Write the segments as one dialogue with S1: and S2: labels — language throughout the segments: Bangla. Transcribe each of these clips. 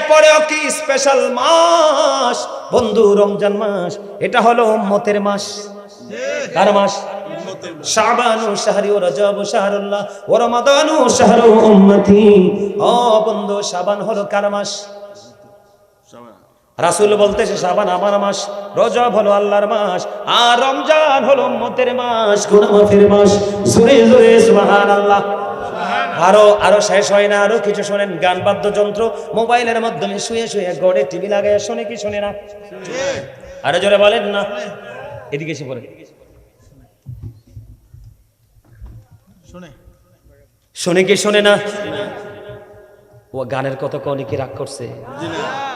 S1: এরপরেও কি স্পেশাল মাস বন্ধু, রমজান মাস। এটা হলো উম্মতের মাস। কার মাস? শাবানু শাহরি ও রজব শাহরুল্লাহ ও রমাদানু শাহরু উম্মতি। ও বন্ধু, শাবান হলো কার মাস? রাসূল বলতেছে শাবান আমার মাস, রজব হলো আল্লাহর মাস, আর রমজান হলো উম্মতের মাস, গুনাহ মাফের মাস। জোরে জোরে সুবহানাল্লাহ। আরো শেষ হয় না, আরো কিছু শোনেন। গান বাদ্যযন্ত্র মোবাইলের মাধ্যমে শুয়ে শুয়ে গড়ে টিভি লাগায় শোনে কি শোনে না? আরো জোরে বলেন না। এদিকে এসে পড়ে শোনে কি শোনে না? ও গানের কত অনেকে রাগ করছে।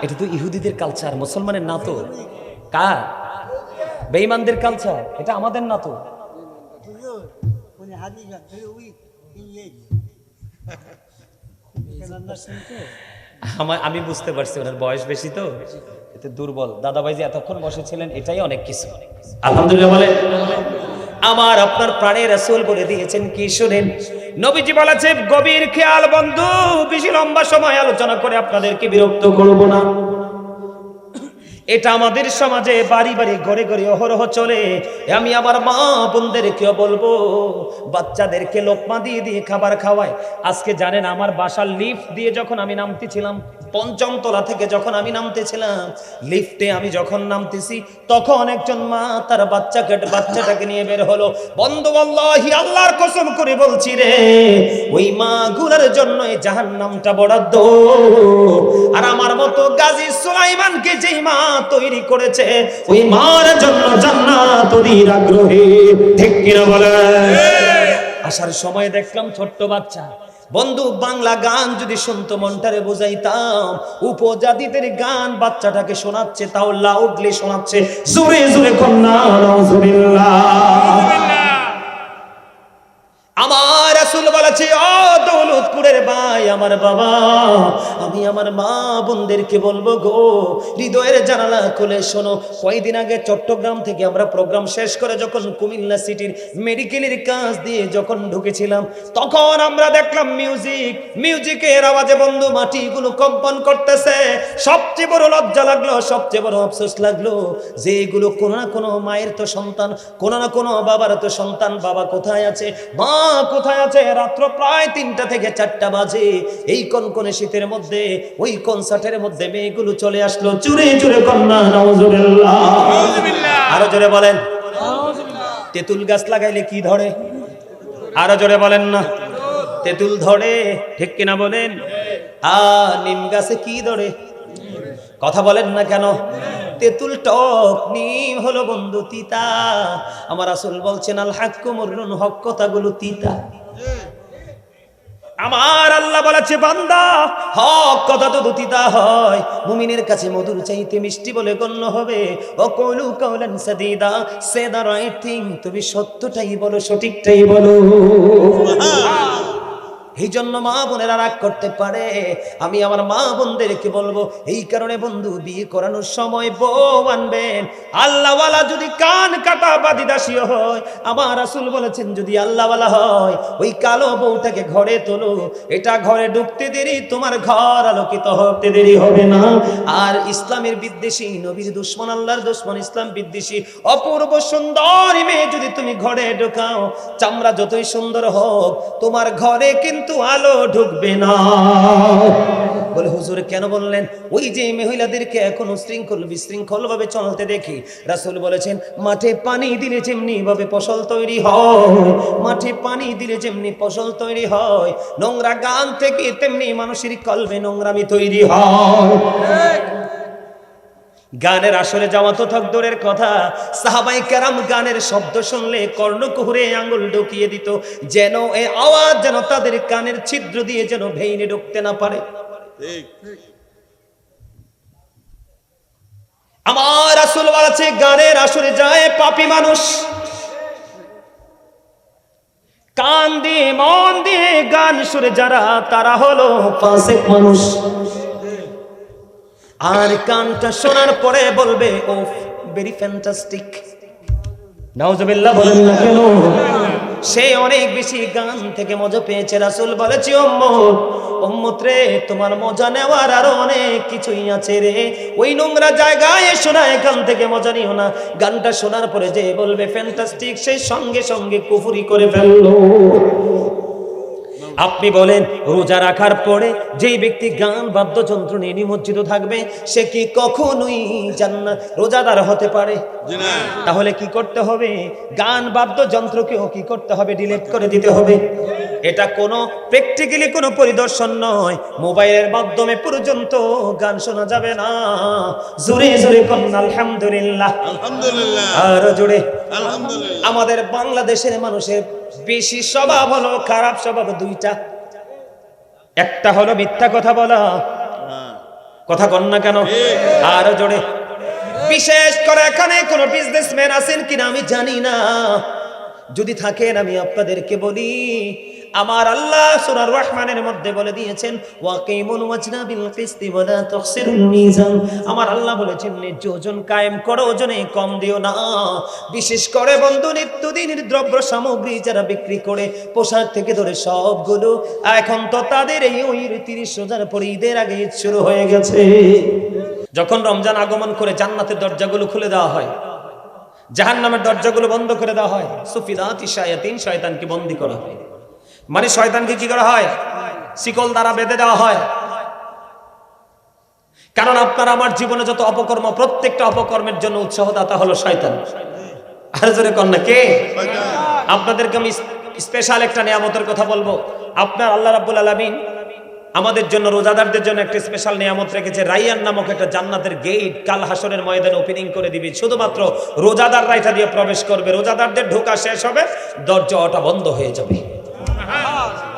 S1: এটা তো ইহুদিদের কালচার, মুসলমানের না তো। কার? বেঈমানদের কালচার, এটা আমাদের না তো। আমি বুঝতে পারছি ওনার বয়স বেশি তো, এতে দুর্বল। দাদাভাই যে এতক্ষণ বসেছিলেন এটাই অনেক কিছু। আলহামদুলিল্লাহ বলে। আমার আপনার প্রাণের রাসূল বলে দিয়েছেন কি শুনেন। নবীজি বলেছে গভীর খেয়াল বন্ধু, বেশি লম্বা সময় আলোচনা করে আপনাদেরকে বিরক্ত করব না। এটা আমাদের সমাজে বাড়ি বাড়ি ঘরে ঘরে অহরহ চলে। আমি আমার মা বোনদেরকেও বলবো, বাচ্চাদেরকে লোকমা দিয়ে দিয়ে খাবার খাওয়ায়। আজকে জানেন আমার বাসার লিফট দিয়ে যখন আমি নামতেছিলাম, পঞ্চম তলা থেকে যখন আমি নামতেছিলাম, লিফটে আমি যখন নামতেছি তখন একজন মা তার বাচ্চাটাকে নিয়ে বের হলো। বন্ধু আল্লাহি, আল্লাহর কসম করে বলছি রে, ওই মা গুলার জন্য এই জাহান্নামটা বরাদ্দ। আর আমার মতো গাজী সুলাইমানকে যেই মা তৈরি করেছে, ওই মার জন্য জান্নাত ওদের আগ্রহে। ঠিক কিনা বলে? আসার সময় দেখলাম ছোট্ট বাচ্চা। বন্ধু, বাংলা গান যদি শুনতো মনটারে বোঝাইতাম। উপজাতিদের গান বাচ্চাটাকে শোনাচ্ছে, তাও লাউডলি শোনাচ্ছে। জোরে জোরে কন্যা নাউজুবিল্লাহ। আমার রাসূল বলেছে, ও দৌলতপুরের ভাই, আমার বাবা, আমি আমার মা বোনদেরকে বলবো গো, হৃদয়ের জানালা খুলে শোনো। কয়েকদিন আগে চট্টগ্রাম থেকে আমরা প্রোগ্রাম শেষ করে যখন কুমিল্লা সিটির মেডিকেলের কাজ দিয়ে যখন ঢুকেছিলাম, তখন আমরা দেখলাম মিউজিকের আওয়াজে বন্ধু মাটিগুলো কম্পন করতেছে। সবচেয়ে বড় লজ্জা লাগলো, সবচেয়ে বড় আফসোস লাগলো যে এগুলো কোনো না কোনো মায়ের তো সন্তান, কোনো না কোনো বাবার তো সন্তান। বাবা কোথায় আছে, মা কোথায় আছে? রাত্র প্রায় 3টা থেকে 4টা বাজে। এই কনকনে শীতের মধ্যে ওই কনসার্টের মধ্যে মেয়েগুলো চলে আসলো। চুরে চুরে কন্যা নাউজুবিল্লাহ। আরো জোরে বলেন। তেঁতুল গাছ লাগাইলে কি ধরে? আরো জোরে বলেন না। তেঁতুল ধরে, ঠিক কিনা বলেন? নিম গাছে কি ধরে? কথা বলেন না কেন? তেঁতুল টক, নিম হলো বন্ধু তিতা। আমার রাসূল বলছেন আল হাক্কু মুররুন, হক কথাগুলো তিতা। আমার আল্লাহ বলেছে বান্দা, হক কথা তো তিতা হয়, মুমিনের কাছে মধুর চাইতে মিষ্টি বলে গণ্য হবে। ওয়াকুলু কাওলান সাদীদা, সে দা রাইট থিং, তুমি সত্যটাই বলো, সঠিকটাই বলো। এই জন্য মা বোনেরা রাগ করতে পারে, আমি আমার মা বোনদেরকে বলবো, এই কারণে বন্ধু বিয়ে করানোর সময় বউ আনবেন আল্লাহওয়ালা। যদি কান কাটা বাদিদাসীও হয়, আমার রাসূল বলেছেন যদি আল্লাহওয়ালা হয়, ওই কালো বউটাকে ঘরে তোলো। এটা ঘরে ঢুকতে দেরি, তোমার ঘর আলোকিত হতে দেরি হবে না। আর ইসলামের বিদ্বেষী, নবীর দুশমন, আল্লাহর দুশমন, ইসলাম বিদ্বেষী অপূর্ব সুন্দর মেয়ে যদি তুমি ঘরে ঢোকাও, চামড়া যতই সুন্দর হোক, তোমার ঘরে কিন্তু আলো ঢুকবে না। বলে হুজুর কেন বললেন? ওই যে মহিলাদেরকে এখন উশৃঙ্খল বিশৃঙ্খল ভাবে চলতে দেখি, রাসূল বলেছেন মাঠে পানি দিলে যেমনি ভাবে ফসল তৈরি হয়, মাঠে পানি দিলে যেমনি ফসল তৈরি হয়, নোংরা গান থেকে তেমনি মানুষের কলবে নোংরামি তৈরি হয়। গানের আসরে যাওয়া তো থকদরের কথা, সাহাবায়ে কেরাম গানের শব্দ শুনলে কর্ণকুহরে আঙ্গুল ঢুকিয়ে দিত, যেন এই আওয়াজ যেন তাদের কানের ছিদ্র দিয়ে যেন ভেইনে ঢুকতে না পারে। আমার রাসূল বলেছে গানের আসরে যায় পাপী মানুষ, কান দিয়ে মন দিয়ে গান শুনে যারা, তারা হলো ফাসিক মানুষ। আর গানটা শোনার পরে বলবে ও ভেরি ফ্যান্টাস্টিক। নাউজুবিল্লাহ বলেন না কেন? সে অনেক বেশি গান থেকে মজা পেয়েছে। রাসূল বলেছে, উম্মত রে, তোমার মজা নেওয়ার আরো অনেক কিছুই আছে রে। ওই নোংরা জায়গায় এসো না, এখান থেকে মজা নিও না। গানটা শোনার পরে যে বলবে ফ্যান্টাস্টিক, সে সঙ্গে সঙ্গে কুফরি করে ফেললো। আপনি বলেন, রোজা রাখার পরে যেই ব্যক্তি গান বাদ্যযন্ত্র নিয়ে নিমজ্জিত থাকবে, সে কি কখনোই জান্নাত রোজাদার হতে পারে? তাহলে কি করতে হবে? গান বাদ্যযন্ত্রকেও কি করতে হবে? ডিলিট করে দিতে হবে। এটা কোনো প্র্যাকটিক্যালি কোনো পরিদর্শন নয়, মোবাইলের মাধ্যমে পর্যন্ত গান শোনা যাবে না। জোরে জোরে কোন আলহামদুলিল্লাহ, আলহামদুলিল্লাহ, আর জোরে আলহামদুলিল্লাহ। আমাদের বাংলাদেশের মানুষের বেশি স্বভাব হলো খারাপ স্বভাব দুইটা। একটা হলো মিথ্যা কথা বলা, কথা কন না কেন? আর জোরে। বিশেষ করে এখানে কোন বিজনেসম্যান আছেন কিনা আমি জানি না, যদি থাকেন আমি আপনাদেরকে বলি, আমার আল্লাহ সূরা রহমানের মধ্যে বলে দিয়েছেন, ওয়াকিমুল ওয়াজনা বিল কিসতি ওয়া লা তুখসিরুল মিজান। আমার আল্লাহ বলেছেন, ন্যায্য ওজন কায়েম করো, ওজনে কম দিও না। বিশেষ করে বন্ধু, নিত্যদিনের দ্রব্য সামগ্রী যারা বিক্রি করে, পোশাক থেকে ধরে সবগুলো, এখন তো তাদের এই 30 রোজার পরে ঈদের আগে ঈদ শুরু হয়ে গেছে। যখন রমজান আগমন করে জান্নাতের দরজাগুলো খুলে দেওয়া হয়, জাহান্নামের দরজাগুলো বন্ধ করে দেওয়া হয়। সুফিলাতি শায়াতিন, শয়তানকে বন্দী করা হয়। মানে শয়তানকে কি করা হয়? শিকল দ্বারা বেঁধে দেওয়া হয়। কারণ আপনার আমার জীবনে যত অপকর্ম, প্রত্যেকটা অপকর্মের জন্য উৎসাহদাতা হলো শয়তান। আর জোরে কন না, কে? আপনাদেরকে আমি স্পেশাল একটা নিয়ামতের কথা বলবো। আপনার আল্লাহ রাব্বুল আলামিন আমাদের জন্য, রোজাদারদের জন্য একটা স্পেশাল নিয়ামত রেখেছে। রাইয়ান নামক একটা জান্নাতের গেট কাল হাসরের ময়দানে ওপেনিং করে দিবে। শুধুমাত্র রোজাদাররা এটা দিয়ে প্রবেশ করবে। রোজাদারদের ঢোকা শেষ হবে, দরজাটা বন্ধ হয়ে যাবে।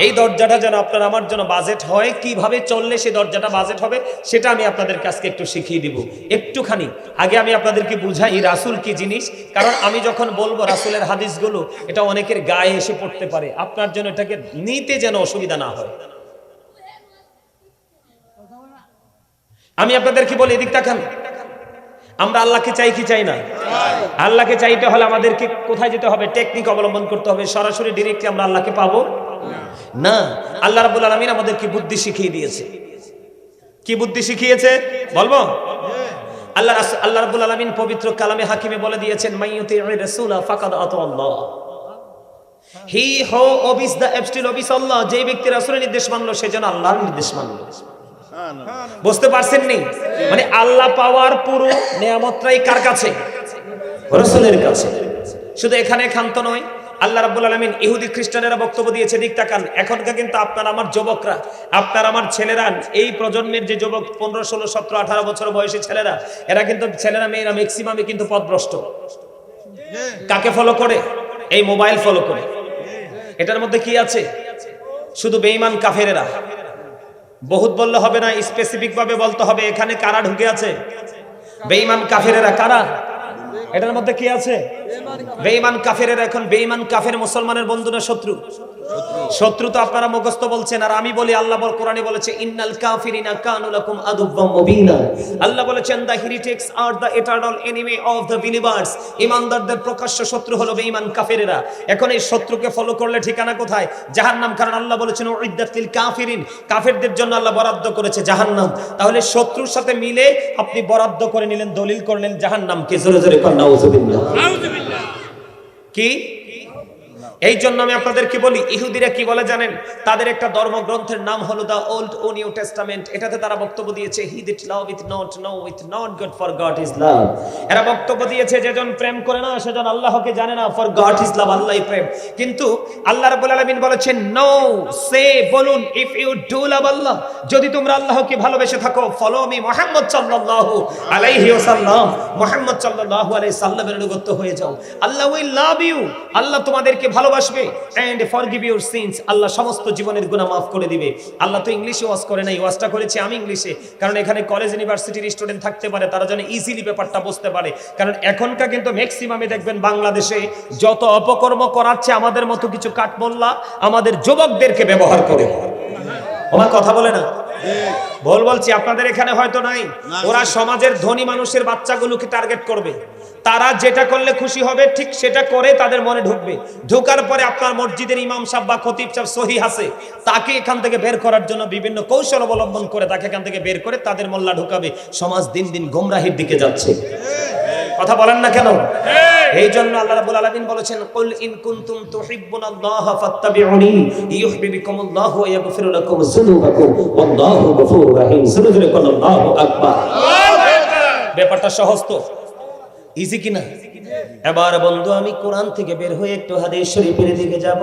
S1: এই দরজাটা যেন আপনার আমার জন্য বাজেট হয়, কিভাবে চললে সেই দরজাটা বাজেট হবে, সেটা আমি আপনাদের কাছে একটু শিখিয়ে দিব। একটুখানি আগে আমি আপনাদেরকে বুঝাই রাসূল কি জিনিস। কারণ আমি যখন বলবো রাসূলের হাদিসগুলো, এটা অনেকের গায়ে এসে পড়তে পারে, আপনার জন্য এটাকে নিতে যেন অসুবিধা না হয়। আমি আপনাদেরকে বলি, এদিক তাকান। আমরা আল্লাহকে চাই কি চাই না? আল্লাহকে চাইতে হলে আমাদেরকে কোথায় যেতে হবে? টেকনিক অবলম্বন করতে হবে। সরাসরি ডিরেক্টলি আমরা আল্লাহকে পাবো না। আল্লাহ রাব্বুল আলামিন আমাদেরকে বুদ্ধি শিখিয়ে দিয়েছে। কি বুদ্ধি শিখিয়েছে বলবো? আল্লাহ রাব্বুল আলামিন পবিত্র কালামে হাকিমে বলে দিয়েছেন, মাইয়ুতির রাসূলা ফাকাদ আতা আল্লাহ। হি হো ওবিস দা অ্যাবস্টিল ওবিস আল্লাহ। যে ব্যক্তি রাসূলের নির্দেশ মানলো, সে যেন আল্লাহর নির্দেশ মানলো। বুঝতে পারছেন নি? মানে আল্লাহ পাওয়ার পুরো নিয়ামতটাই কার কাছে? রাসূলের কাছে। শুধু এখানে ক্ষান্ত নয়, আল্লাহ রাব্বুল আলামিন ইহুদি খ্রিস্টানেরা বক্তব্য দিয়েছে। দিক তাকান, এখনকার কিন্তু আপনার আমার যুবকরা, আপনার আমার ছেলেরা, এই প্রজন্মের যে যুবক 15, 16, 17, 18 বছর বয়সী ছেলেরা, এরা কিন্তু, ছেলেরা মেয়েরা ম্যাক্সিমামে কিন্তু পথভ্রষ্ট। কাকে ফলো করে? এই মোবাইল ফলো করে। এটার মধ্যে কি আছে? শুধু বেঈমান কাফেরেরা। বহুত বললে হবে না, স্পেসিফিক ভাবে বলতে হবে। এখানে কারা ঢুকে আছে? বেঈমান কাফেরেরা। কারা? এটার মধ্যে কি আছে? বেঈমান কাফেরেরা। এখন বেঈমান কাফের মুসলমানের বন্ধু না শত্রু? শত্রু তো আপনারা মুখস্থ বলছেন, আর আমি বলি আল্লাহ কোরআনে বলেছে, ইন্নাল কাফিরিনা কানু লাকুম আদুওয়াম মুবিনা। আল্লাহ বলেছেন, দ্য হেরিটেক্স আর the eternal enemy of the believers. ঈমানদারদের প্রকাশ্য শত্রু হলো বেঈমান কাফেরেরা। এখন এই শত্রুকে ফলো করলে ঠিকানা কোথায়? জাহান্নাম। কারণ আল্লাহ বলেছেন, উইদ্দাত লিল কাফিরিন, কাফেরদের জন্য আল্লাহ বরাদ্দ করেছে জাহান্নাম। তাহলে শত্রুর সাথে মিলে আপনি বরাদ্দ করে নিলেন, দলিল করলেন জাহান্নামকে। জোরে জোরে কর নাউযুবিল্লাহ। নাউযুবিল্লাহ। কি? এই জন্য আমি আপনাদেরকে বলি, ইহুদিরা কি বলে জানেন? তাদের একটা ধর্মগ্রন্থের নাম হলো দা ওল্ড ও নিউ টেস্টামেন্ট। এটাতে তারা বক্তব্য দিয়েছে, he that love with not know with not God for God is love. এরা বক্তব্য দিয়েছে, যেজন প্রেম করে না সেজন আল্লাহকে জানে না, ফর গড ইজ লাভ, আল্লাহই প্রেম। কিন্তু আল্লাহ রাব্বুল আলামিন বলেছেন, নো, সে বলুন, ইফ ইউ ডু লাভ আল্লাহ, যদি তোমরা আল্লাহকে ভালোবেসে থাকো, ফলো মি মুহাম্মদ সাল্লাল্লাহু আলাইহি ওয়াসাল্লাম, মুহাম্মদ সাল্লাল্লাহু আলাইহি সাল্লামের অনুগত হয়ে যাও। আল্লাহ উইল লাভ ইউ, আল্লাহ তোমাদেরকে ভালোবাসবে, এন্ড ফরগিভ ইউর সিনস, আল্লাহ সমস্ত জীবনের গুনাহ মাফ করে দিবে। আল্লাহ তো ইংলিশে ওয়াজ করে নাই, ওয়াজটা করেছি আমি ইংলিশে। কারণ এখানে কলেজ ইউনিভার্সিটির স্টুডেন্ট থাকতে পারে, তারা যেন ইজিলি ব্যাপারটা বুঝতে পারে। কারণ এখনকার কিন্তু ম্যাক্সিমামে দেখবেন বাংলাদেশে যত অপকর্ম করাচ্ছে, আমাদের মতো কিছু কাঠমোল্লা আমাদের যুবকদেরকে ব্যবহার করে। আমার কথা বলে না? বলছি আপনাদের এখানে হয়তো নাই। ওরা সমাজের ধনী মানুষের বাচ্চাগুলোকে টার্গেট করবে। তারা যেটা করলে খুশি হবে ঠিক সেটা করে তাদের মনে ঢুকবে। ঢোকার পরে আপনার মসজিদের ইমাম সাহেব বা খতিব সাহেব সহি আছে, তাকে এখান থেকে বের করার জন্য বিভিন্ন কৌশল অবলম্বন করে তাকে এখান থেকে বের করে তাদের মোল্লা ঢুকাবে। সমাজ দিন দিন গোমরাহির দিকে যাচ্ছে। কথা বলেন না কেন? এই জন্য আল্লাহ রাব্বুল আলামিন বলেছেন, কুল ইন কুনতুম তুহিব্বুনাল্লাহা ফাত্তাবিউনি ইউহিব্বুকুমুল্লাহু ওয়া ইয়াগফির লাকুম যুনুবাকুম ওয়াল্লাহু গফুরুর রহিম। জোরে জোরে বলুন আল্লাহু আকবার। ব্যাপারটা সহজ তো, ইজি কিনা? এবার বন্ধু আমি কোরআন থেকে বের হয়ে একটু হাদিস শরীফের দিকে যাব।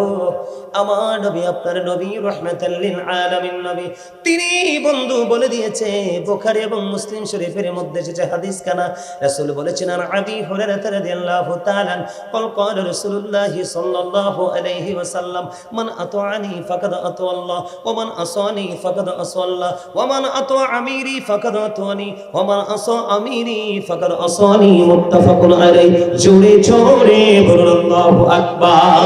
S1: আমার নবী, আপনার নবী, রাহমাতাল লিল আলামিন নবী, তিনি বন্ধু বলে দিয়েছে, বুখারী এবং মুসলিম শরীফের মধ্যে যে হাদিস কানা রাসূল বলেছেন, আর আবি হুরায়রা রাদিয়াল্লাহু তাআলা قال قال رسول الله صلى الله عليه وسلم من اطاعني فقد اطاع الله ومن عصاني فقد عصى الله ومن اطاع اميري فقد اطاعني ومن عصى اميري فقد عصاني متفق عليه। জোরে জোরে বলুন আল্লাহু আকবার।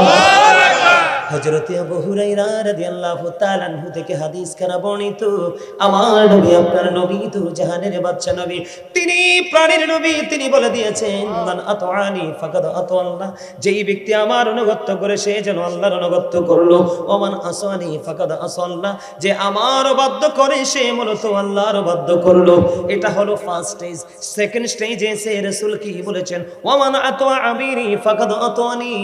S1: হযরত আবু হুরায়রা রাদিয়াল্লাহু তাআলা আনহু থেকে হাদিস কানা বর্ণিত, আমার নবী, আপনার নবী, তো জাহানের বাদশা নবী, তিনি প্রাণের নবী, তিনি বলে দিয়েছেন, মান আতাআনি ফাকাদ আতা আল্লাহ, যেই ব্যক্তি আমার অনুগত করে সে যেন আল্লাহর অনুগত করলো। ওমান আসানি ফাকাদ আসা আল্লাহ, যে আমার অবাধ্য করে সে মূলত আল্লাহর অবাধ্য করলো। এটা হলো ফার্স্ট স্টেজ। সেকেন্ড স্টেজে এসে রাসূল কি বলেছেন, ওমান আতা আমিরি ফাকাদ আতানি,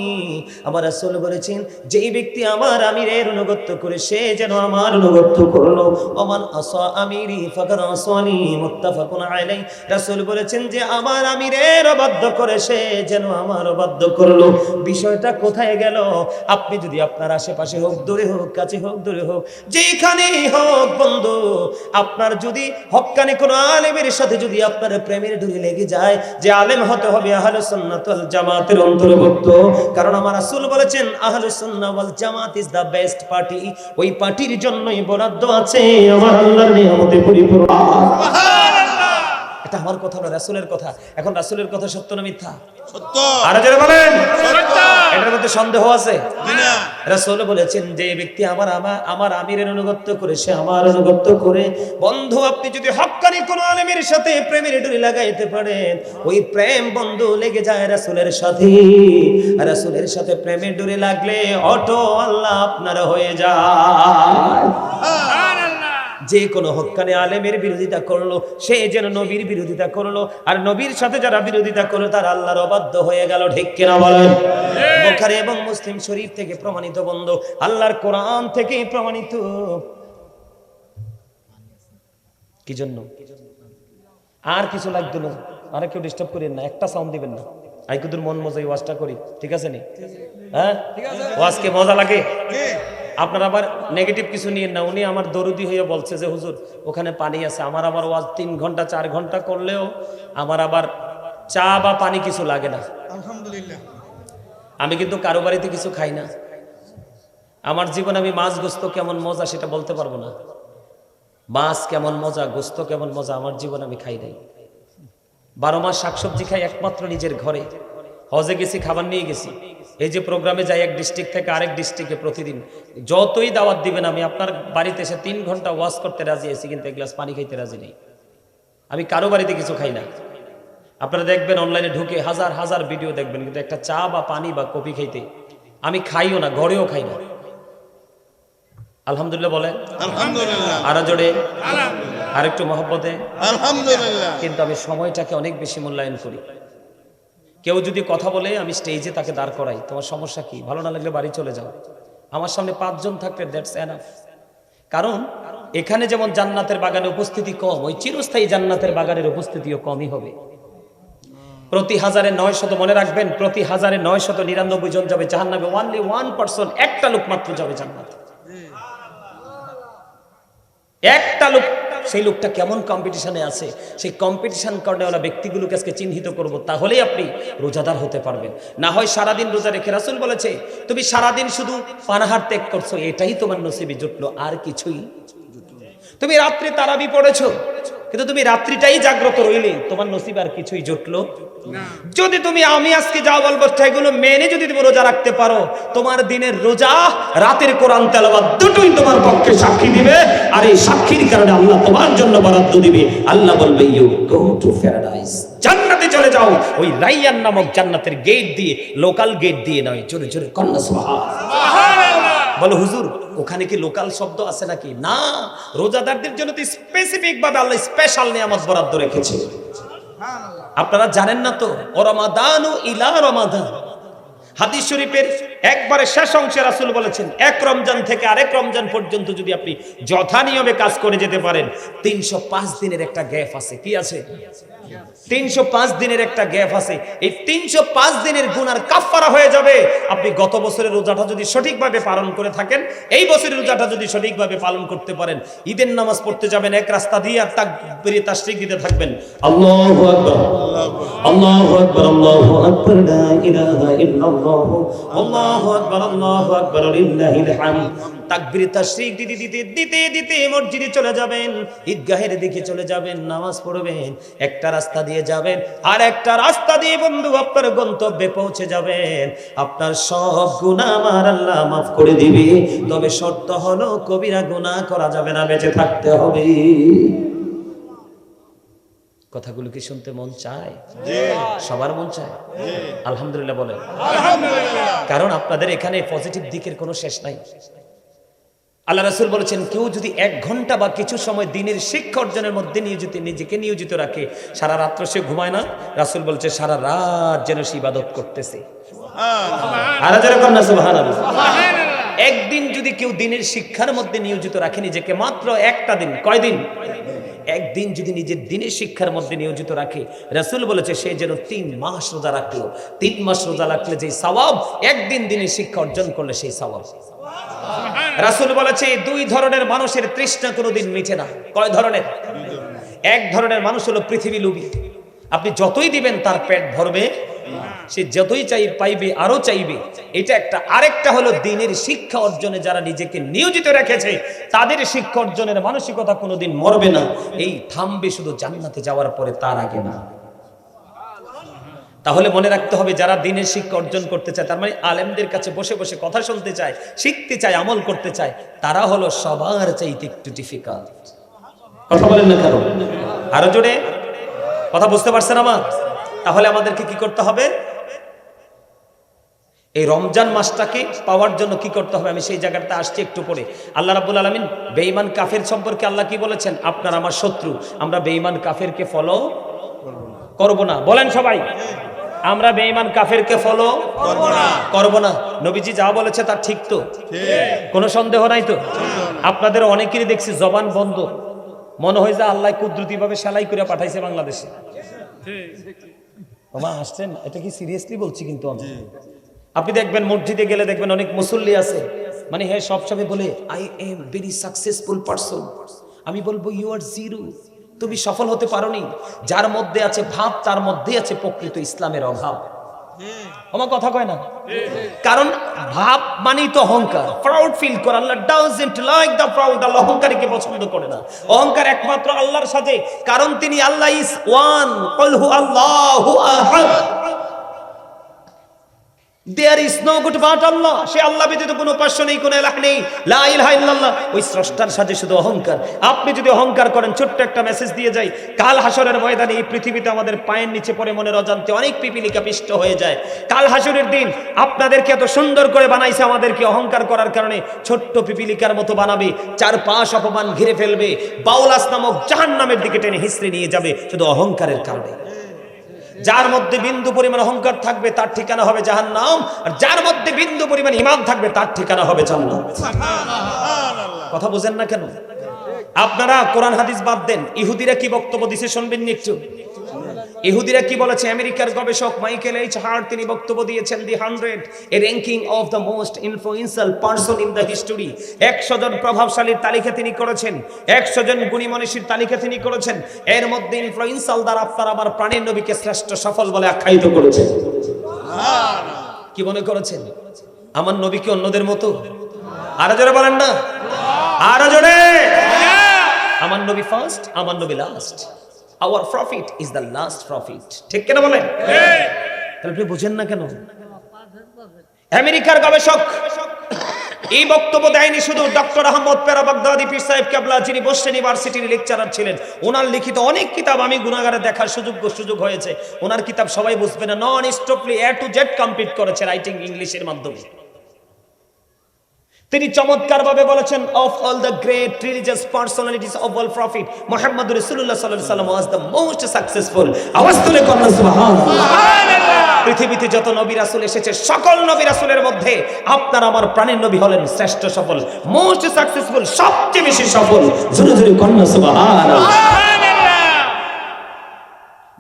S1: আবার রাসূল বলেছেন যেই ব্যক্তি আমার আমিরের অনুগত করে সে যেন আমার অনুগত করলো। ওমান আসা আমিরি ফাকাদ আসানি, মুত্তাফাকুন আলাইহি। রাসূল বলেছেন যে আমার আমিরের অবাধ্য করে সে যেন আমার অবাধ্য করলো। বিষয়টা কোথায় গেল? আপনি যদি আপনার আশেপাশে হোক, দূরে হোক, কাছে হোক, দূরে হোক, যেখানেই হোক বন্ধু, আপনার যদি হক্কানি কোনো আলেমের সাথে যদি আপনার প্রেমের ডুরি লেগে যায়, যে আলেম হতে হবে আহলুস সুন্নাত ওয়াল জামাতের অন্তর্ভুক্ত। কারণ আমার রাসূল বলেছেন আহলুস সুন্নাহ ওয়াল জামাত ইজ দা বেস্ট পার্টি। ওই পার্টির জন্যই বরাদ্দ আছে আমার আল্লাহর নিয়ামতে পরিপূর্ণ। সুবহানাল্লাহ। এটা আমার কথা না, রাসূলের কথা। এখন রাসূলের কথা সত্য না মিথ্যা? সত্য। আর যারা বলেন সত্য, এটার মধ্যে সন্দেহ আছে না? রাসূল বলেছেন যে ব্যক্তি আমার আমিরের অনুগত করে সে আমার অনুগত করে। বন্ধু, আপনি যদি হক্কানি কোন আলেমের সাথে প্রেমের ডুরি লাগাইতে পারেন, ওই প্রেম বন্ধু লেগে যায় রাসূলের সাথে। রাসূলের সাথে প্রেমের ডুরি লাগলে অটো আল্লাহ আপনার হয়ে যায়। যে কোনো হক্কানি আলেমের বিরোধিতা করলো সে যেন নবীর বিরোধিতা করলো, আর নবীর সাথে যারা বিরোধিতা করলো তারা আল্লাহর অবাধ্য হয়ে গেল। ঠিক কিনা বলেন? বুখারী এবং মুসলিম শরীফ থেকে প্রমাণিত বন্ধু, আল্লাহর কোরআন থেকে প্রমাণিত। কি জন্য? আর কিছু লাগতো না, আর কেউ ডিস্টার্ব করেন না, একটা সাউন্ড দিবেন না। আইকুদুর মন মজাই ওয়াজটা করি, ঠিক আছে নি? হ্যাঁ, ওয়াজকে মজা লাগে। আপনার আবার নেগেটিভ কিছু নিয়ে না। উনি আমার দরুদি হয়ে বলছে যে হুজুর ওখানে পানি আছে। আমার আবার ওয়াজ 3 ঘন্টা 4 ঘন্টা করলেও আমার আবার চা বা পানি কিছু লাগে না, আলহামদুলিল্লাহ। আমি কিন্তু কারো বাড়িতে কিছু খাই না। আমার জীবন আমি মাছ গোস্ত কেমন মজা সেটা বলতে পারবো না। মাছ কেমন মজা, গোস্ত কেমন মজা আমার জীবন আমি খাই নাই। 12 মাস শাকসবজি খাই একমাত্র নিজের ঘরে। হজে গেছি, খাবার নিয়ে গেছি। এই যে প্রোগ্রামে যাই এক ডিস্ট্রিক্ট থেকে আরেক ডিস্ট্রিক্টে প্রতিদিন, যতই দাওয়াত দিবেন আমি আপনার বাড়িতে এসে 3 ঘন্টা ওয়াজ করতে রাজি আছি, কিন্তু এক গ্লাস পানি খাইতে রাজি নেই। আমি কারো বাড়িতে কিছু খাই না। আপনারা দেখবেন অনলাইনে ঢুকে হাজার হাজার ভিডিও দেখবেন, কিন্তু একটা চা বা পানি বা কফি খাইতে আমি খাইও না, ঘরেও খাই না। আলহামদুলিল্লাহ বলেন আলহামদুলিল্লাহ, আরো জোরে আলহামদুলিল্লাহ, আর একটু মহব্বতে আলহামদুলিল্লাহ। কিন্তু আমি সময়টাকে অনেক বেশি মূল্যায়ন করি। কেউ যদি কথা বলে আমি স্টেজে তাকে দাঁড় করাই, তোমার সমস্যা কি? ভালো না লাগলে বাড়ি চলে যাও। আমার সামনে 5 জন থাকলে দ্যাটস এনাফ। কারণ এখানে যেমন জান্নাতের বাগানে উপস্থিতি কম, ওই চিরস্থায়ী জান্নাতের বাগানের উপস্থিতিও কমই হবে। প্রতি 1000-900, মনে রাখবেন, প্রতি 1000-999 জন যাবে জাহান্নামে, অনলি 1%, একটা লোক মাত্র যাবে জান্নাতে। একটা লোক। সেই লোকটা কেমন কম্পিটিশনে আছে, সেই কম্পিটিশন করেওয়ালা ব্যক্তিগুলোকে আজকে চিহ্নিত করব, তাহলেই আপনি রোজাদার হতে পারবেন। না হয় সারাদিন রোজা রেখে, রাসূল বলেছে তুমি সারাদিন শুধু পানাহার ত্যাগ করছো, এটাই তোমার নসিবে জুটলো, আর কিছুই। তুমি রাত্রে তারাবি পড়েছো, কিন্তু তুমি রাত্রিটাই জাগ্রত রইলে তোমার নসিব আর কিছুই জুটলো না। যদি তুমি আমি আজকে যা বলবো সেগুলো মেনে যদি তুমি রোজা রাখতে পারো, তোমার দিনের রোজা, রাতের কোরআন তেলাওয়াত দুটোই তোমার পক্ষে সাক্ষী দিবে। আর এই সাক্ষীর কারণে আল্লাহ তোমার জন্য বরাদ্দ দিবে। আল্লাহ বলবে ইউ গো টু প্যারাডাইস, জান্নাতে চলে যাও। ওই রাইয়ান নামক জান্নাতের গেট দিয়ে, লোকাল গেট দিয়ে নয়। জোরে জোরে কন্যা সুবহানাল্লাহ। বলো হুজুর ওখানে কি লোকাল শব্দ আছে নাকি? না, রোজাদারদের জন্য তো স্পেসিফিক ভাবে আল্লাহ স্পেশাল নিয়ামত বরাদ্দ রেখেছে। আপনারা জানেন না তো, রমাদানু ইলা রমাদান, হাদিস শরীফের একবারে শেষ অংশে রাসূল বলেছেন এক রমজান থেকে আরেক রমজান পর্যন্ত যদি আপনি যথা নিয়মে কাজ করে যেতে পারেন, 305 দিনের একটা গ্যাপ আছে। কি আছে? 305 দিনের একটা গ্যাপ আছে। এই 305 দিনের গুনার কাফফারা হয়ে যাবে। আপনি গত বছরের রোজাটা যদি সঠিকভাবে পালন করে থাকেন, এই বছরের রোজাটা যদি সঠিকভাবে পালন করতে পারেন, ঈদের নামাজ পড়তে যাবেন এক রাস্তা দিয়ে আর তাকবীরে তাশরিক দিতে থাকবেন, আল্লাহু আকবার আল্লাহু আকবার আল্লাহু আকবার লা ইলাহা ইল্লাল্লাহ আল্লাহু আকবার আল্লাহু আকবার লিল্লাহিল হামদ। তাকবীরে তাশরিক দিতে দিতে দিতে দিতে মসজিদে চলে যাবেন, ঈদগাহের দিকে চলে যাবেন, নামাজ পড়বেন, একটা রাস্তা দিয়ে যাবেন আর একটা রাস্তা দিয়ে বন্ধু আপনার গন্তব্যে পৌঁছে যাবেন। আপনার সব গুনাহ আমার আল্লাহ মাফ করে দিবে। তবে শর্ত হলো কবিরা গুনাহ করা যাবে না, বেঁচে থাকতে হবে। কথাগুলো কি শুনতে মন চায়? সবার মন চায়? আলহামদুলিল্লাহ বলেন আলহামদুলিল্লাহ। কারণ আপনাদের এখানে পজিটিভ দিকের কোনো শেষ নাই। আল্লাহ রাসূল বলেছেন কেউ যদি 1 ঘন্টা বা কিছু সময় দিনের শিক্ষা অর্জনের মধ্যে নিজেকে নিয়োজিত রাখে, সারা রাত্র সে ঘুমায় না, রাসূল বলছে সারা রাত যেন সে ইবাদত করতেছে। আর যেরকম না সুবহানাল্লাহ। একদিন যদি কেউ দিনের শিক্ষার মধ্যে নিয়োজিত রাখে নিজেকে, মাত্র একটা দিন, কয়দিন? একদিন যদি নিজের দিনের শিক্ষার মধ্যে নিয়োজিত রাখে, রাসূল বলেছে সে যেন 3 মাস রোজা রাখলো। 3 মাস রোজা রাখলে যে সওয়াব, একদিন দিনের শিক্ষা অর্জন করলে সেই সওয়াব। রাসূল বলেছে 2 ধরনের মানুষের তৃষ্ণা কোনোদিন মিটে না। কয় ধরনের? এক ধরনের মানুষ হলো পৃথিবী লোভী। আপনি যতই দিবেন তার পেট ভরবে, সে যতই পাইবে আরো চাইবে, এটা একটা। আরেকটা হলো দিনের শিক্ষা অর্জনে যারা নিজেকে নিয়োজিত রেখেছে, তাদের শিক্ষা অর্জনের মানসিকতা কোনোদিন মরবে না। এই থামবে শুধু জান্নাতে যাওয়ার পরে, তার আগে না। তাহলে মনে রাখতে হবে যারা দিনের শিক্ষা অর্জন করতে চায়, তার মানে আলেমদের কাছে বসে বসে কথা শুনতে চায়, শিখতে চায়, আমল করতে চায়, তারা হলো সবার চাইতে একটু ডিফিকাল্ট। কথা বলেন না কারণ? আরো জোরে কথা বুঝতে পারছেন আমার? তাহলে আমাদেরকে কি করতে হবে? এই রমজান মাসটাকে পাওয়ার জন্য কি করতে হবে? আমি সেই জায়গাটা আসছি একটু পরে। আল্লাহ রাব্বুল আলামিন বেঈমান কাফের সম্পর্কে আল্লাহ কি বলেছেন? আপনার আমার শত্রু, আমরা বেঈমান কাফেরকে ফলো করব না। বলেন সবাই, আমরা বেঈমান কাফেরকে ফলো করব না। নবীজি যা বলেছে তা ঠিক তো? কোনো সন্দেহ নাই তো? আপনাদের অনেকেরই দেখছি জবান বন্ধ, মনে হয় যে আল্লাহ কুদরতি ভাবে সেলাই করে পাঠাইছে বাংলাদেশে। ওমা আসছেন, এটা কি সিরিয়াসলি বলছি কিন্তু আমি। আপনি দেখবেন মসজিদে গেলে দেখবেন অনেক মুসল্লি আছে, মানে হ্যাঁ সবসময় বলে I am very successful person. আমি বলবো ইউ আর জিরো, তুমি সফল হতে পারোনি। যার মধ্যে আছে ভাব, তার মধ্যে আছে প্রকৃত ইসলামের অভাব। আমার কথা কয় না? কারণ ভাব মানেই তো অহংকার, প্রাউড ফিল করে। আল্লাহ ডাজন্ট লাইক দা প্রাউড। আল্লাহ অহংকারীকে পছন্দ করে না। অহংকার একমাত্র আল্লাহর সাথে, কারণ তিনি আল্লাহ ইজ ওয়ান, কুল হু আল্লাহু আহাদ। There is no good but Allah. সে আল্লাহ ব্যতীত কোনো উপাস্য নেই, কোনো ইলাহ নেই। লা ইলাহা ইল্লাল্লাহ। ওই স্রষ্টার সাথে শুধু অহংকার। আপনি যদি অহংকার করেন, ছোট্ট একটা মেসেজ দিয়ে যাই, কাল হাসরের ময়দানে এই পৃথিবীতে আমাদের পায়ের নিচে পড়ে মনের অজান্তে অনেক পিপিলিকা পিষ্ট হয়ে যায়। কাল হাসরের দিন আপনাদেরকে এত সুন্দর করে বানাইছে, আমাদেরকে অহংকার করার কারণে ছোট্ট পিপিলিকার মতো বানাবে, চারপাশ অপমান ঘিরে ফেলবে, বাউলাস নামক জাহান্নামের দিকে টেনে হিঁচড়ে নিয়ে যাবে শুধু অহংকারের কারণে। যার মধ্যে বিন্দু পরিমাণ অহংকার থাকবে তার ঠিকানা হবে জাহান্নাম, আর যার মধ্যে বিন্দু পরিমাণ ঈমান থাকবে তার ঠিকানা হবে জান্নাত। কথা বুঝেন না কেন? আপনারা কোরআন হাদিস বাদ দেন, ইহুদিরা কি বক্তব্য দিছে শুনবেন নি একটু? ইহুদিরা কি বলেছে? আমেরিকার গবেষক মাইকেল এইচ হার্ট তিনি বক্তব্য দিয়েছেন, দি 100 এ ranking of the most influential person in the history. 100 জন প্রভাবশালীর তালিকা তিনি করেছেন, 100 জন গুণী মনীষীর তালিকা তিনি করেছেন। এর মধ্যে ইনফ্লুয়েন্সিয়াল দ্বারা আপনার আমার প্রাণের নবীকে শ্রেষ্ঠ সফল বলে আখ্যায়িত করেছেন। কি মনে করেছেন? আমার নবী কি অন্যদের মতো? আরো জোরে বলেন না, আরো জোরে। আমার নবী ফার্স্ট, আমার নবী last. Our prophet is the last prophet. ঠিক কেন বলেন? তাহলে আপনি বুঝেন না কেন? আমেরিকার গবেষক এই বক্তব্য দেয়নি শুধু ডক্টর আহমদ পেরা বাগদাদি পীর সাহেব কেবলা, যিনি বসছেন ইউনিভার্সিটির লেকচারার ছিলেন। ওনার লিখিত অনেক কিতাব আমি গুনাগারে দেখার সুযোগ হয়েছে। ওনার কিতাব সবাই বুঝবে না, non stoply A to Z complete করেছে রাইটিং ইংলিশের মাধ্যমে। তিনি চমৎকার ভাবে বলেছেন, of all the great religious personalities of all prophet Muhammad রাসূলুল্লাহ সাল্লাল্লাহু আলাইহি ওয়াসাল্লাম ওয়াজ দ্য মোস্ট সাকসেসফুল। আওয়াজ তুলে কন্যা সুবহানাল্লাহ। পৃথিবীতে যত নবী রাসূল এসেছে সকল নবী রাসূলের মধ্যে আপনার আমার প্রাণের নবী হলেন শ্রেষ্ঠ সফল, মোস্ট সাকসেসফুল, সবচেয়ে বেশি সফল। জোরে জোরে কন্যা সুবহানাল্লাহ।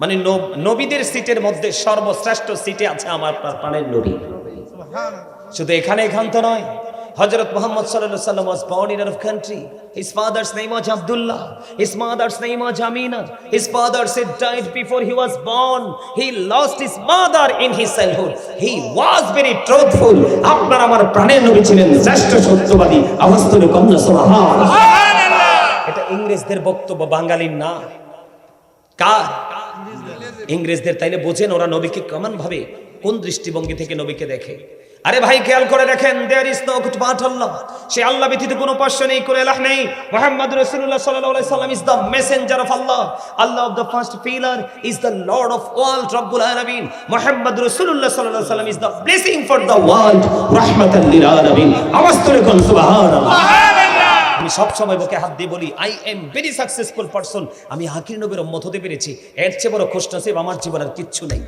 S1: মানে নবীদের সিটের মধ্যে সর্বশ্রেষ্ঠ সিটে আছে আমার প্রাণের নবী। শুধু এখানে তো নয়, Hazrat Muhammad sallallahu alaihi wasallam was born in another country. His father's name was Abdullah. His mother's name was Amina. His father said died before he was born. He lost his mother in his childhood. He was very truthful. আপনার আমার প্রাণের নবী ছিলেন শ্রেষ্ঠ সত্যবাদী। আওয়াজ তুলে কন্যা সুবহানাল্লাহ। এটা ইংরেজদের বক্তব্য, বাঙালির না। কার? ইংরেজদের। তাইলে বোঝেন ওরা নবীকে কেমন ভাবে, কোন দৃষ্টিভঙ্গি থেকে নবীকে দেখে। আরে ভাই খেয়াল করে দেখেন, there is no God but Allah, সে আল্লাহ ব্যতীত কোনো উপাস্য নেই, কোনো ইলাহ নেই। মুহাম্মদ রাসূলুল্লাহ সাল্লাল্লাহু আলাইহি সাল্লাম is the messenger of Allah. Allah of the first pillar is the Lord of all Rabbul Alamin. Muhammad রাসূলুল্লাহ সাল্লাল্লাহু আলাইহি সাল্লাম is the blessing for the world, রাহমাতাল লিল আলামিন। আওয়াজ তুলে কোন সুবহানাল্লাহ। আমি সব সময় বুকে হাত দিয়ে বলি, I am very successful person. আমি আখির নবীর উম্মত হতে পেরেছি, এর চেয়ে বড় খুশনসিব আমার জীবনে আর কিচ্ছু নেই।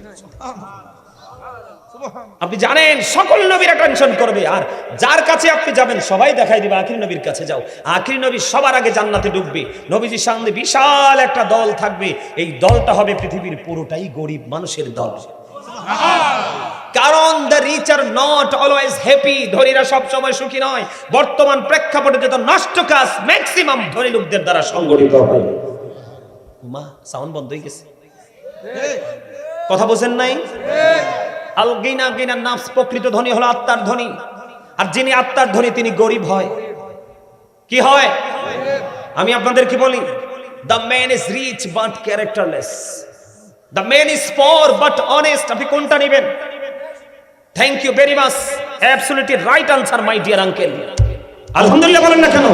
S1: আপনি জানেন সকল নবীরা টেনশন করবে, আর যার কাছে আপনি যাবেন সবাই দেখাই দিবে আখির নবীর কাছে যাও। আখির নবী সবার আগে জান্নাতে ঢুকবে, নবীজির সামনে বিশাল একটা দল থাকবে। এই দলটা হবে পৃথিবীর পুরোটাই গরিব মানুষের দল। কারণ the rich are not always happy, ধনীরা সব সময় সুখী নয়। বর্তমান প্রেক্ষাপটে যত নষ্ট কাজ ম্যাক্সিমাম ধনী লোকদের দ্বারা সংগঠিত হয়। মা সাউন্ড বন্ধ হয়ে গেছে, কথা বোঝেন নাই? আল গিনা গিনা নাফস, প্রকৃত ধনী হলো আত্মার ধনী, আর যিনি আত্মার ধনী তিনি গরিব হয়। কি হয়? আমি আপনাদেরকে বলি, the man is rich but characterless, the man is poor but honest. আপনি কোনটা নেবেন? Thank you very much, absolutely right answer my dear uncle. আলহামদুলিল্লাহ বলেন না কেন?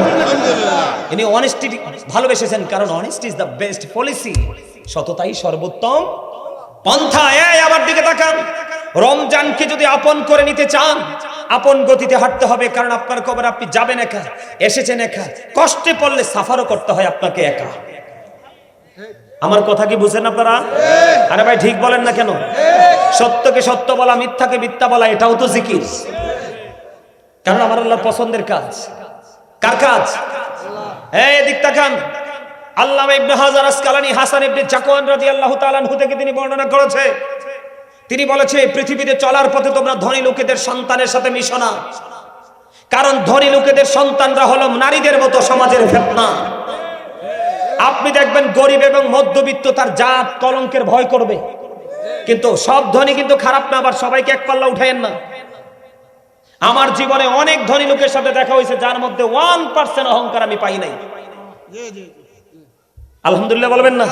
S1: ইনি অনেস্টি ভালোবেসেছেন, কারণ honesty is the best policy, সততাই সর্বোত্তম পন্থা। এই আবার দিকে তাকান, রমজানকে যদি আপন করে নিতে চান আপন গতিতে হাঁটতে হবে, কারণ আপনার কবর আপনি যাবেন একা, এসেছেন একা, কষ্টে পড়লে সাফারও করতে হয় আপনাকে একা। আমার কথা কি বুঝেন আপনারা? আরে ভাই ঠিক বলেন না কেন? সত্যকে সত্য বলা, মিথ্যাকে মিথ্যা বলা, এটাও তো জিকির, কারণ আমার আল্লাহর পছন্দের কাজ। কার কাজ? এই দিক তাকান, আল্লামা ইবনে হাজার আসকালানী হাসান ইবনে জাকওয়ান রাদিয়াল্লাহু তাআলা আনহু থেকে তিনি বর্ণনা করেছে, তিনি বলেছে পৃথিবীতে চলার পথে তোমরা ধনী লোকেদের সন্তানের সাথে মিশো না, কারণ ধনী লোকেদের সন্তানরা হলো নারীদের মতো সমাজের ফিতনা। আপনি দেখবেন গরিব এবং মধ্যবিত্ত তার জাত কলঙ্কের ভয় করবে, কিন্তু সব ধনী কিন্তু খারাপ না, আবার সবাইকে এক পাল্লা উঠায়েন না। আমার জীবনে অনেক ধনী লোকের সাথে দেখা হয়েছে যার মধ্যে 1% অহংকার আমি পাই নাই। আলহামদুলিল্লাহ বলবেন না?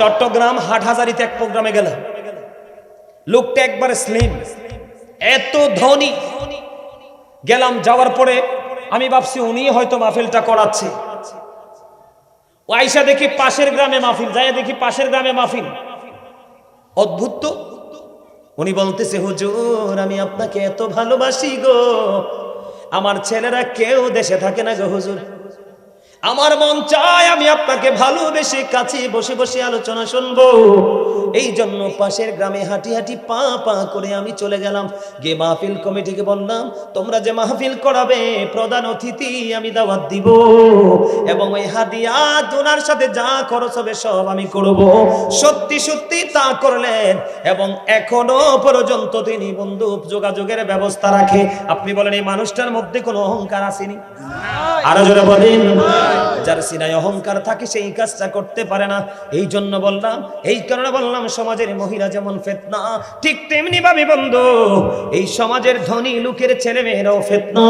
S1: চট্টগ্রাম হাটহাজারিতে এক প্রোগ্রামে গেলাম, লোকটা একবারে স্লিম, এত ধনী। গেলাম, যাওয়ার পরে আমি ভাবছি উনি হয়তো মাহফিলটা করাচ্ছে। আইসা দেখি পাশের গ্রামে মাহফিল, যাই দেখি পাশের গ্রামে মাহফিল। অদ্ভুত তো, উনি বলতেছে হুজুর আমি আপনাকে এত ভালোবাসি গো, আমার ছেলেরা কেউ দেশে থাকে না গো হুজুর, আমার মন চায় আমি আপনাকে ভালোবেসে কাছে বসে বসে আলোচনা শুনবো। এই জন্য পাশের গ্রামে হাঁটি হাঁটি পা পা করে আমি চলে গেলাম, গিয়ে মাহফিল কমিটিকে বললাম তোমরা যে মাহফিল করাবে প্রধান অতিথি আমি দাওয়াত দিব, এবং ওই হাদিয়া ওনার সাথে যা খরচ হবে সব আমি করব। সত্যি সত্যি তা করলেন, এবং এখনো পর্যন্ত তিনি বন্ধু যোগাযোগের ব্যবস্থা রাখে। আপনি বলেন এই মানুষটার মধ্যে কোনো অহংকার আসেনি? আরো জোরে বলেন। যার সিনায় অহংকার থাকে সেই কাজটা করতে পারে না। এই জন্য বললাম, এই কারণে বললাম সমাজের মহিলা যেমন ফিতনা, ঠিক তেমনি ভাবে বন্ধু এই সমাজের ধনী লোকের ছেলে মেয়েরাও ফিতনা।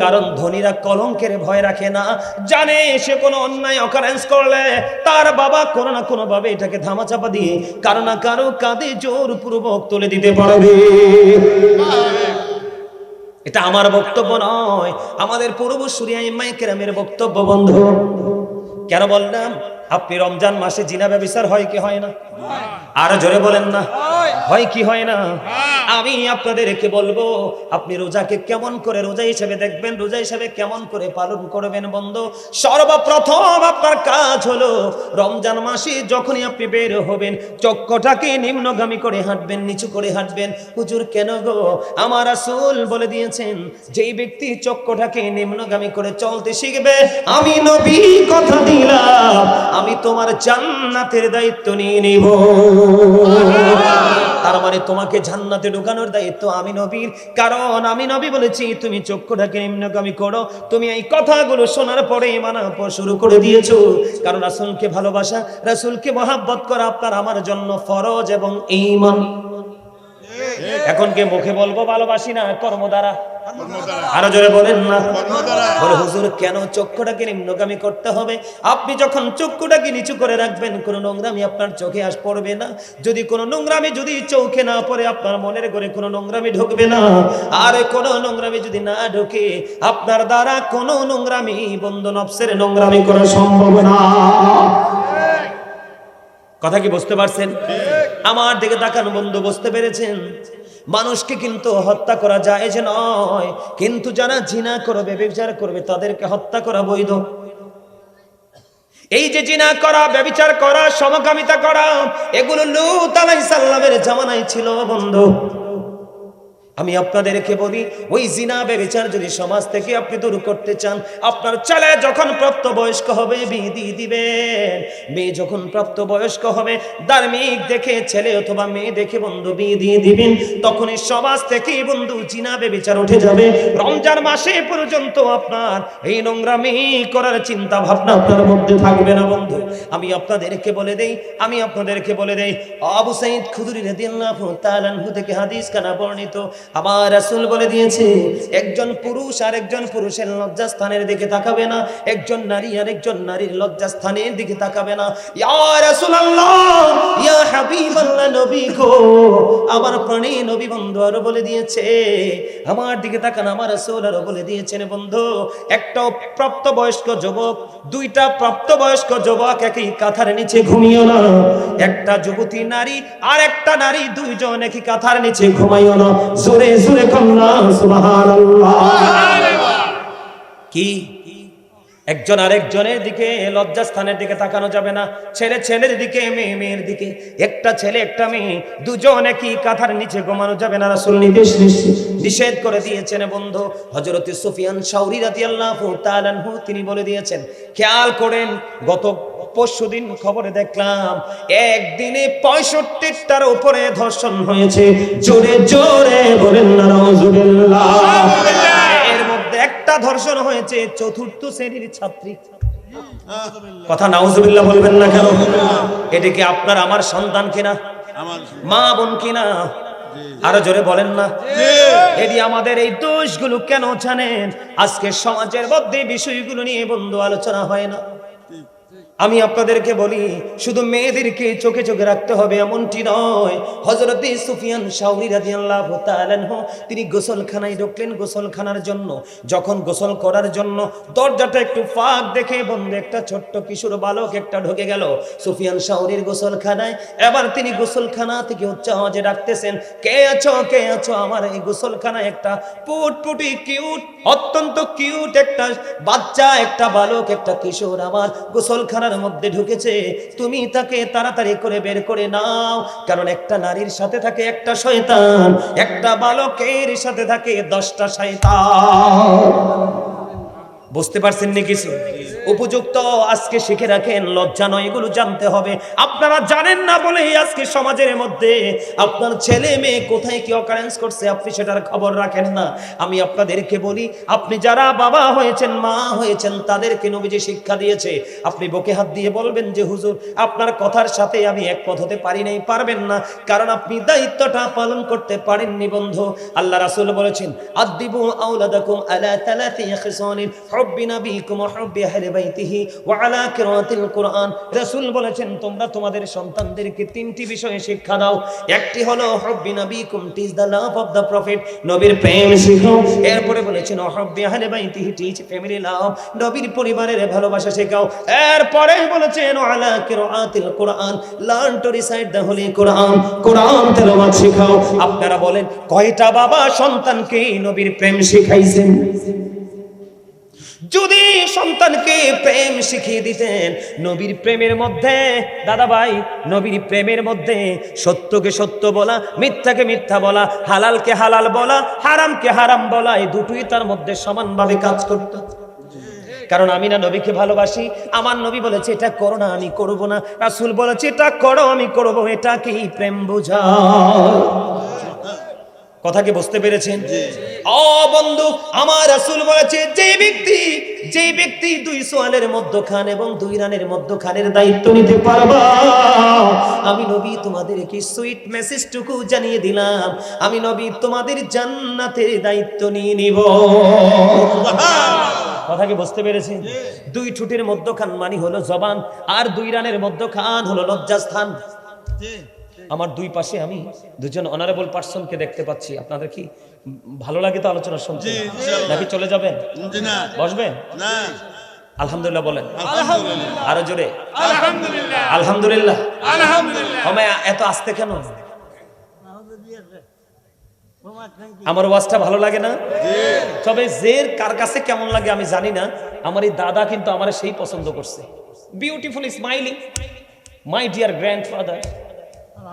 S1: কারণ ধনীরা কলঙ্কের ভয় রাখে না, জানে সে কোনো অন্যায় অকারেন্স করলে তার বাবা কোনো না কোনো ভাবে এটাকে ধামাচাপা দিয়ে কারো না কারো কাঁধে জোরপূর্বক তুলে দিতে পারবে। এটা আমার বক্তব্য নয়, আমাদের পূর্বসূরি আইম্মায়ে কেরামের বক্তব্য বন্ধু। কেন বললাম? আপনি রমজান মাসে জিনা ব্যভিচার হয় কি হয় না? আরো জোরে বলেন না, হয় কি হয় না? আমি আপনাদেরকে বলবো, আপনি রোজাকে কেমন করে রোজা হিসেবে দেখবেন, রোজা হিসেবে কেমন করে পালন করবেন বন্ধু। সর্বপ্রথম আপনার কাজ হলো রমজান মাসে যখনই আপনি বের হবেন চক্ষুটাকে নিম্নগামী করে হাঁটবেন, নিচু করে হাঁটবেন। হুজুর কেন গো? আমার রাসূল বলে দিয়েছেন, যেই ব্যক্তি চক্ষুটাকে নিম্নগামী করে চলতে শিখবে, আমি নবী কথা দিলাম আমি তোমার জান্নাতের দায়িত্ব নিয়ে নিব। তার মানে তোমাকে জান্নাতে ঢোকানোর দায়িত্ব আমি নবীর। কারণ আমি নবী বলেছি তুমি চক্ষুটাকে নিম্নগামী করো। তুমি এই কথাগুলো শোনার পরে মানা শুরু করে দিয়েছো। কারণ রাসূলকে ভালোবাসা, রাসূলকে মহব্বত করা আপনার আমার জন্য ফরজ এবং ঈমান। এখন কে মুখে বলবো ভালোবাসি না, কর্ম দ্বারা। আরো জোরে বলেন না। বলে হুজুর কেন চক্ষুটাকে নিম্নগামী করতে হবে? আপনি যখন চক্ষুটাকে নিচু করে রাখবেন কোনো নোংরামি আপনার চোখে আস পড়বে না। যদি কোনো নোংরামি যদি চোখে না পড়ে আপনার মনের ঘরে কোনো নোংরামি ঢুকবে না। আর কোনো নোংরামি যদি না ঢুকে আপনার দ্বারা কোনো নোংরামি বন্ধু নফসের নোংরামি করা সম্ভব না। কথা কি বুঝতে পারছেন? আমার দিকে তাকান বন্ধু, বুঝতে পেরেছেন? মানুষকে কিন্তু হত্যা করা জায়েজ নয়, কিন্তু যারা জিনা করবে, ব্যভিচার করবে তাদেরকে হত্যা করা বৈধ। এই যে জিনা করা, ব্যভিচার করা, সমকামিতা করা, এগুলো লূত আলাইহিস সালামের জামানায় ছিল বন্ধু। আমি আপনাদেরকে বলি, ওই জিনা ব্যভিচার যদি সমাজ থেকে আপনি দূর করতে চান, আপনার ছেলে যখন প্রাপ্তবয়স্ক হবে বিয়ে দিয়ে দিবেন। মেয়ে যখন প্রাপ্তবয়স্ক হবে ধার্মিক দেখে ছেলে অথবা মেয়ে দেখে বন্ধু বিয়ে দিয়ে দিবেন। তখনই সমাজ থেকে বন্ধু জিনা ব্যভিচার উঠে যাবে। রমজান মাসে পর্যন্ত আপনার এই নোংরামি করার চিন্তা ভাবনা আপনার মধ্যে থাকবে না বন্ধু। আমি আপনাদেরকে বলে দেই, আবু সাঈদ খুদরি রাদিয়াল্লাহু তাআলা আনহু থেকে হাদিস কানা বর্ণিত, আমার রাসূল বলে দিয়েছে, একজন পুরুষ আর একজন পুরুষের লজ্জাস্থানের দিকে তাকাবে না, একজন নারী আর একজন নারীর লজ্জাস্থানের দিকে তাকাবে না। ইয়া রাসূলুল্লাহ, ইয়া হাবিবাল্লাহ, নবী গো, আমার প্রাণী নবী বন্ধু আরো বলে দিয়েছে, আমার দিকে তাকান, আমার রাসূল আরো বলে দিয়েছেন বন্ধু, একটা প্রাপ্তবয়স্ক যুবক, দুইটা প্রাপ্তবয়স্ক যুবক একই কাঁথার নিচে ঘুমিও না। একটা যুবতী নারী আর একটা নারী দুইজন একই কাঁথার নিচে ঘুমাইও না। জোরে জোরে কন্যা সুবহানাল্লাহ। কি একজন আরেকজনের দিকে লজ্জাস্থানের দিকে তাকানো যাবে না। ছেলে ছেলের দিকে, মেয়ে মেয়ের দিকে, একটা ছেলে একটা মেয়ে দুজন একই কাঁথার নিচে ঘুমানো যাবে না। রাসূল নিষেধ করে দিয়েছেন বন্ধু। হযরত সুফিয়ান শাওরি রাদিয়াল্লাহু তাআলা আনহু তিনি বলে দিয়েছেন, খেয়াল করেন, গত পরশুদিন খবরে দেখলাম একদিনে 65টার উপরে ধর্ষণ হয়েছে। জোরে জোরে বলেন না নাউজুবিল্লাহ। এর মধ্যে একটা ধর্ষণ হয়েছে চতুর্থ শ্রেণীর ছাত্রী। কথা নাউজুবিল্লাহ বলবেন না কেন? এটা কি আপনার আমার সন্তান কিনা, মা বোন কিনা? আরো জোরে বলেন না। এটি আমাদের এই দোষগুলো কেন জানেন? আজকে সমাজের মধ্যে বিষয়গুলো নিয়ে বন্ধু আলোচনা হয় না। আমি আপনাদেরকে বলি, শুধু মেয়েদেরকে চোখে চোখে রাখতে হবে এমনটি নয়। হযরত সুফিয়ান শাওরি রাদিয়াল্লাহু তাআলা আনহু তিনি গোসলখানায় ঢুকলেন গোসলখানার জন্য। যখন গোসল করার জন্য দরজাটা একটু ফাঁক দেখে বন্ধু একটা ছোট্ট কিশোর বালক একটা ঢুকে গেল সুফিয়ান শাওরির গোসলখানায়। এবার তিনি গোসলখানা থেকে উচ্চ আওয়াজে ডাকতেছেন, কে আছো, কে আছো? আমার এই গোসলখানায় একটা পুটপুটি কিউট, অত্যন্ত কিউট একটা বাচ্চা, একটা বালক, একটা কিশোর আমার গোসলখানা মধ্যে ঢুকেছে। তুমি তাকে তাড়াতাড়ি করে বের করে নাও, কারণ একটা নারীর সাথে থাকে একটা শয়তান, একটা বালকের সাথে থাকে 10টা শয়তান। বুঝতে পারছেন নি কিছু? উপযুক্ত আজকে শিখে রাখেন, লজ্জা নয়, এগুলো জানতে হবে। আপনারা জানেন না বলেই আজকে সমাজের মধ্যে আপনার ছেলে মেয়ে কোথায় কি অকারেন্স করছে আপনি সেটার খবর রাখেন না। আমি আপনাদেরকে বলি, আপনি যারা বাবা হয়েছেন, মা হয়েছেন, তাদেরকে নবীজি শিক্ষা দিয়েছে। আপনি বুকে হাত দিয়ে বলবেন যে হুজুর আপনার কথার সাথে আমি একমত হতে পারি নাই। পারবেন না, কারণ আপনি দায়িত্বটা পালন করতে পারেননি বন্ধু। আল্লাহ রাসূল বলেছেন আদিবু আওলাদাকুম আলা তালাতি খিসানিন হুব্বি নাবিকুম ওয়া হুব্বি আহলি বাইতিহি ওয়া আলা কিরাতিল কুরআন। রাসূল বলেছেন তোমরা তোমাদের সন্তানদেরকে তিনটি বিষয়ে শিক্ষা দাও। একটি হলো হুব্বি নাবিকুম, teach the love of the prophet, নবীর প্রেম শেখাও। এরপরে বলেছেন ওয়া হুব্বি আহলি বাইতিহি, টিচ ফ্যামিলি লাভ, নবীর পরিবারের ভালোবাসা শেখাও। এরপরে বলেছেন ওয়া আলা কিরাতিল Quran, learn to recite the holy Quran, Quran তেলাওয়াত শেখাও। আপনারা বলেন কয়টা বাবা সন্তানকে নবীর প্রেম শিখাইছেন? যদি সন্তানকে প্রেম শিখিয়ে দিতেন, নবীর প্রেমের মধ্যে দাদা ভাই, নবীর প্রেমের মধ্যে সত্যকে সত্য বলা, মিথ্যাকে মিথ্যা বলা, হালালকে হালাল বলা, হারামকে হারাম বলা, এই দুটোই তার মধ্যে সমানভাবে কাজ করত। কারণ আমি না নবীকে ভালোবাসি, আমার নবী বলেছে এটা করো না, আমি করব না। রাসূল বলেছে এটা করো, আমি করব। এটা কি প্রেম বোঝায়? কথা কি বুঝতে পেরেছেন? ও বন্ধু, আমার রাসূল বলেছে যে ব্যক্তি দুই সোয়ালের মধ্যখান এবং দুই রানের মধ্যখানের দায়িত্ব নিতে পারবা, আমি নবী তোমাদের কি সুইট মেসেজটুকু জানিয়ে দিলাম, আমি নবী তোমাদের জান্নাতের দায়িত্ব নিয়ে নিব। কথা কি বুঝতে পেরেছেন? দুই ঠোঁটের মধ্যখান মানে হলো জবান, আর দুই রানের মধ্যখান হলো লজ্জাস্থান। আমার দুই পাশে আমি দুজন অনারেবল পার্সনকে দেখতে পাচ্ছি। আপনাদের কি ভালো লাগে তো আলোচনা শুনতে, নাকি চলে যাবেন? বসবেন? আলহামদুলিল্লাহ বলেন। আরো জোরে আলহামদুলিল্লাহ। এত আস্তে কেন? আমার ওয়াজটা ভালো লাগে না? তবে জের কার কাছে কেমন লাগে আমি জানি না, আমার এই দাদা কিন্তু আমার সেই পছন্দ করছে। Beautiful smiling my dear grandfather.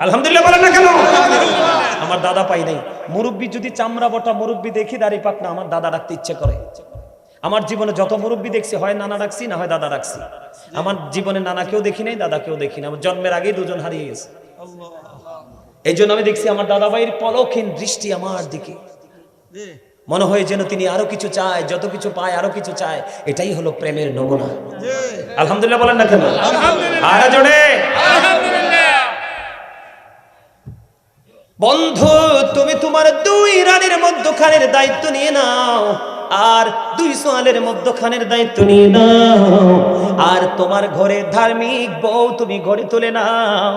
S1: আলহামদুলিল্লাহ বলেন না কেন? আমার দাদা পাই নাই। মুরব্বী যদি চামড়া বটা মুরব্বী দেখি দাড়ি পাক না, আমার দাদা ডাকতে ইচ্ছে করে। আমার জীবনে যত মুরব্বী দেখছি হয় নানা ডাকছি, না হয় দাদা ডাকছি। আমার জীবনে নানাকেও দেখি নাই, দাদাকেও দেখি না। আমার জন্মের আগেই দুজন হারিয়ে গেছে। এই জন্য আমি দেখছি আমার দাদা ভাইয়ের পলকহীন দৃষ্টি আমার দিকে, মনে হয় যেন তিনি আরো কিছু চায়, যত কিছু পায় আরো কিছু চায়। এটাই হলো প্রেমের নমুনা। আলহামদুলিল্লাহ বলেন না কেন? আরে জোরে বন্ধু, তুমি তোমার দুই রানের মধ্যখানের দায়িত্ব নিয়ে নাও, আর দুই সোয়ালের মধ্যখানের দায়িত্ব নিয়ে নাও, আর তোমার ঘরে ধার্মিক বউ তুমি ঘরে তুলে নাও।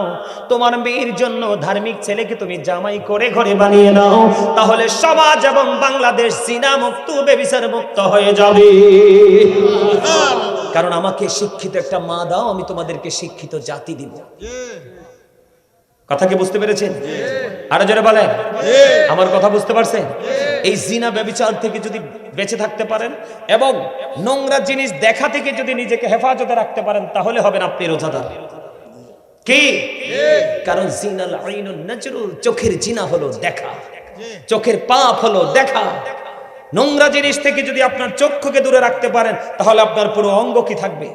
S1: তোমার মেয়ের জন্য ধার্মিক ছেলেকে তুমি জামাই করে ঘরে বানিয়ে নাও, তাহলে সমাজ এবং বাংলাদেশ জিনা মুক্ত, ব্যভিচার মুক্ত হয়ে যাবে। কারণ আমাকে শিক্ষিত একটা মা দাও, আমি তোমাদেরকে শিক্ষিত জাতি দিব। কথা কি বুঝতে পেরেছেন? আরো জোরে বলেন। আমার কথা বুঝতে পারছেন? এই জিনা ব্যভিচার থেকে যদি বেঁচে থাকতে পারেন এবং নোংরা জিনিস দেখা থেকে যদি নিজেকে হেফাজতে রাখতে পারেন, তাহলে হবেন আপনি রোজাদার। কি? কারণ জিনাল আইনুন নাজরুল, চোখের জিনা হলো দেখা, চোখের পাপ হলো দেখা। নোংরা জিনিস থেকে যদি আপনার চক্ষুকে দূরে রাখতে পারেন, তাহলে আপনার পুরো অঙ্গ কি থাকবে?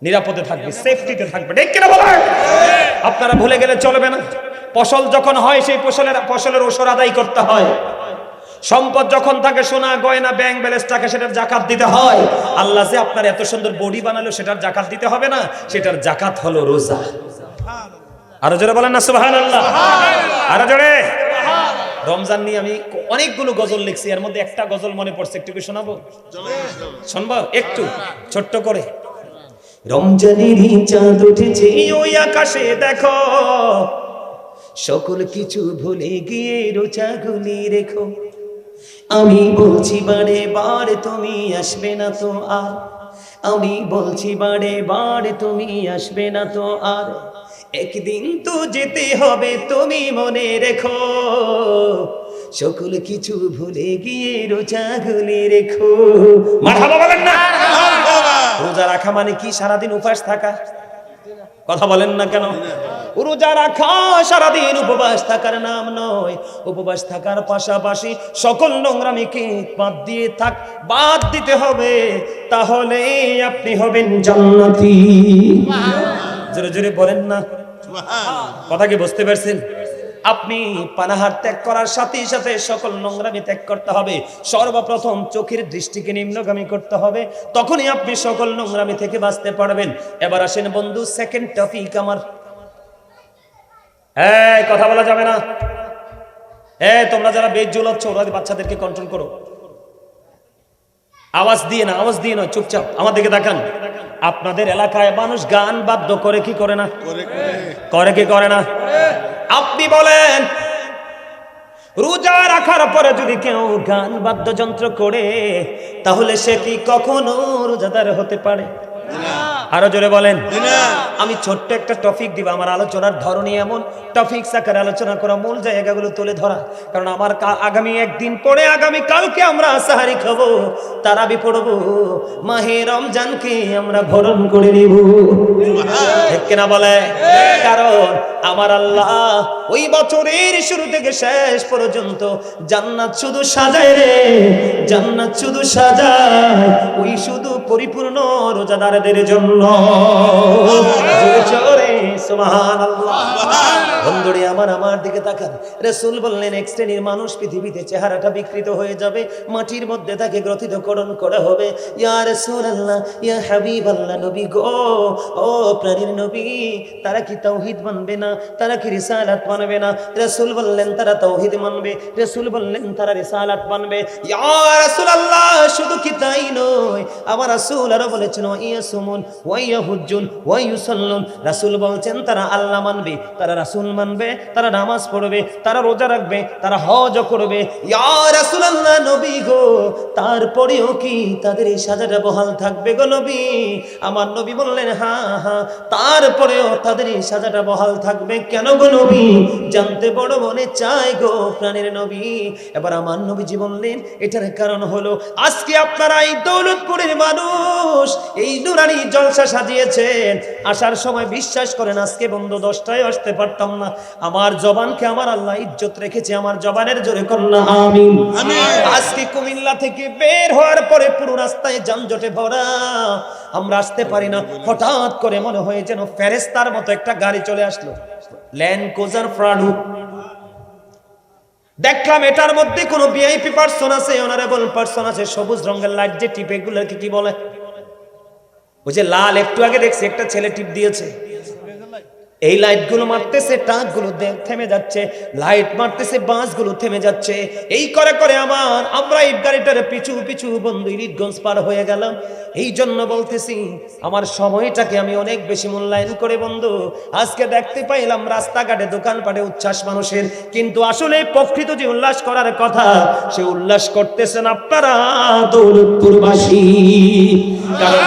S1: নিরাপদে থাকবে, সেফটিতে থাকবে। ঠিক কিনা বলেন? আপনারা ভুলে গেলে চলবে না। ফসল যখন হয় সেই ফসলের ওসর আদায় করতে হয়। সম্পদ যখন থাকে, সোনা গয়না ব্যাংক ব্যালেন্স টাকা, সেটার জাকাত দিতে হয়। আল্লাহ যে আপনার এত সুন্দর বডি বানালো, সেটার জাকাত দিতে হবে না? সেটার জাকাত হলো রোজা। আরো জোরে বলেন না সুবহানাল্লাহ। আরো জোরে। রমজান নিয়ে আমি অনেকগুলো গজল লিখছি, এর মধ্যে একটা গজল মনে পড়ছে, একটু কি শোনাবো? শুনবো একটু ছোট্ট করে। রমজানেরই চাঁদ উঠেছে ওই আকাশে দেখো, সকল কিছু ভুলে গিয়ে রোজাগুলি রেখো। আমি বলছি বারে বারে তুমি আসবে না তো আর, আমি বলছি বারে বারে তুমি আসবে না তো আর, একদিন তো যেতে হবে তুমি মনে রেখো, সকল কিছু ভুলে গিয়ে রোজাগুলি রেখো। মারহাবা বলেন না? রোজা রাখা মানে কি? সারাদিন উপাস থাকা। কথা বলেন না কেন? রোজা রাখা সারাদিন উপবাস থাকার নাম নয়। উপবাস থাকার পাশাপাশি সকল নোংরামিকে বাদ দিতে হবে, তাহলে আপনি হবেন জান্নাতি। জোরে জোরে বলেন না, কথা কি বুঝতে পারছেন? আপনি পানাহার ত্যাগ করার সাথে সাথে সকল নোংরামি ত্যাগ করতে হবে। সর্বপ্রথম চোখের দৃষ্টিকে নিম্নগামী করতে হবে, তখনই আপনি সকল নোংরামি থেকে বাঁচতে পারবেন। এবার আসেন বন্ধু, সেকেন্ড টপিক আমার। কথা বলা যাবে না। তোমরা যারা বেজ্জুল হচ্ছ, ওরা বাচ্চাদেরকে কন্ট্রোল করো। আওয়াজ দিয়ে না, চুপচাপ আমার দিকে তাকান। আপনাদের এলাকায় মানুষ গান বাদ্য করে কি করে না? করে কি করে না? আপনি বলেন, রোজা রাখার পরে যদি কেউ গান বাদ্যযন্ত্র করে, তাহলে সে কি কখনো রোজাদার হতে পারে? আরো জোরে বলেন। আমি ছোট্ট একটা টপিক দিব। আমার আলোচনার ধরনই এমন, টপিক আকারে আলোচনা করা, মূল জায়গাগুলো তুলে ধরা। কারণ আমার আগামী একদিন পরে, আগামী কালকে আমরা সাহারি খাবো, তারাবি পড়বো, মাহে রমজানকে আমরা বরণ করে নিব। ঠিক কিনা বলে? কারণ আমার আল্লাহ ওই বছরের শুরু থেকে শেষ পর্যন্ত জান্নাত শুধু সাজায় রে, জান্নাত শুধু সাজায় ওই শুধু পরিপূর্ণ রোজাদারদের জন্য। সুবহানাল্লাহ। বন্ধুরে আমার দিকে তাকান। রাসূল বললেন, এক শ্রেণীর মানুষ পৃথিবীতে চেহারাটা বিকৃত হয়ে যাবে, মাটির মধ্যে তাকে গ্রথিতকরণ করা হবে। ইয়া রাসূলুল্লাহ, ইয়া হাবিবাল্লাহ, নবী গো, ও প্রাণীর নবী, তারা কি তাওহীদ মানবে না? তারা কি রিসালাত মানবে না? রাসূল বললেন, তারা তাওহীদ মানবে। রাসূল বললেন, তারা রিসালাত মানবে। ইয়া রাসূলুল্লাহ, শুধু কি তাই নয়, আমার রাসূল আরো বলেছেন, ইয়াসুমুন ওয়া ইয়াহুজ্জুন ওয়া ইউসাল্লুন। রাসূল বলছেন, তারা আল্লাহ মানবে, তারা রাসূল মানবে, তারা নামাজ পড়বে, তারা রোজা রাখবে, তারা হজ করবে। ইয়া রাসূলুল্লাহ, নবী গো, তারপরেও কি তাদের এই সাজাটা বহাল থাকবে গো নবী? আমার নবী বললেন, হ্যাঁ, তারপরেও তাদের এই সাজাটা বহাল থাকবে। কেন গো নবী? জানতে বড় মনে চাই গো প্রাণের নবী। এবার আমার নবীজি বললেন, এটার কারণ হলো, আজকে আপনারা এই দৌলতপুরের মানুষ এই নুরানি জলসা সাজিয়েছেন, আসার সময় বিশ্বাস করেন আজকে বন্ধু 10টায় আসতে পারতাম না। আমার জবানকে আমার আল্লাহ ইজ্জত রেখেছে, আমার জবানের জোরে কন্যা আমিন। আজকে কুমিল্লা থেকে বের হওয়ার পরে পুরো রাস্তায় যানজটে ভরা, আমরা আসতে পারি না। হঠাৎ করে মনে হয় যেন ফেরেশতার মতো একটা গাড়ি চলে আসলো, ল্যান্ড ক্রুজার প্রাডো। দেখলাম এটার মধ্যে কোনো ভিআইপি পারসন আছে, অনারেবল পারসন আছে, সবুজ রঙের লাইট যে টিপে, এগুলোকে কি বলে? ওই যে লাল, একটু আগে দেখছি একটা ছেলে টিপ দিয়েছে, এই লাইটগুলো মারতেছে, ট্রাকগুলো থেমে যাচ্ছে, লাইট মারতেছে, বাসগুলো থেমে যাচ্ছে। এই করে করে আমরা এই গাড়িটার পিছু পিছু বন্ধু ইলিটগঞ্জ পার হয়ে গেলাম। এই জন্য বলতেছি, আমার সময়টাকে আমি অনেক বেশি মূল্যায়ন করে বন্ধু আজকে দেখতে পাইলাম রাস্তাঘাটে দোকানপাটে উচ্ছ্বাস মানুষের, কিন্তু আসলে প্রকৃত যে উল্লাস করার কথা, সে উল্লাস করতেছেন আপনারা দৌলতপুরবাসী। কারণ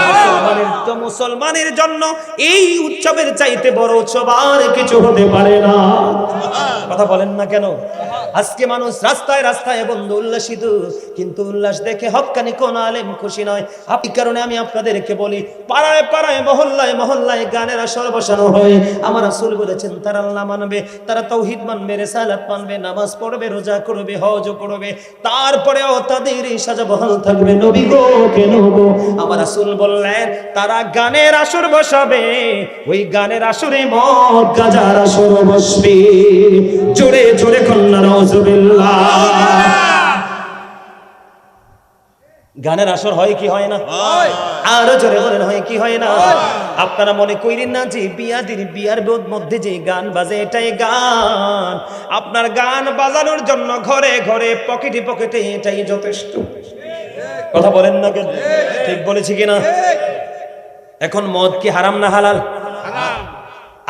S1: মুসলমানের জন্য এই উৎসবের চাইতে বড় উৎসব আর কিছু হতে পারে না। কথা বলেন না কেন? আজকে মানুষ রাস্তায় রাস্তায় বন্ধু উল্লাসিত, কিন্তু উল্লাস দেখে হক্কানি কোন আলেম খুশি নয়। এই কারণে আমি আপনাদেরকে বলি, পাড়ায় পাড়ায় মহল্লায় মহল্লায় গানের আসর বসানো হয়। আমার রাসূল বলেছেন, তারা আল্লাহ মানবে, তারা তাওহীদ মানবে, রিসালাত মানবে, নামাজ পড়বে, রোজা করবে, হজ করবে, তারপরেও তাদের এই সাজা বহাল থাকবে। নবী গো, কেন গো? আমার রাসূল বললেন, তারা গানের আসর বসাবে, ওই গানের আসরে মদ গাজার আসর বসবে। জোরে জোরে কন্যা নাউজুবিল্লাহ। গানের আসর হয় কি হয় না? আরো জোরে বলেন, হয় কি হয় না? আপনারা মনে করেন না যে বিয়ার মধ্যে যে গান বাজে এটাই গান। আপনার গান বাজানোর জন্য ঘরে ঘরে পকেটে পকেটে এটাই যথেষ্ট। কথা বলেন না কেন? ঠিক বলেছি কিনা? এখন মদ কি হারাম না হালাল?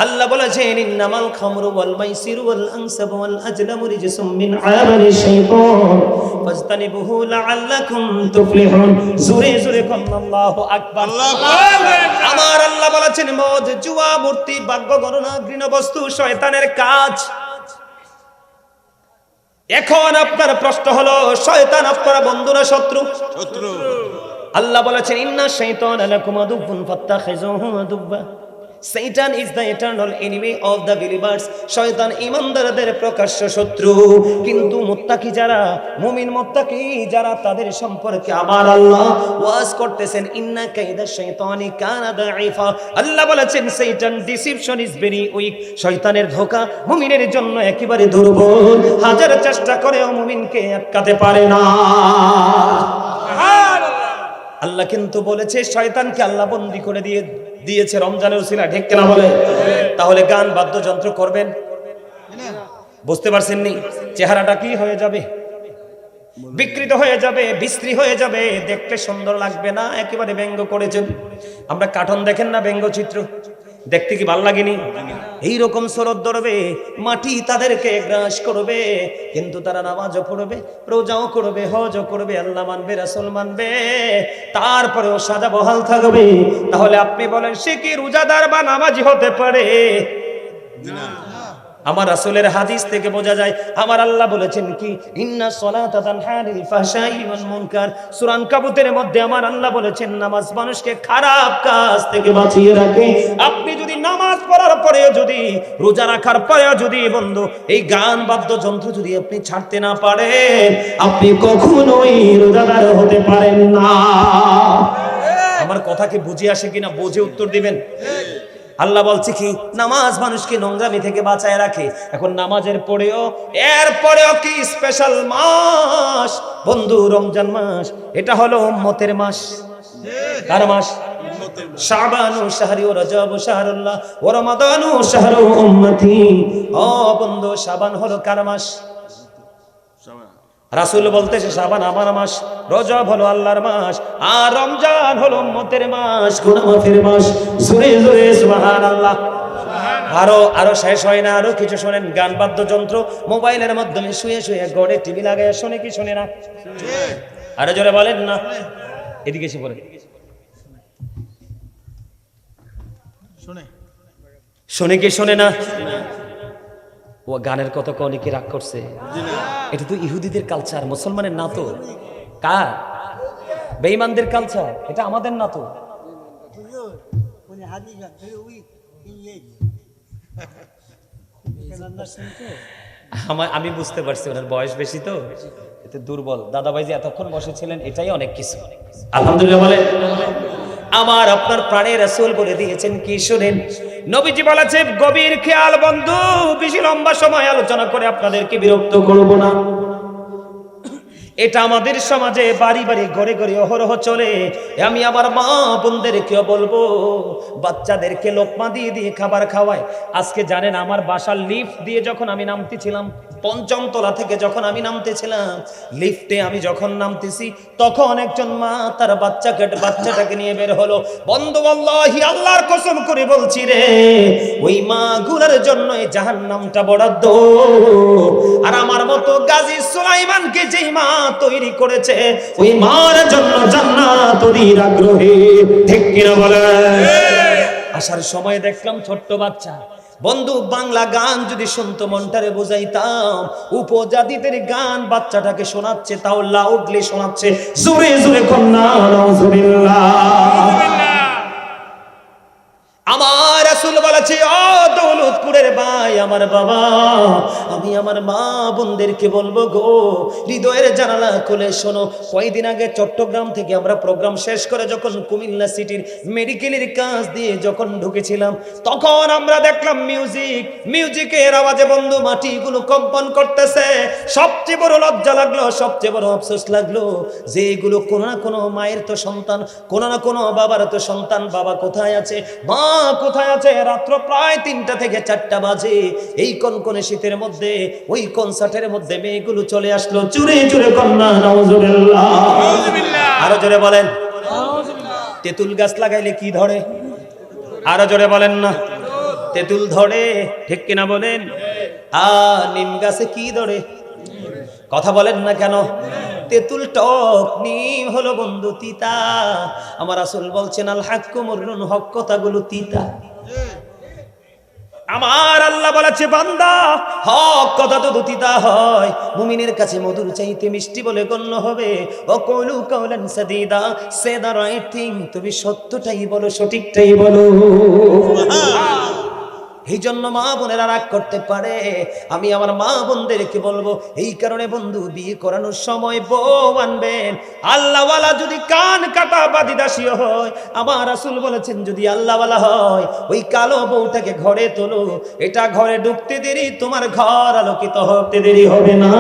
S1: আল্লাহ বলেছেন, ইন্নামাল খামরু ওয়াল মাইসিরু ওয়াল আনসাবু ওয়াল আজলামু রিজসুম মিন আমালিশ শাইতান ফাজতানিবুহু লাআল্লাকুম তুফলিহুন। জোরে জোরে আল্লাহু আকবার। আমার আল্লাহ বলেছেন, মদ, জুয়া, মূর্তি, ভাগ্য গণনা, ঘৃণ্য বস্তু শয়তানের কাজ। এখন আপনার প্রশ্ন হলো, শয়তান আপনার বন্ধু না শত্রু? শত্রু। আল্লাহ বলেছেন, ইন্না শাইতানা লাকুম আদুউন ফাত্তাখিযুহু আদুওয়া। Satan is the eternal enemy of the believers. শয়তান ঈমানদারদের প্রকাশ্য শত্রু। কিন্তু মুত্তাকি যারা, মুমিন মুত্তাকি যারা, তাদের সম্পর্কে আমার আল্লাহ ওয়াজ করতেছেন, ইন্না কাইদা শাইতানি কানা দাঈফা। আল্লাহ বলেছেন শয়তান ডিসিপশন ইজ ভেরি উইক। শয়তানের ধোঁকা মুমিনের জন্য একেবারে দুর্বল। হাজার চেষ্টা করেও মুমিনকে আটকাতে পারে না। আল্লাহ কিন্তু বলেছে শয়তানকে আল্লাহ বন্দী করে দিয়েছে রমজানের উসিলা, ঠিক কিনা বলে? তাহলে গান বাদ্যযন্ত্র করবেন, বুঝতে পারছেন নি? চেহারাটা কি হয়ে যাবে? বিকৃত হয়ে যাবে, বিশ্রী হয়ে যাবে, দেখতে সুন্দর লাগবে না, একেবারে ব্যঙ্গ করেছেন। আমরা কার্টুন দেখেন না, ব্যঙ্গচিত্র দেখতে কি ভাল লাগেনি? এইরকম স্রোত ধরবে, মাটি তাদেরকে গ্রাস করবে, কিন্তু তারা নামাজও পড়বে, রোজাও করবে, হজও করবে, আল্লাহ মানবে, রাসূল মানবে, তারপরেও সাজা বহাল থাকবে। তাহলে আপনি বলেন সে কি রোজাদার বা নামাজি হতে পারে? না। আমার রাসূলের হাদিস থেকে বোঝা যায়, আমার আল্লাহ বলেছেন কি, ইন্না সলাতা তানহা আনিল ফাহশাই ওয়াল মুনকার। সূরা আনকাবুতের মধ্যে আমার আল্লাহ বলেছেন নামাজ মানুষকে খারাপ কাজ থেকে বাঁচিয়ে রাখে। আপনি যদি নামাজ পড়ার পরেও, যদি রোজা রাখার পরেও যদি বন্ধু এই গান বাদ্যযন্ত্র যদি আপনি ছাড়তে না পারেন, আপনি কখনোই রোজাদার হতে পারেন না। আমার কথা কি বুঝে আসে কিনা, বুঝে উত্তর দিবেন। আল্লাহ বলছে কি, নামাজ মানুষকে নোংরামি থেকে বাঁচায় রাখে। এখন নামাজের পরেও, এরপরেও কি স্পেশাল মাস বন্ধু, রমজান মাস। এটা হলো উম্মতের মাস। কার মাস? শাবানু শাহরি ওয়া রজবু শাহরুল্লাহ ওয়া রমাদানু শাহরু উম্মতি। ও বন্ধু, শাবান হলো কার মাস? রাসূল বলতেছে শাবান আমার মাস, রজব হলো আল্লাহর মাস, আর রমজান হলো উম্মতের মাস, গুনাহ মাফের মাস। জোরে জোরে সুবহানাল্লাহ। আরো শেষ হয় না, আরো কিছু শোনেন। গান বাদ্যযন্ত্র মোবাইলের মাধ্যমে শুয়ে শুয়ে গড়ে টিভি লাগায় শোনে কি শোনে না? আরো জোরে বলেন না। এদিকে এসে পড়ে শোনে কি শোনে না? ও গানের কথা অনেকে রাগ করছে। এটা তো ইহুদিদের কালচার, মুসলমানের না তো। কার? বেঈমানদের কালচার, এটা আমাদের না তো। আমি বুঝতে পারছি ওনার বয়স বেশি তো, এতে দুর্বল। দাদাভাই যে এতক্ষণ বসেছিলেন এটাই অনেক কিছু। আলহামদুলিল্লাহ বলে। আমার আপনার প্রাণের রাসূল বলে দিয়েছেন কি শুনেন, নবীজি বলেছে গভীর খেয়াল বন্ধু, বেশি লম্বা সময় আলোচনা করে আপনাদেরকে বিরক্ত করব না। এটা আমাদের সমাজে বাড়ি বাড়ি ঘরে ঘরে অহরহ চলে। আমি আমার মা বোনদেরকে বলবো, বাচ্চাদেরকে লোকমা দিয়ে দিয়ে খাবার খাওয়ায়। আজকে জানেন আমার বাসার লিফট দিয়ে যখন আমি নামতেছিলাম, ৫ম তলা থেকে যখন আমি নামতেছিলাম, লিফটে আমি যখন নামতেছি, তখন একজন মা তার বাচ্চাটাকে নিয়ে বের হলো। বন্ধু আল্লাহি, আল্লাহর কসম করে বলছি রে, ওই মা গুলার জন্য এই জাহান্নামটা বরাদ্দ। আর আমার মতো গাজী সুলাইমানকে যেই মা তৈরি করেছে, ওই মার জন্য জান্নাত ওদের আগ্রহে, ঠিক কিনা বলে? আসার সময় দেখলাম ছোট্ট বাচ্চা। বন্ধু, বাংলা গান যদি শুনতো মনটারে বোঝাইতাম। উপজাতিদের গান বাচ্চাটাকে শোনাচ্ছে, তাও লাউডলি শোনাচ্ছে, জোরে জোরে কন্যা নাউজুবিল্লাহ। আমার রাসূল বলেছে, ও দৌলতপুরের ভাই, আমার বাবা, আমি আমার মা বোনদেরকে বলবো গো, হৃদয়ের জানালা খুলে শোনো। কয়েকদিন আগে চট্টগ্রাম থেকে আমরা প্রোগ্রাম শেষ করে যখন কুমিল্লা সিটির মেডিকেলের কাজ দিয়ে যখন ঢুকেছিলাম, তখন আমরা দেখলাম মিউজিকের আওয়াজে বন্ধু মাটিগুলো কম্পন করতেছে। সবচেয়ে বড় লজ্জা লাগলো, সবচেয়ে বড় আফসোস লাগলো যে এগুলো কোনো না কোনো মায়ের তো সন্তান, কোনো না কোনো বাবার তো সন্তান। বাবা কোথায় আছে, মা কোথায় আছে? রাত্র প্রায় ৩টা থেকে ৪টা বাজে, এই কনকনে শীতের মধ্যে ওই কনসার্টের মধ্যে মেয়েগুলো চলে আসলো, চুরে চুরে কন্যা নাউজুবিল্লাহ। আরো জোরে বলেন। তেঁতুল গাছ লাগাইলে কি ধরে? আরো জোরে বলেন না। তেঁতুল ধরে, ঠিক কিনা বলেন? নিম গাছে কি ধরে? কথা বলেন না কেন? তেঁতুল টক, নিম হলো বন্ধু তিতা। আমার রাসূল বলছেন আল হাক্কু মুররুন, হক কথাগুলো তিতা। আমার আল্লাহ বলেছে বান্দা হক কথা তো দুতিতা হয়, মুমিনের কাছে মধুর চাইতে মিষ্টি বলে গণ্য হবে। ও কওলু কাওলান সাদীদা, সে দা রাইট থিং, তুমি সত্যটাই বলো, সঠিকটাই বলো। এই জন্য মা বোনেরা রাগ করতে পারে, আমি আমার মা বোনদেরকে বলবো, এই কারণে বন্ধু বিয়ে করানোর সময় বউ আনবেন আল্লাহওয়ালা। যদি কান কাটা বাদিদাসীও হয়, আমার রাসূল বলেছেন যদি আল্লাহওয়ালা হয়, ওই কালো বউটাকে ঘরে তোলো। এটা ঘরে ঢুকতে দেরি, তোমার ঘর আলোকিত হতে দেরি হবে না।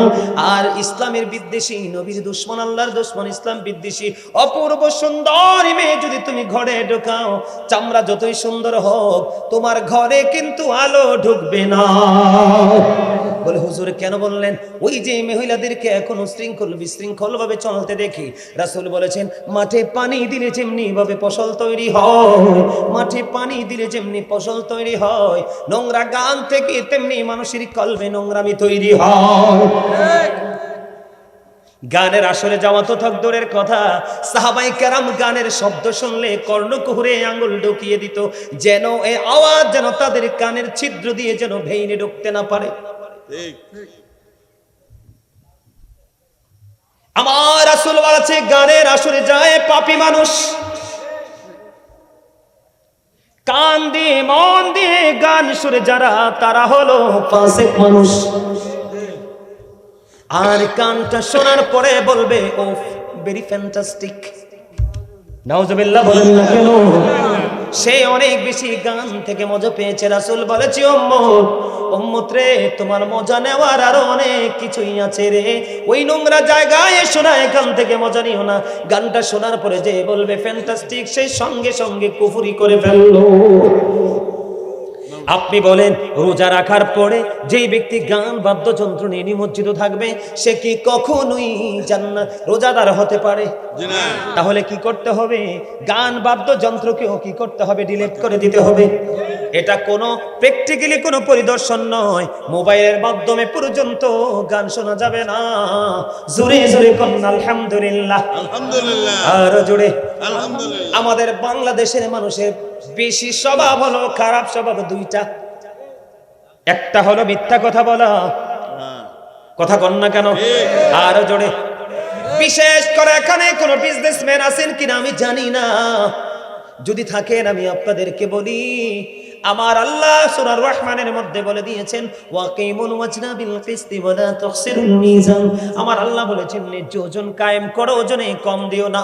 S1: আর ইসলামের বিদ্বেষী, নবীর দুশমন, আল্লাহর দুশমন, ইসলাম বিদ্বেষী অপূর্ব সুন্দরী মেয়ে যদি তুমি ঘরে ঢোকাও, চামড়া যতই সুন্দর হোক, তোমার ঘরে কিন্তু আলো ঢুকবে না। বলে হুজুর কেন বললেন? ওই যে মহিলাদেরকে এখন উশৃঙ্খল বিশৃঙ্খল ভাবে চলতে দেখি, রাসূল বলেছেন মাঠে পানি দিলে যেমনি ভাবে ফসল তৈরি হয়, মাঠে পানি দিলে যেমনি ফসল তৈরি হয়, নোংরা গান থেকে তেমনি মানুষের কলবে নোংরামি তৈরি হয়। গানের আসরে যাওয়া তো থাক দূরের কথা, সাহাবায়ে কেরাম গানের শব্দ শুনলে কর্ণকুহরে আঙ্গুল ঢুকিয়ে দিত, যেন এই আওয়াজ যেন তাদের কানের ছিদ্র দিয়ে যেন ভেইনে ঢুকতে না পারে। আমার রাসূল বলেছে গানের আসরে যায় পাপী মানুষ, কান দিয়ে মন দিয়ে গান শুনে যারা, তারা হলো ফাসিক মানুষ। আর গানটা শোনার পরে বলবে ও ভেরি ফ্যান্টাস্টিক, নাউজুবিল্লাহ বলেন না কেন? সে অনেক বেশি গান থেকে মজা পেয়েছে। রাসূল বলেছে উম্মত রে, তোমার মজা নেওয়ার আরো অনেক কিছুই আছে রে, ওই নোংরা জায়গায় এসো না, এখান থেকে মজা নিও না। গানটা শোনার পরে যে বলবে ফ্যান্টাস্টিক, সেই সঙ্গে সঙ্গে কুফরি করে ফেললো। আপনি বলেন রোজা রাখার পরে যেই ব্যক্তি গান বাদ্যযন্ত্র নিয়ে নিমজ্জিত থাকবে, সে কি কখনোই জান্নাত রোজাদার হতে পারে? তাহলে কি করতে হবে? গান বাদ্যযন্ত্রকেও কি করতে হবে? ডিলিট করে দিতে হবে। এটা কোনো প্র্যাকটিক্যালি কোনো পরিদর্শন নয়, মোবাইলের মাধ্যমে পর্যন্ত গান শোনা যাবে না। জোরে জোরে কোন আলহামদুলিল্লাহ, আলহামদুলিল্লাহ, আর জোরে আলহামদুলিল্লাহ। আমাদের বাংলাদেশের মানুষের বেশি স্বভাব হলো খারাপ স্বভাব দুইটা, একটা হলো মিথ্যা কথা বলা, কথা কন না কেন? আর জোরে, বিশেষ করে এখানে কোন বিজনেসম্যান আছেন কিনা আমি জানি না, যদি থাকেন আমি আপনাদেরকে বলি, আমার আল্লাহ সূরা রহমানের মধ্যে বলে দিয়েছেন ওয়াকিমুল ওয়াজনা বিল কিসতি ওয়া লা তুখসিরুল মিজান। আমার আল্লাহ বলেছেন ন্যায্য ওজন কায়েম করো, ওজনে কম দিও না।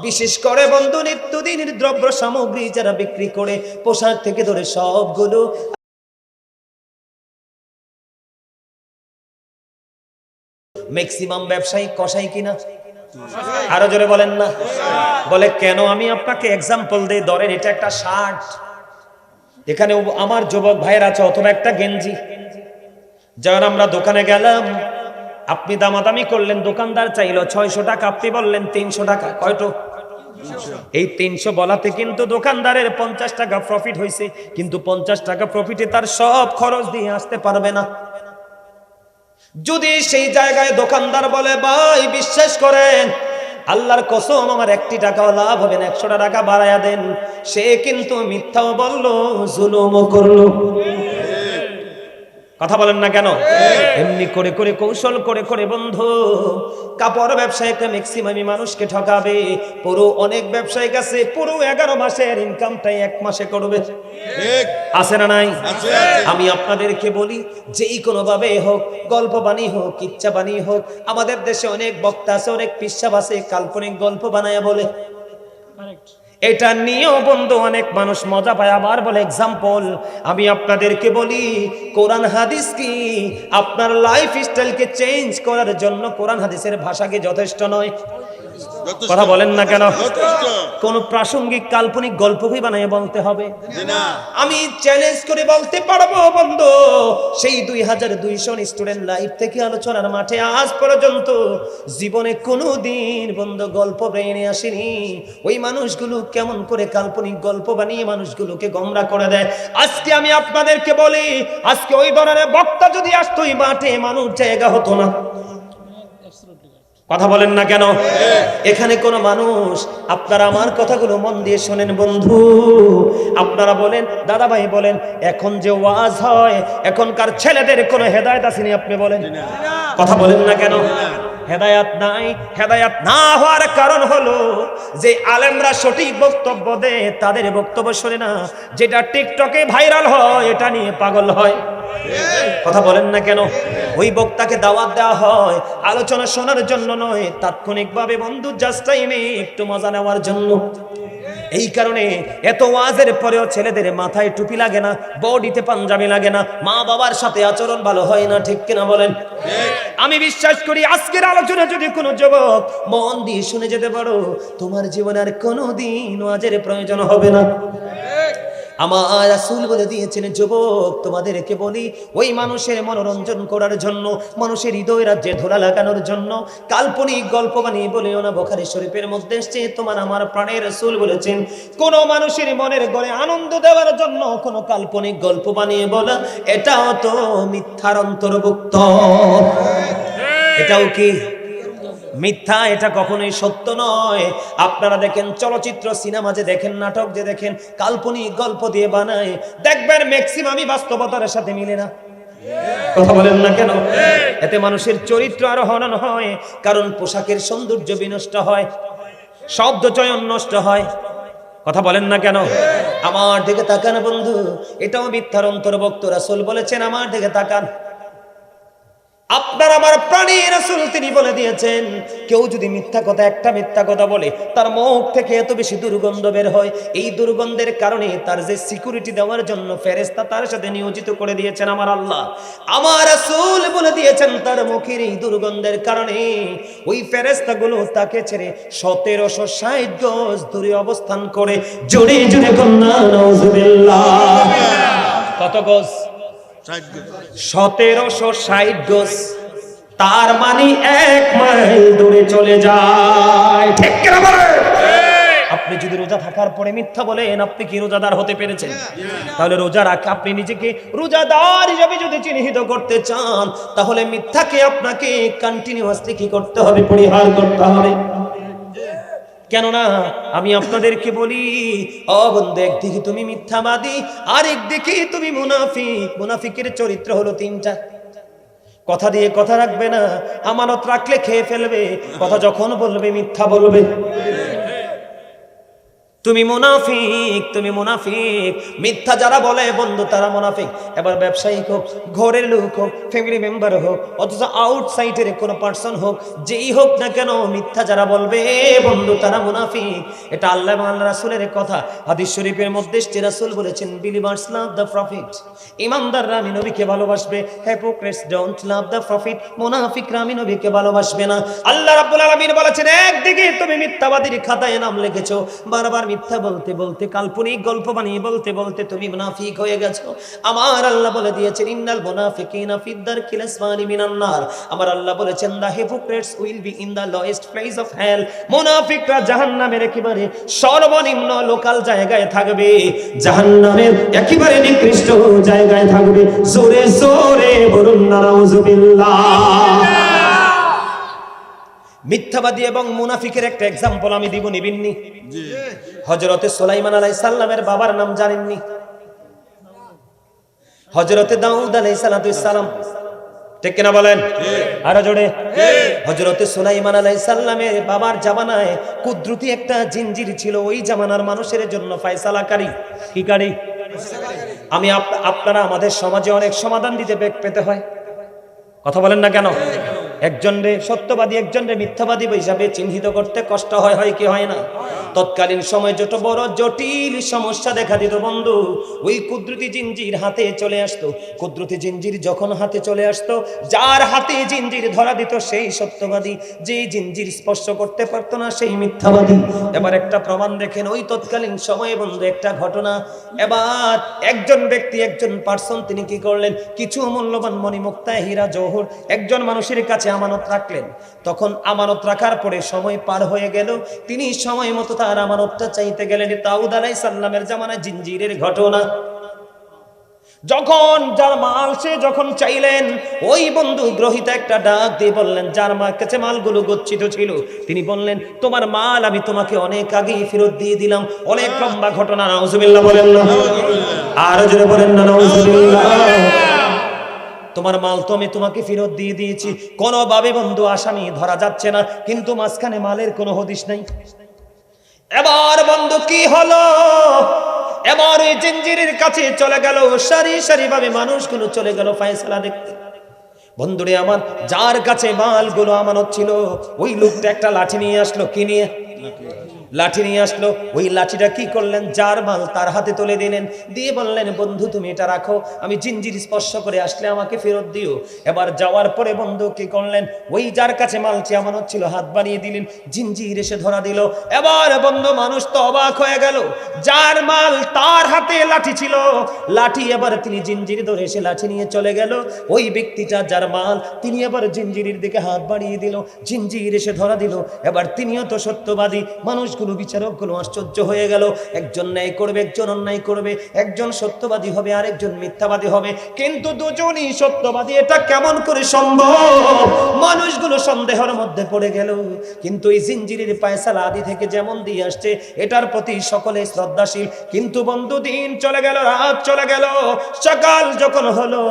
S1: বিশেষ করে বন্ধু নিত্যদিনের দ্রব্য সামগ্রী যারা বিক্রি করে, পোশাক থেকে ধরে সবগুলো, ম্যাক্সিমাম ব্যবসায়ী কসাই কিনা? আরো জোরে বলেন না। বলে কেন? আমি আপনাকে এক্সাম্পল দেই, ধরেন এটা একটা শার্ট, এখানে আমার যুবক ভাইয়ের আছে, অথবা একটা গেঞ্জি, যখন আমরা দোকানে গেলাম, আপনি দামাদামি করলেন, দোকানদার চাইলো 600 টাকা, আপনি বললেন 300 টাকা, কয়টো? এই 300 বলাতে কিন্তু দোকানদারের 50 টাকা প্রফিট হয়েছে, কিন্তু 50 টাকা প্রফিটে তার সব খরচ দিয়ে আসতে পারবে না। যদি সেই জায়গায় দোকানদার বলে ভাই বিশ্বাস করেন আল্লাহর কসম আমার 1 টাকাও লাভ হবে না, 100 টাকা বাড়ায়া দেন, সে কিন্তু মিথ্যাও বললো, জুলুমও করলো। কথা বলেন না কেন? এমনি করে করে কৌশল করে করে বন্ধু কাপড় ব্যবসায়ীটা ম্যাক্সিমামই মানুষকে ঠকাবে। পুরো অনেক ব্যবসায়ী কাছে পুরো 11 মাসের ইনকামটাই 1 মাসে করবে, আছে না নাই? আমি আপনাদেরকে বলি যেই কোনো ভাবে হোক, গল্প বাণী হোক, ইচ্ছা বাণী হোক, আমাদের দেশে অনেক বক্তা আছে, অনেক পিসাব আছে, কাল্পনিক গল্প বানায়া বলে, এটা নিয়েও বন্ধু অনেক মানুষ মজা পায়। আবার বলে এক্সাম্পল, আমি আপনাদেরকে বলি কোরআন হাদিস কি আপনার লাইফ স্টাইলকে চেঞ্জ করার জন্য কোরআন হাদিসের ভাষা কি যথেষ্ট নয়? কথা বলেন না কেন? কোন প্রাসঙ্গিক কাল্পনিক গল্প কি বানায় বলতে হবে? আমি চ্যালেঞ্জ করে বলতে পারবো বন্ধু, সেই 2200 স্টুডেন্ট লাইফ থেকে আলোচনার মাঠে আজ পর্যন্ত জীবনে কোনোদিন বন্ধু গল্প ব্রেনে আসেনি। ওই মানুষগুলো কেমন করে কাল্পনিক গল্প বানিয়ে মানুষগুলোকে গোমরা করে দেয়। আজকে আমি আপনাদেরকে বলি, আজকে ওই ধরনের বক্তা যদি আসতো এই মাঠে, মানুষ জায়গা হতো না। কথা বলেন না কেন? এখানে কোন মানুষ, আপনারা আমার কথাগুলো মন দিয়ে শোনেন বন্ধু, আপনারা বলেন, দাদা ভাই বলেন, এখন যে ওয়াজ হয় এখনকার ছেলেদের কোনো হেদায়েত আসেনি? আপনি বলেন, কথা বলেন না কেন? হেদায়াত নাই। হেদায়াত না হওয়ার কারণ হলো যে আলেমরা সঠিক বক্তব্য দেয় তাদের বক্তব্য শুনে না, যেটা টিকটকে ভাইরাল হয় এটা নিয়ে পাগল হয়। কথা বলেন না কেন? ওই বক্তাকে দাওয়াত দেওয়া হয় আলোচনা শোনার জন্য নয়, তাৎক্ষণিকভাবে বন্ধু জাস্ট টাইমে একটু মজা নেওয়ার জন্য। এই কারণে এত ওয়াজের পরেও ছেলেদের মাথায় টুপি লাগে না, বডিতে পাঞ্জাবি লাগে না, মা বাবার সাথে আচরণ ভালো হয় না, ঠিক কিনা বলেন? আমি বিশ্বাস করি আজকের আলোচনা যদি কোনো যুবক মন দিয়ে শুনে যেতে পারো, তোমার জীবনে আর কোনোদিন ওয়াজের প্রয়োজন হবে না। আমার রাসূল বলে দিয়েছেন, যুবক তোমাদেরকে বলি, ওই মানুষের মনোরঞ্জন করার জন্য, মানুষের হৃদয় রাজ্যে ধরা লাগানোর জন্য কাল্পনিক গল্প বানিয়ে বলেও না। বুখারী শরীফের মধ্যে এসেছে, তোমার আমার প্রাণের রাসূল বলেছেন, কোন মানুষের মনের গলে আনন্দ দেওয়ার জন্য কোন কাল্পনিক গল্প বানিয়ে বলা, এটাও তো মিথ্যার অন্তর্ভুক্ত। এটাও কি মিথ্যা? এটা কখনোই সত্য নয়। আপনারা দেখেন চলচ্চিত্র, সিনেমা যে দেখেন, নাটক যে দেখেন, কাল্পনিক গল্প দিয়ে বানায়, দেখবেন ম্যাক্সিমামই বাস্তবতার সাথে মিলে না। কথা বলেন না কেন? এতে মানুষের চরিত্র আরো হনন হয়, কারণ পোশাকের সৌন্দর্য বিনষ্ট হয়, শব্দ চয়ন নষ্ট হয়। কথা বলেন না কেন? আমার দিকে তাকান বন্ধু, এটাও মিথ্যার অন্তর্ভুক্ত। রাসূল বলেছেন, আমার দিকে তাকান। আপনার আমার প্রাণের রাসূল তিনি বলে দিয়েছেন, কেউ যদি মিথ্যা কথা, একটা মিথ্যা কথা বলে, তার মুখ থেকে এত বেশি দুর্গন্ধ বের হয়, এই দুর্গন্ধের কারণে তার যে সিকিউরিটি দেওয়ার জন্য ফেরেশতা তার সাথে নিয়োজিত করে দিয়েছেন আমার আল্লাহ, আমার রাসূল বলে দিয়েছেন, তার মুখের এই দুর্গন্ধের কারণে ওই ফেরেশতাগুলো তাকে ছেড়ে 1760 গজ দূরে অবস্থান করে। জোরে জোরে কন্যা নাউজুবিল্লাহ। কত গজ? 1760 গজ। তার মানে 1 মাইল দূরে চলে যায়। ঠিক কিনা বলেন? আপনি যদি রোজা থাকার পরে মিথ্যা বলেন, আপনি কি রোজাদার হতে পেরেছেন? তাহলে রোজা রাখা, আপনি নিজেকে রোজাদার হিসেবে যদি চিহ্নিত করতে চান, তাহলে মিথ্যাকে আপনাকে কন্টিনিউয়াসলি কি করতে হবে? পরিহার করতে হবে। কেননা আমি আপনাদেরকে বলি, ও বন্ধু, একদিকে তুমি মিথ্যাবাদী, আর একদিকে তুমি মুনাফিক। মুনাফিকের চরিত্র হলো 3টা। কথা দিয়ে কথা রাখবে না, আমানত রাখলে খেয়ে ফেলবে, কথা যখন বলবে মিথ্যা বলবে। তুমি মুনাফিক, তুমি মুনাফিক। মিথ্যা যারা বলে বন্ধু, তারা মুনাফিক। এবার ব্যবসায়িক হোক, ঘরের লোক হোক, ফ্যামিলি মেম্বার হোক, অথচ আউটসাইডের কোনো পার্সন হোক, যেই হোক না কেন, মিথ্যা যারা বলবে বন্ধু, তারা মুনাফিক। এটা আল্লাহ এবং আল্লাহ রাসূলের কথা। হাদিস শরীফের মধ্যে রাসূল বলেছেন, বিলিভার্স লাভ দ্য প্রফিট। ইমানদাররা আমি নবীকে ভালোবাসবে, hypocrites don't love the profit. মুনাফিকরা আমি নবীকে ভালোবাসবে না। আল্লাহ রাব্বুল আলামিন বলেছেন, একদিকে তুমি মিথ্যাবাদীর খাতায় নাম লিখেছো, বারবার মিথ্যা বলতে বলতে, কাল্পনিক গল্প বানিয়ে বলতে বলতে তুমি মুনাফিক হয়ে গেছো। আমার আল্লাহ বলে দিয়েছেন, ইন্নাল মুনাফিকিনা ফিদ দারকিল আসফালি মিনান নার। আমার আল্লাহ বলেছেন, the hypocrites will be in the lowest place of hell. মুনাফিকরা জাহান্নামের একেবারে সর্বনিম্ন লোকাল জায়গায় থাকবে, জাহান্নামের একেবারে নিকৃষ্ট জায়গায় থাকবে। জোরে জোরে বলুন নাউজুবিল্লাহ। মিথ্যাবাদী এবং মুনাফিকের একটা এক্সাম্পল আমি দিব, নিবিননি? হযরতে সুলাইমান আলাইহিস সালামের বাবার নাম জানেননি? হযরতে দাউদ আলাইহিস সালাম। ঠিক কিনা বলেন? আরো জোরে। হযরতে সুলাইমান আলাইহিস সালামের বাবার জামানায় কুদরতি একটা জিনজির ছিল, ওই জামানার মানুষের জন্য ফয়সালাকারী। কি কারি? আমি আপনারা আমাদের সমাজে অনেক সমাধান দিতে বেগ পেতে হয়। কথা বলেন না কেন? একজনরে সত্যবাদী, একজনরে মিথ্যাবাদী হিসাবে চিহ্নিত করতে কষ্ট হয়, হয় কি হয় না? তৎকালীন সময় যত বড় জটিল সমস্যা দেখা দিত বন্ধু, ওই কুদরতি জিনজির হাতে চলে আসতো। কুদরতি জিনজির যখন হাতে চলে আসতো, যার হাতে জিনজির ধরা দিত সেই সত্যবাদী, যে জিনজির স্পর্শ করতে পারতো না সেই মিথ্যাবাদী। এবার একটা প্রমাণ দেখেন, ওই তৎকালীন সময়ে বন্ধু একটা ঘটনা। এবার একজন ব্যক্তি, একজন পার্সন, তিনি কি করলেন? কিছু মূল্যবান মণিমুক্তা, হীরা জওহর একজন মানুষের কাছে আমানত রাখলেন। তখন আমানত রাখার পরে সময় পার হয়ে গেল, তিনি সময় মতো তার আমানতটা চাইতে গেলেন। দাউদ আলাইহিস সালামের জামানায় জিনজিরের ঘটনা। যখন যার মাল সে যখন চাইলেন, ওই বন্ধু গ্রহিতা একটা ডাক দিয়ে বললেন, যার কাছে মালগুলো গচ্ছিত ছিল, তিনি বললেন, তোমার মাল আমি তোমাকে অনেক আগেই ফেরত দিয়ে দিলাম। অনেক লম্বা ঘটনা, নাউজুবিল্লাহ বলেন না, আর জোরে বলেন না নাউজুবিল্লাহ। তোমার মাল তো আমি তোমাকে ফেরত দিয়ে দিয়েছি, কোনোভাবে বন্ধু আসামি ধরা যাচ্ছে না, কিন্তু মাঝখানে মালের কোনো হদিশ নাই। এবার বন্ধু কি হলো, এবার ওই জিঞ্জিরের কাছে চলে গেল, সারি সারি ভাবে মানুষগুলো চলে গেল ফয়সালা দেখতে। বন্ধুরে আমার, যার কাছে মালগুলো আমানত ছিল, ওই লোকটা একটা লাঠি নিয়ে আসলো। কি নিয়ে? লাঠি নিয়ে আসলো। ওই লাঠিটা কি করলেন, যার মাল তার হাতে তুলে দিলেন, দিয়ে বললেন, বন্ধু তুমি এটা রাখো, আমি জিঞ্জির স্পর্শ করে আসলে আমাকে ফেরত দিও। এবার যাওয়ার পরে বন্ধু কি করলেন, ওই যার কাছে মালটি আমানত ছিল হাত বাড়িয়ে দিলেন, জিঞ্জির এসে ধরা দিল। এবার বন্ধু মানুষ তো অবাক হয়ে গেল, যার মাল তার হাতে লাঠি ছিল, লাঠি এবার তিনি জিঞ্জির ধরে এসে লাঠি নিয়ে চলে গেল। ওই ব্যক্তিটা যার মাল, তিনি এবার জিঞ্জিরের দিকে হাত বাড়িয়ে দিল, জিঞ্জির এসে ধরা দিল। এবার তিনিও তো সত্যবাদী, মানুষ বিচারকগুলো আশ্চর্য হয়ে গেল। একজন ন্যায় করবে, একজন অন্যায় করবে, একজন সত্যবাদী হবে আর একজন মিথ্যাবাদী হবে, কিন্তু দুজনই সত্যবাদী, এটা কেমন করে সম্ভব? মানুষগুলো সন্দেহের মধ্যে পড়ে গেল। কিন্তু এই জিঞ্জিরের ফয়সালা আদি থেকে যেমন দিয়ে আসছে, এটার প্রতি সকলে শ্রদ্ধাশীল। কিন্তু বন্ধু দিন চলে গেল, রাত চলে গেল, সকাল যখন হলো,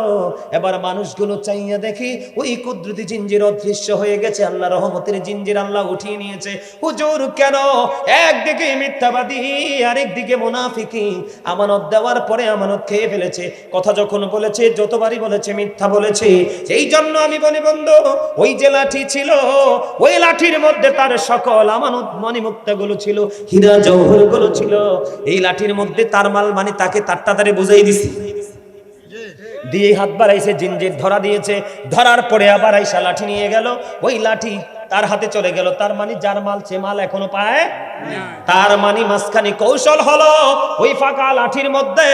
S1: এবার মানুষগুলো চাইয়া দেখি ওই কুদরতি জিঞ্জির অদৃশ্য হয়ে গেছে। আল্লাহ রহমতের জিঞ্জির আল্লাহ উঠিয়ে নিয়েছে। হুজুর কেন? একদিকে মিথ্যাবাদী, আরেকদিকে মুনাফিকি, আমানত দেওয়ার পরে আমানত খেয়ে ফেলেছে। কথা যখন বলেছে, যতবারই বলেছে মিথ্যা বলেছে। এই জন্য আমি বলি বন্ধু, ওই যে লাঠি ছিল, ওই লাঠির মধ্যে তার সকল আমানত মণিমুক্তাগুলো ছিল, হীরা জওহর গুলো ছিল। এই লাঠির মধ্যে তার মাল, মানে তাকে তারে বুঝাই দিছি, দিয়ে হাত বাড়াইছে, জিঞ্জির ধরা দিয়েছে। ধরার পরে আবার আইসা লাঠি নিয়ে গেল, ওই লাঠি তার হাতে চলে গেল। তার মানে যার মাল সে মাল এখনো পায়। তার মানে মাঝখানে কৌশল হলো, ওই ফাঁকা লাঠির মধ্যে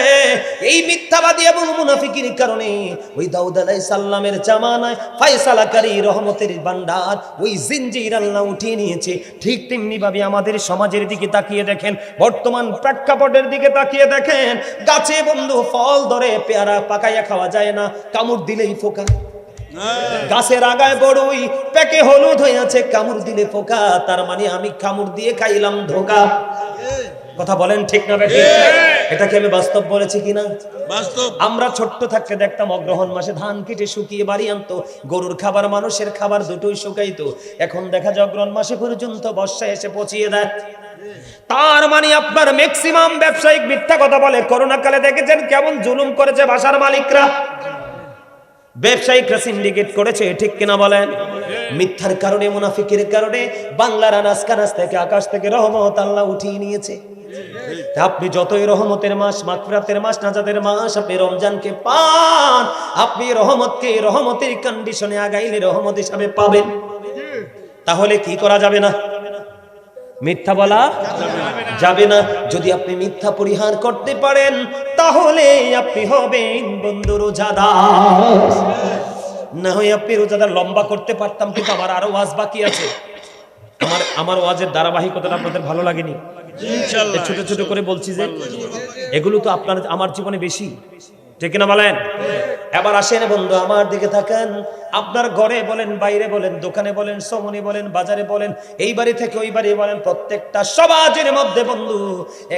S1: এই মিথ্যাবাদী এবং মুনাফিকের কারণে ওই দাউদ আলাইহিস সালামের জামানায় ফয়সালাকারী রহমতের ভান্ডার, ওই জিঞ্জির আল্লাহ উঠিয়ে নিয়েছে। ঠিক তেমনি ভাবে আমাদের সমাজের দিকে তাকিয়ে দেখেন, বর্তমান প্রেক্ষাপটের দিকে তাকিয়ে দেখেন, গাছে বন্ধু ফল ধরে, পেয়ারা পাকাইয়া খাওয়া যায় না, কামড় দিলেই ফোকা। গাছের আগায় বড়ই, পেকে হলুদ হয়ে আছে, কামড় দিলে পোকা। তার মানে আমি কামড় দিয়ে খাইলাম ধোকা। কথা বলেন ঠিক না বেঠিক? এটাকে আমি বাস্তব বলেছি কিনা? বাস্তব। আমরা ছোট্ট থাকতে দেখতাম অগ্রহণ মাসে ধান কেটে শুকিয়ে বাড়ি আনতো, গরুর খাবার মানুষের খাবার দুটোই শুকাইতো। এখন দেখা যায় অগ্রহণ মাসে পর্যন্ত বর্ষায় এসে পচিয়ে দেয়। তার মানে আপনার ম্যাক্সিমাম ব্যবসায়িক মিথ্যা কথা বলে। করোনা কালে দেখেছেন কেমন জুলুম করেছে বাসার মালিকরা, ব্যবসায়িকরা সিন্ডিকেট করেছে, ঠিক কিনা বলেন? মিথ্যার কারণে, মুনাফিকের কারণে বাংলার আনাজ কানাজ থেকে, আকাশ থেকে রহমত আল্লাহ উঠিয়ে নিয়েছে। আপনি যতই রহমতের মাস, মাগফিরাতের মাস, নাজাতের মাস, আপনি রমজানকে পান, আপনি রহমতকে রহমতের কন্ডিশনে আগাইলে রহমত হিসাবে পাবেন। তাহলে কি করা যাবে না? মিথ্যা বলা যাবে না। যদি আপনি মিথ্যা পরিহার করতে পারেন, তাহলে আপনি হবেন বন্ধু রোজাদার। না হয় আপনি রোজাদার লম্বা করতে পারতাম, কিন্তু আমার আরো ওয়াজ বাকি আছে। আমার ওয়াজের ধারাবাহিকতা আপনাদের ভালো লাগেনি? ইনশাআল্লাহ ছোট ছোট করে বলছি যে এগুলো তো আপনার আমার জীবনে বেশি, ঠিক না বলেন? এবার আসেন বন্ধু, আমার দিকে তাকান। আপনার ঘরে বলেন, বাইরে বলেন, দোকানে বলেন, সমনে বলেন, বাজারে বলেন, এই বাড়ি থেকে ওই বাড়ি বলেন, প্রত্যেকটা সমাজের মধ্যে বন্ধু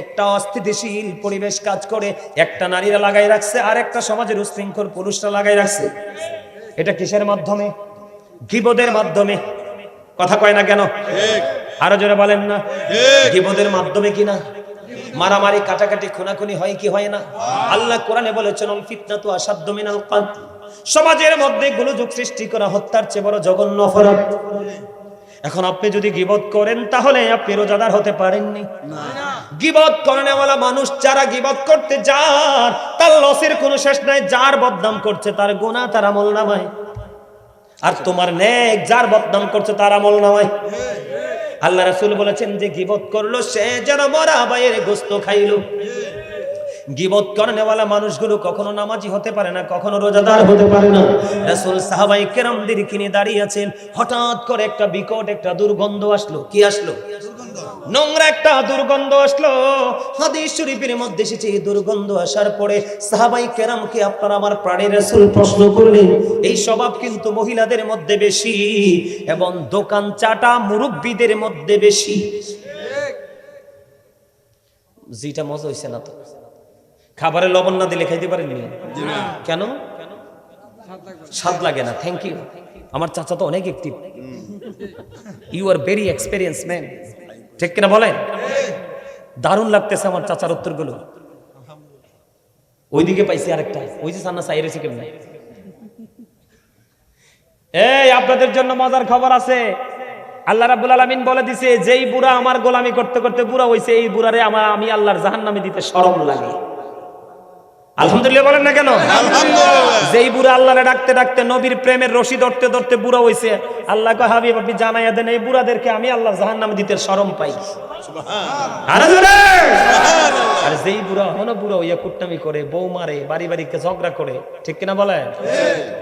S1: একটা অস্থিতিশীল পরিবেশ কাজ করে। একটা নারীরা লাগাই রাখছে, আর একটা সমাজের উশৃঙ্খল পুরুষরা লাগাই রাখছে। এটা কিসের মাধ্যমে? গীবতের মাধ্যমে। কথা কয় না কেন? আরো জোরে বলেন না, গীবতের মাধ্যমে কিনা? মারামারি, কাটাকাটি, খুনাখুনি হয় কি হয় না? আল্লাহ কোরআনে বলেছেন, আল ফিতনাতু আশাদ্দু মিনাল কতল। সমাজের মধ্যে গোলযোগ সৃষ্টি করা হত্যার চেয়ে বড় জঘন্য অপরাধ। এখন আপনি যদি গীবত করেন, তাহলে আপনি রোজাদার হতে পারেননি। গীবত করেনওয়ালা মানুষ, যারা গীবত করতে যার, তার লসের কোনো শেষ নাই। যার বদনাম করছে তার গুনাহ তার আমলনামায়, আর তোমার নেক যার বদনাম করছে তার আমলনামায়। আল্লাহ রাসূল বলেছেন, যে গীবত করলো সে যেন মরা বাইয়ের গোশত খাইলো। গীবত করেনওয়ালা মানুষগুলো কখনো নামাজি হতে পারে না, কখনো রোজাদার হতে পারে না। রাসূল সাহাবায়ে কেরামদের কিনে দাঁড়িয়ে আছেন, হঠাৎ করে একটা বিকট একটা দুর্গন্ধ আসলো। কি আসলো? নোংরা একটা দুর্গন্ধ আসলো। হাদিস শরীফের মধ্যে এসেছে এই দুর্গন্ধ আসার পরে সাহাবাই কেরামকে আপনারা আমার প্রাণের রাসূল প্রশ্ন করলেন, এই স্বভাব কিন্তু মহিলাদের মধ্যে বেশি এবং দোকান চাটা মুরব্বীদের মধ্যে বেশি। জিটা মজা হইছে না তো? খাবারে লবণ না দিলে খাইতে পারেননি? কেন? স্বাদ লাগে না। Thank you. আমার চাচা তো অনেক active. You are very experience man. ঠিক কিনা বলেন? দারুণ লাগতেছে আমার চাচার উত্তরগুলো। ওইদিকে পাইছি আরেকটা, ওই যে সান্না সাইরেছে কেমন। এই আপনাদের জন্য মজার খবর আছে। আল্লাহ রাব্বুল আলামিন বলে দিছে, যেই বুড়া আমার গোলামি করতে করতে বুড়া হইছে, এই বুড়ারে আমি আল্লাহর জাহান্নামে দিতে শরম লাগে। আলহামদুলিল্লাহ বলেন না কেন? আলহামদুলিল্লাহ। যেই বুড়া আল্লাহরে ডাকতে ডাকতে নবীর প্রেমের রশি ধরতে ধরতে বুড়া হইছে, আল্লাহ কয় হাবিব আপনি জানাইয়া দেন এই বুড়াদেরকে আমি আল্লাহর জাহান্নামে দিতে শরম পাই। সুবহানাল্লাহ। আর যেই বুড়া হনো বুড়া হইয়া কুটনামি করে, বউ মারে, বাড়ি বাড়িকে ঝগড়া করে, ঠিক কিনা বলেন?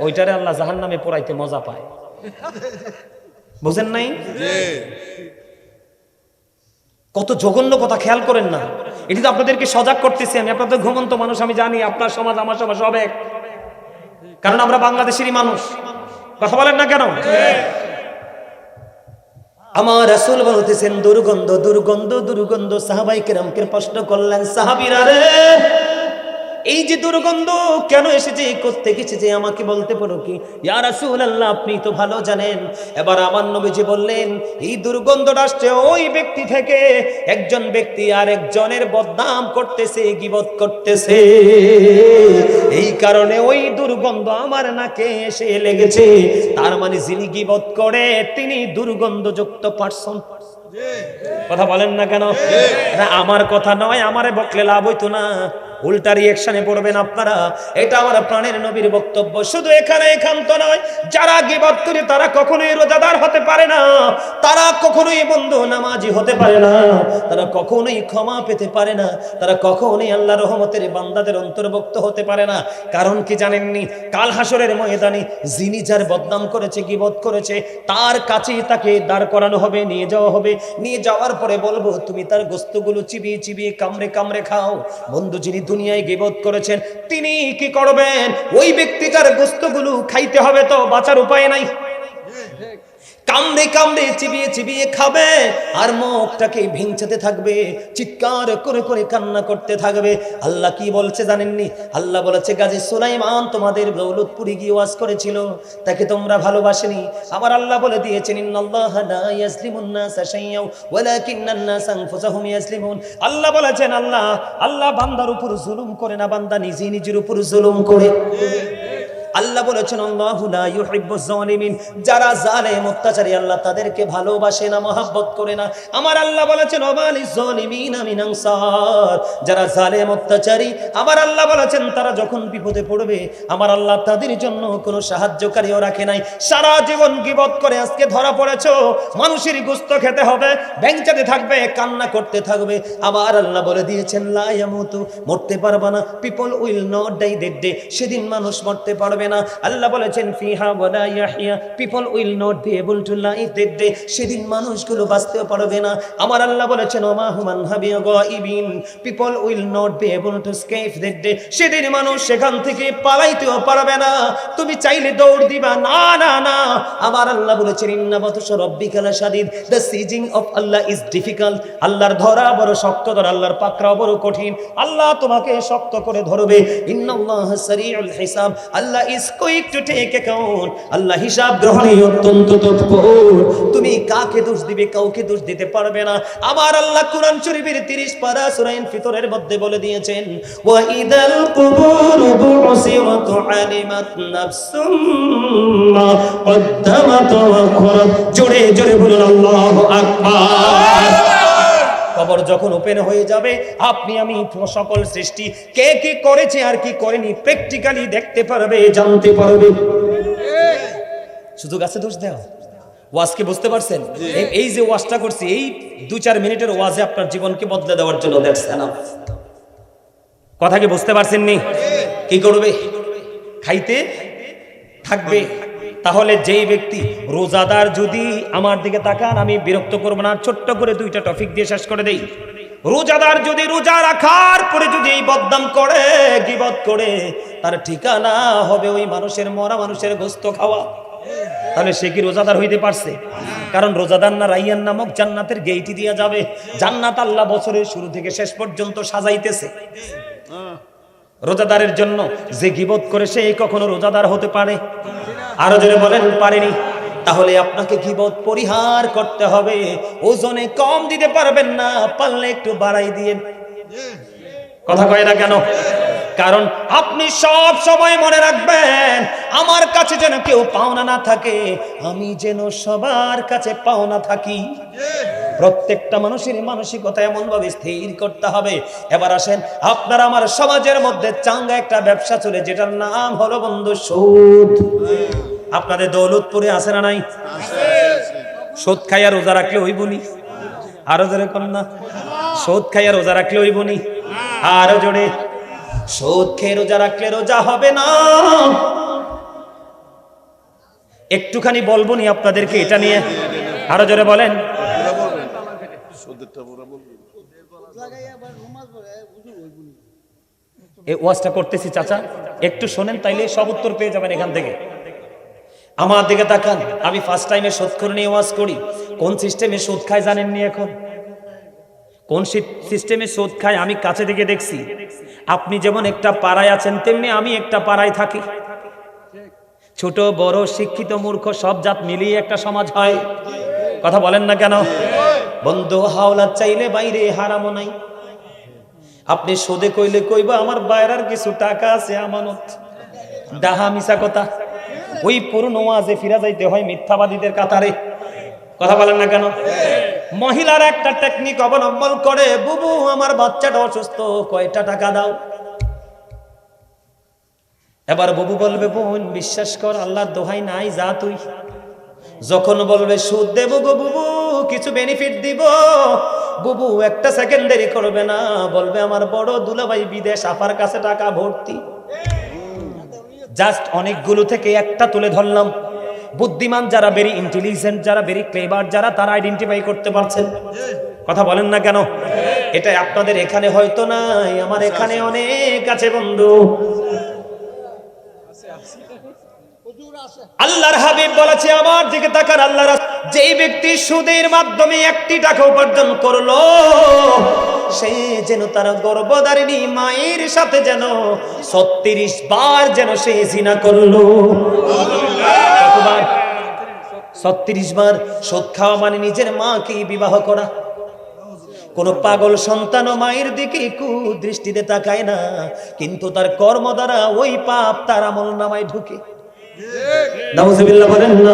S1: ওইটারে আল্লাহ জাহান্নামে পোড়াইতে মজা পায়। বুঝেন নাই? কত জঘন্য কথা, খেয়াল করেন না। এটি তো আপনাদেরকে সজাগ করতেছি আমি। আপনাদের ঘুমন্ত মানুষ আমি জানি, আপনার সমাজ আমার সমাজ সব এক, কারণ আমরা বাংলাদেশেরই মানুষ। কথা বলেন না কেন? আমার রাসূল বলতেছেন দুর্গন্ধ দুর্গন্ধ দুর্গন্ধ। সাহাবায়ে কেরামকে প্রশ্ন করলেন, সাহাবীরা রে এই যে দুর্গন্ধ কেন এসেছে, কোত্থেকে এসেছে আমাকে বলতে পারো কি? ইয়া রাসূলুল্লাহ আপনি তো ভালো জানেন। এবার আমার নবীজি বললেন, এই দুর্গন্ধটা আসছে ওই ব্যক্তি থেকে, একজন ব্যক্তি আর একজনের বদনাম করতেছে, গীবত করতেছে, এই কারণে ওই দুর্গন্ধ আমার নাকে এসে লেগেছে। তার মানে যিনি গীবত করে তিনি দুর্গন্ধযুক্ত পারসন। কথা বলেন না কেন? আমার কথা নয়, আমারে বকলে লাভ হইতো না, উল্টা রিঅ্যাকশনে পড়বেন আপনারা। এটা আমার প্রাণের নবীর বক্তব্য। শুধু এখানে একান্ত নয়, যারা গীবত করে তারা কখনোই রোজাদার হতে পারে না, তারা কখনোই বন্ধু নামাজি হতে পারে না, তারা কখনোই ক্ষমা পেতে পারে না, তারা কখনোই আল্লাহর রহমতের বান্দাদের অন্তর্ভুক্ত হতে পারে না। কারণ কি জানেননি? কাল হাসরের ময়দানে যিনি যার বদনাম করেছে, গীবত করেছে, তার কাছেই তাকে দাঁড় করানো হবে, নিয়ে যাওয়া হবে। নিয়ে যাওয়ার পরে বলবো তুমি তার গোশতগুলো চিবিয়ে চিবিয়ে কামড়ে কামড়ে খাও। বন্ধু যিনি দুনিয়ায় গীবত করেছেন তিনি কি করবেন? ওই ব্যক্তিটার গোশতগুলো খাইতে হবে, তো বাঁচার উপায় নাই। কামড়ে কামড়ে চিবিয়ে চিবিয়ে খাবে আর মুখটাকে ভিঞ্চাতে থাকবে, চিৎকার করে করে কান্না করতে থাকবে। আল্লাহ কি বলছে জানেননি? আল্লাহ বলেছে, গাজী সুলাইমান তোমাদের দৌলতপুরে গিয়ে ওয়াজ করেছিল, তাকে তোমরা ভালোবাসেনি। আবার আল্লাহ বলে দিয়েছেন, ইন্নাল্লাহা লা ইয়াজলিমুন নাসা শাইয়্যাও ওয়ালাকিন্নান নাসা আনফুসাহুম ইয়াজলিমুন। আল্লাহ বলেছেন, আল্লাহ বান্দার উপর জুলুম করে না, বান্দা নিজে নিজের উপর জুলুম করে। আল্লাহ বলেছেন, আল্লাহু লা ইউহিব্বুজ জালিমিন, যারা জালেম অত্যাচারী আল্লাহ তাদেরকে ভালোবাসে না, মহব্বত করে না। আমার আল্লাহ বলেছেন, ওয়ালিজ জালিমিনা মিন আনসার, যারা জালেম অত্যাচারী আমার আল্লাহ বলেছেন তারা যখন বিপদে পড়বে আমার আল্লাহ তাদের জন্য কোনো সাহায্যকারীও রাখে নাই। সারা জীবন গীবত করে আজকে ধরা পড়েছো, মানুষের গোশত খেতে হবে, ভেংচাতে থাকবে, কান্না করতে থাকবে। আবার আল্লাহ বলে দিয়েছেন, লা ইয়ামুতু, মরতে পারবে না। People will not die that day, সেদিন মানুষ মরতে পারবে না। আল্লাহ বলেছেন, ফিহা ওয়ালা ইয়াহইয়া, people will not be able to live that day, সেদিন মানুষগুলো বাঁচতেও পারবে না। আমার আল্লাহ বলেছেন, ওমা হুমান হাবি গায়িবিন, people will not be able to escape that day, সেদিন মানুষ সেখান থেকে পালাইতেও পারবে না। তুমি চাইলে দৌড় দিবা, না না না। আমার আল্লাহ বলেছেন, ইন্না বাতশা রাব্বিকা লাশাদীদ, the seizing of Allah is difficult, আল্লাহর ধরা বড় শক্ত, আল্লাহর পাকড়াও বড় কঠিন। আল্লাহ তোমাকে শক্ত করে ধরবে। ইন্নাল্লাহা সারিউল হিসাব, Allah is quick to take account, Allah হিসাব গ্রহণে অত্যন্ত তৎপর। তুমি কাকে দোষ দিবে? কাউকে দোষ দিতে পারবে না। আমার আল্লাহ কুরআন শরীফের 30 পারা সূরা ইনফিতরের মধ্যে বলে দিয়েছেন, ওয়া ইদাল কুবুরু বুসিরাত আলিমাত নাফসুম মা কদ্দামাত ওয়া আখরাত। জোরে জোরে বলুন আল্লাহু আকবার। কবর যখন ওপেন হয়ে যাবে, আপনি আমি সকল সৃষ্টি কে কি করেছে আর কি করেনি প্র্যাকটিক্যালি দেখতে পারবে, জানতে পারবে। শুধু গাছে দোষ দেওয়া। ওয়াজকে বুঝতে পারছেন? এই যে ওয়াজটা করছি, এই 2-4 মিনিটের ওয়াজে আপনার জীবনকে বদলে দেওয়ার জন্য। That's enough. কথা কি বুঝতে পারছেন নি? কি করবে? খাইতে থাকবে, তাহলে যেই ব্যক্তি রোজাদার, যদি আমার দিকে তাকান, আমি বিরক্ত করব না, ছোট্ট করে দুইটা টপিক দিয়ে শেষ করে দেই। রোজাদার যদি রোজা রাখার পরে যদি এই বদনাম করে, গীবত করে, তার ঠিকানা হবে ওই মানুষের, মরা মানুষের গোশত খাওয়া। তাহলে সে কি রোজাদার হইতে পারছে? কারণ রোজাদার না রাইয়ান নামক জান্নাতের গেইটি দিয়া যাবে। জান্নাত আল্লাহ বছরের শুরু থেকে শেষ পর্যন্ত সাজাইতেছে রোজাদারের জন্য। যে গীবত করে সে কখনো রোজাদার হতে পারে? আরো জোরে বলেন, পারেনি। তাহলে আপনাকে গীবত পরিহার করতে হবে। ওজনে কম দিতে পারবেন না, পারলে একটু বাড়াই দিয়ে। কথা কয় না কেন? কারণ আপনি সব সময় মনে রাখবেন, আমার কাছে যেন কেউ পাওনা না থাকে, আমি যেন সবার কাছে পাওনা থাকি। প্রত্যেকটা মানুষের মানসিকতা এমন ভাবে স্থির করতে হবে। এবার আসেন, আপনার আমার সমাজের মধ্যে চাঙ্গা একটা ব্যবসা চলে, যেটার নাম হলো বন্ধু সুদ। আপনাদের দৌলতপুরে আছে না নাই? সুদ খাইয়া রোজা রাখলে হইব নি? আরো জোরে কোন না, সুদ খাইয়া রোজা রাখলে হইব নি? আরো জোরে, সুদ খেয়ে রোজা রাখলে রোজা হবে না। একটুখানি বলবো নি আপনাদেরকে এটা নিয়ে, আরো জোরে বলেন। এই ওয়াজটা করতেছি চাচা, একটু শোনেন, তাইলে সব উত্তর পেয়ে যাবেন এখান থেকে। আমার দিকে তাকান, আমি ফার্স্ট টাইমে সুদ করে নিয়ে ওয়াজ করি। কোন সিস্টেমে সুদ খায় জানেননি? এখন কোন সিস্টেমে সুদ খায় আমি কাছে থেকে দেখছি। আপনি যেমন একটা পাড়ায় আছেন, তেমনি আমি একটা পাড়ায় থাকি। ছোট বড়, শিক্ষিত মূর্খ সব জাত মিলিয়ে একটা সমাজ হয়। কথা বলেন না কেন? বন্ধু হাওলাত চাইলে বাইরে হারামও নাই। আপনি সুদে কইলে কইবা আমার বাইরের কিছু টাকা আছে আমানত, ডাহা মিছা কথা। ওই পুরনো ওয়াজে ফিরা যাইতে হয় মিথ্যাবাদীদের কাতারে। কথা বলেন না কেন? মহিলার একটা টেকনিক অবলম্বন করে, বুবু আমার বাচ্চাটা অসুস্থ, কয়টা টাকা দাও। এবার বুবু বলবে, বোন বিশ্বাস কর আল্লাহর দোহাই নাই, যা তুই। যখন বলবে সুদ দেব গো বুবু, কিছু বেনিফিট দিব, বুবু একটা সেকেন্ড দেরি করবে না, বলবে আমার বড় দুলাভাই বিদেশ, আপার কাছে টাকা ভর্তি। জাস্ট অনেকগুলো থেকে একটা তুলে ধরলাম। বুদ্ধিমান যারা, ভেরি ইন্টেলিজেন্ট যারা, ভেরি ক্লেভার যারা, তারা আইডেন্টিফাই করতে পারছেন। কথা বলেন না কেন? এটা আপনাদের এখানে হয়তো নাই, আমার এখানে অনেক আছে বন্ধু। আল্লাহর হাবিব বলেছে, আমার দিকে তাকান, আল্লাহর যেই ব্যক্তি সুদের মাধ্যমে 1টি টাকা উপার্জন করলো, সে যেন তার গর্ভধারিণী মায়ের সাথে যেন 36 বার যেন সে জিনা করলো। 36 বার। সুদ খাওয়া মানে নিজের মাকে বিবাহ করা। কোন পাগল সন্তান মায়ের দিকে কুদৃষ্টিতে তাকায় না, কিন্তু তার কর্ম দ্বারা ওই পাপ তার আমলনামায় ঢুকে। নাউজুবিল্লাহ বলেন না?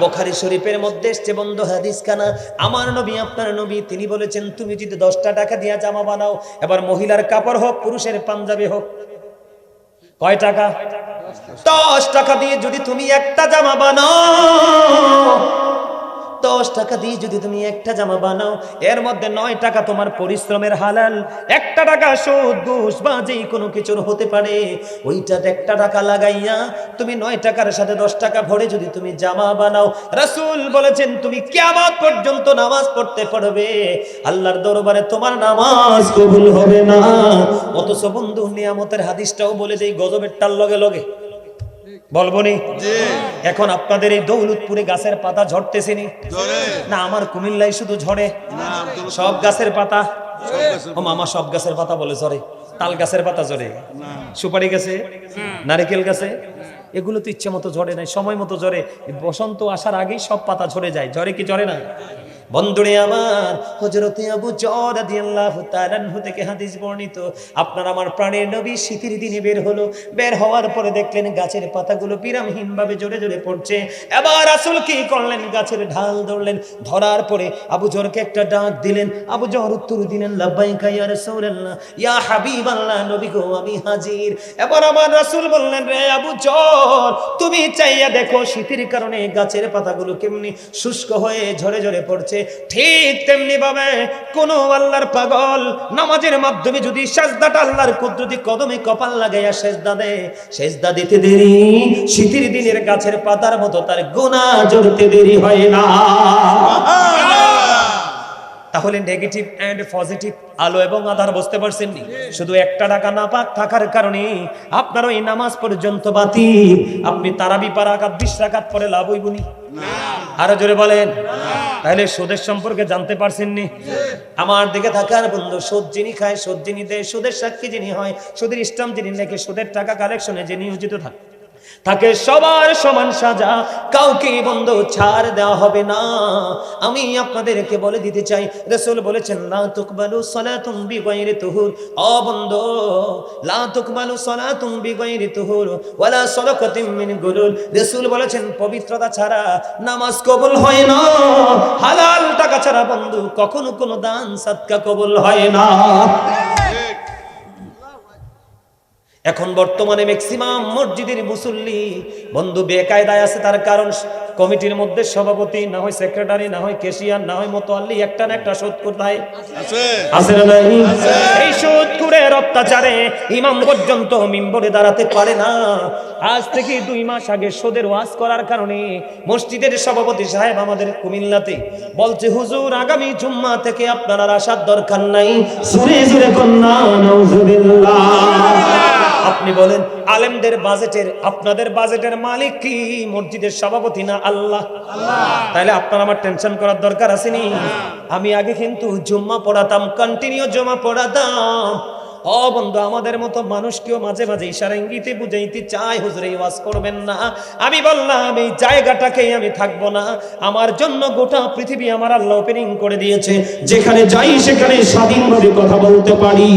S1: বুখারী শরীফের মধ্যে এসেছে বন্ধু হাদিস খানা, আমার নবী আপনার নবী তিনি বলেছেন, তুমি যদি 10টা টাকা দিয়ে জামা বানাও, এবার মহিলার কাপড় হোক, পুরুষের পাঞ্জাবি হোক, কয় টাকা? 10 টাকা দিয়ে যদি তুমি একটা জামা বানাও, 10 টাকা দিয়ে যদি তুমি একটা জামা বানাও, এর মধ্যে 9 টাকা তোমার পরিশ্রমের হালাল, 1 টাকা সুদ ঘুষ বা যেই কোনো কিছুর হতে পারে। ওইটা 1 টাকা লাগাইয়া তুমি 9 টাকার সাথে 10 টাকা ভরে যদি তুমি জামা বানাও, রাসূল বলেছেন তুমি কিয়ামত পর্যন্ত নামাজ পড়তে পারবে, আল্লাহর দরবারে তোমার নামাজ কবুল হবে না। অথচ বন্ধু নিয়ামতের হাদিসটাও বলে দেই, গজবের টাল লগে লগে বলবো নি? এখন আপনাদের এই দৌলতপুরে গাছের পাতা ঝরতেছে না? আমার কুমিল্লায় শুধু ঝরে? সব গাছের পাতা? ও মামা, সব গাছের পাতা বলে ঝরে? তাল গাছের পাতা ঝরে, সুপারি গাছে, নারকেল গাছে, এগুলো তো ইচ্ছে মতো ঝরে নাই, সময় মতো ঝরে। বসন্ত আসার আগেই সব পাতা ঝরে যায়। ঝরে কি ঝরে না? বন্ধুরে আমার, হযরতে আবু যর রাদিয়াল্লাহু তাআলা আনহু থেকে হাদিস বর্ণিত, আপনার আমার প্রাণের নবী শীতের দিনে বের হলো, বের হওয়ার পরে দেখলেন গাছের পাতাগুলো বিরামহীন ভাবে জোরে জোরে পড়ছে। এবার রাসূল কি করলেন? গাছের ঢাল ধরলেন, ধরার পরে আবু যরকে একটা ডাক দিলেন। আবু যর উত্তর দিলেন, লাব্বাইকা ইয়া রাসূলুল্লাহ, ইয়া হাবিবাল্লাহ, নবী গো আমি হাজির। এবার আমার রাসূল বললেন, রে আবু যর, তুমি চাইয়া দেখো শীতের কারণে গাছের পাতাগুলো কেমনি শুষ্ক হয়ে ঝরে ঝরে পড়ছে। ঠিক তেমনি ভাবে কোন আল্লাহর পাগল নামাজের মাধ্যমে যদি সিজদাটা আল্লাহর কুদরতি কদমে কপাল লাগাইয়া সিজদা দেয়, সিজদা দিতে দেরি শীতের দিনের গাছের পাতার মতো তার গুনাহ ঝরতে দেরি হয় না। তাহলে নেগেটিভ এন্ড পজিটিভ, আলো এবং আধার বুঝতে পারছেন নি? শুধু একটা টাকা না পাক থাকার কারণে আপনার ওই নামাজ পর্যন্ত বাতিল। আপনি তারাবি পারা রাকাত 20 রাকাত পরে লাভ হইবনি? আরো জোরে বলেন। তাহলে সুদের সম্পর্কে জানতে পারছেন নি? আমার দিকে থাকার বন্ধু, সুদ যিনি খায়, সুদ যিনি দেয়, সুদের সাক্ষী যিনি হয়, সুদের স্টাম্প যিনি লেখে, সুদের টাকা কালেকশনে যে নিয়োজিত থাকে, তাকে সবার সমান সাজা, কাউকে বন্ধু ছাড় দেওয়া হবে না। আমি আপনাদেরকে বলে দিতে চাই, রাসূল বলেছেন লা তুকবালু সালাতুম বিগাইরি তুহুর। ও বন্ধু, লা তুকবালু সালাতুম বিগাইরি তুহুর ওয়ালা সাদাকাতুম মিন গুলুল। রাসূল বলেছেন পবিত্রতা ছাড়া নামাজ কবুল হয় না। হালাল টাকা ছাড়া বন্ধু কখনো কোনো দান সাদকা কবুল হয় না। এখন বর্তমানে ম্যাক্সিমাম মসজিদের মুসল্লি বন্ধু বেকায়দায় আছে। তার কারণ কমিটির মধ্যে সভাপতি না হয় সেক্রেটারি না হয় ক্যাশিয়ার না হয় মোতাল্লি একটা না একটা সুদ কোথায় আছে না নাই? এই সুদখোরের অত্যাচারে ইমাম পর্যন্ত মিম্বরে দাঁড়াতে পারে না। আজ থেকে 2 মাস আগে সুদের ওয়াজ করার কারণে মসজিদের সভাপতি সাহেব আমাদের কুমিল্লাতে বলছে, হুজুর আগামী জুম্মা থেকে আপনারা আসার দরকার নাই। জোরে জোরে কন্যা নাউজুবিল্লাহ। আপনি বলেন আলেমদের বাজেটের, আপনাদের বাজেটের মালিক কি মসজিদের সভাপতি না আল্লাহ? তাহলে আপনার আমার টেনশন করার দরকার আছে নি? আমি আগে কিন্তু জুম্মা পড়াতাম, কন্টিনিউ জুম্মা পড়াতাম। ও বন্ধু, আমাদের মতো মানুষকেও মাঝে মাঝে ইশারা ইঙ্গিতে বুঝাইতে চাই, হুজুর এই ওয়াজ করবেন না। আমি বললাম এই জায়গাটাকেই আমি থাকবো না। আমার জন্য গোটা পৃথিবী আমার আল্লাহ ওপেনিং করে দিয়েছে, যেখানে যাই সেখানে স্বাধীনভাবে কথা বলতে পারি।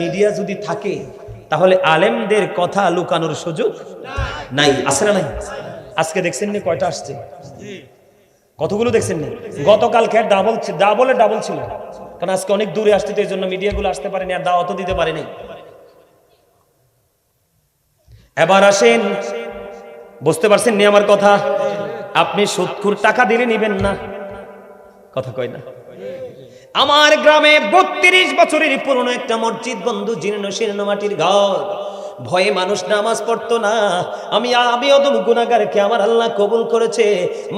S1: মিডিয়া যদি থাকে তাহলে আলেমদের কথা লুকানোর সুযোগ নাই, আছে না নাই? আজকে দেখছেন নি কয়টা আসছে? কতগুলো দেখছেন নি? গতকালকে ডাবল ছিল, কারণ আজকে অনেক দূরে আসতে, এই জন্য মিডিয়াগুলো আসতে পারেনি আর দাওয়াতও দিতে পারেনি। এবার আসেন, বুঝতে পারছেন নি আমার কথা? আপনি সুদখোর টাকা দিলে নিবেন না, কথা কয় না। আমার গ্রামে 32 বছরের পুরনো একটা মসজিদ বন্ধু, জীর্ণ শীর্ণ মাটির ঘর, ভয়ে মানুষ নামাজ পড়তো না। আমি অদম গুনাহগারকে আমার আল্লাহ কবুল করেছে।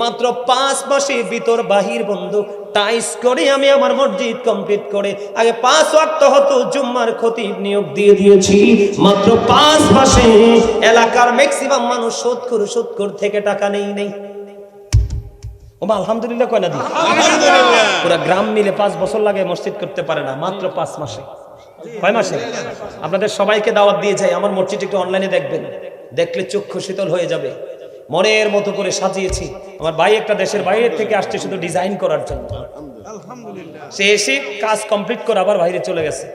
S1: মাত্র 5 মাসে ভিতর বাহির বন্ধু টাইস করে আমি আমার মসজিদ কমপ্লিট করে আগে 5 ওয়াক্ত হতো জুম্মার খতিব নিয়োগ দিয়ে দিয়েছি। মাত্র 5 মাসে এলাকার ম্যাক্সিমাম মানুষ সুদখোর থেকে টাকা নেই। আলহামদুলিল্লাহ কয় না দি? পুরা গ্রাম মিলে 5 বছর লাগে মসজিদ করতে পারে না, মাত্র 5 মাসে। কয় মাসে? আপনাদের সবাইকে দাওয়াত দিয়ে যাই, আমার মসজিদ একটু অনলাইনে দেখবেন, দেখলে চক্ষু শীতল হয়ে যাবে। মনের মতো করে সাজিয়েছি। আমার ভাই একটা দেশের বাইরে থেকে আসছে শুধু ডিজাইন করার জন্য। সে এসে কাজ কমপ্লিট করে আবার বাইরে চলে গেছে,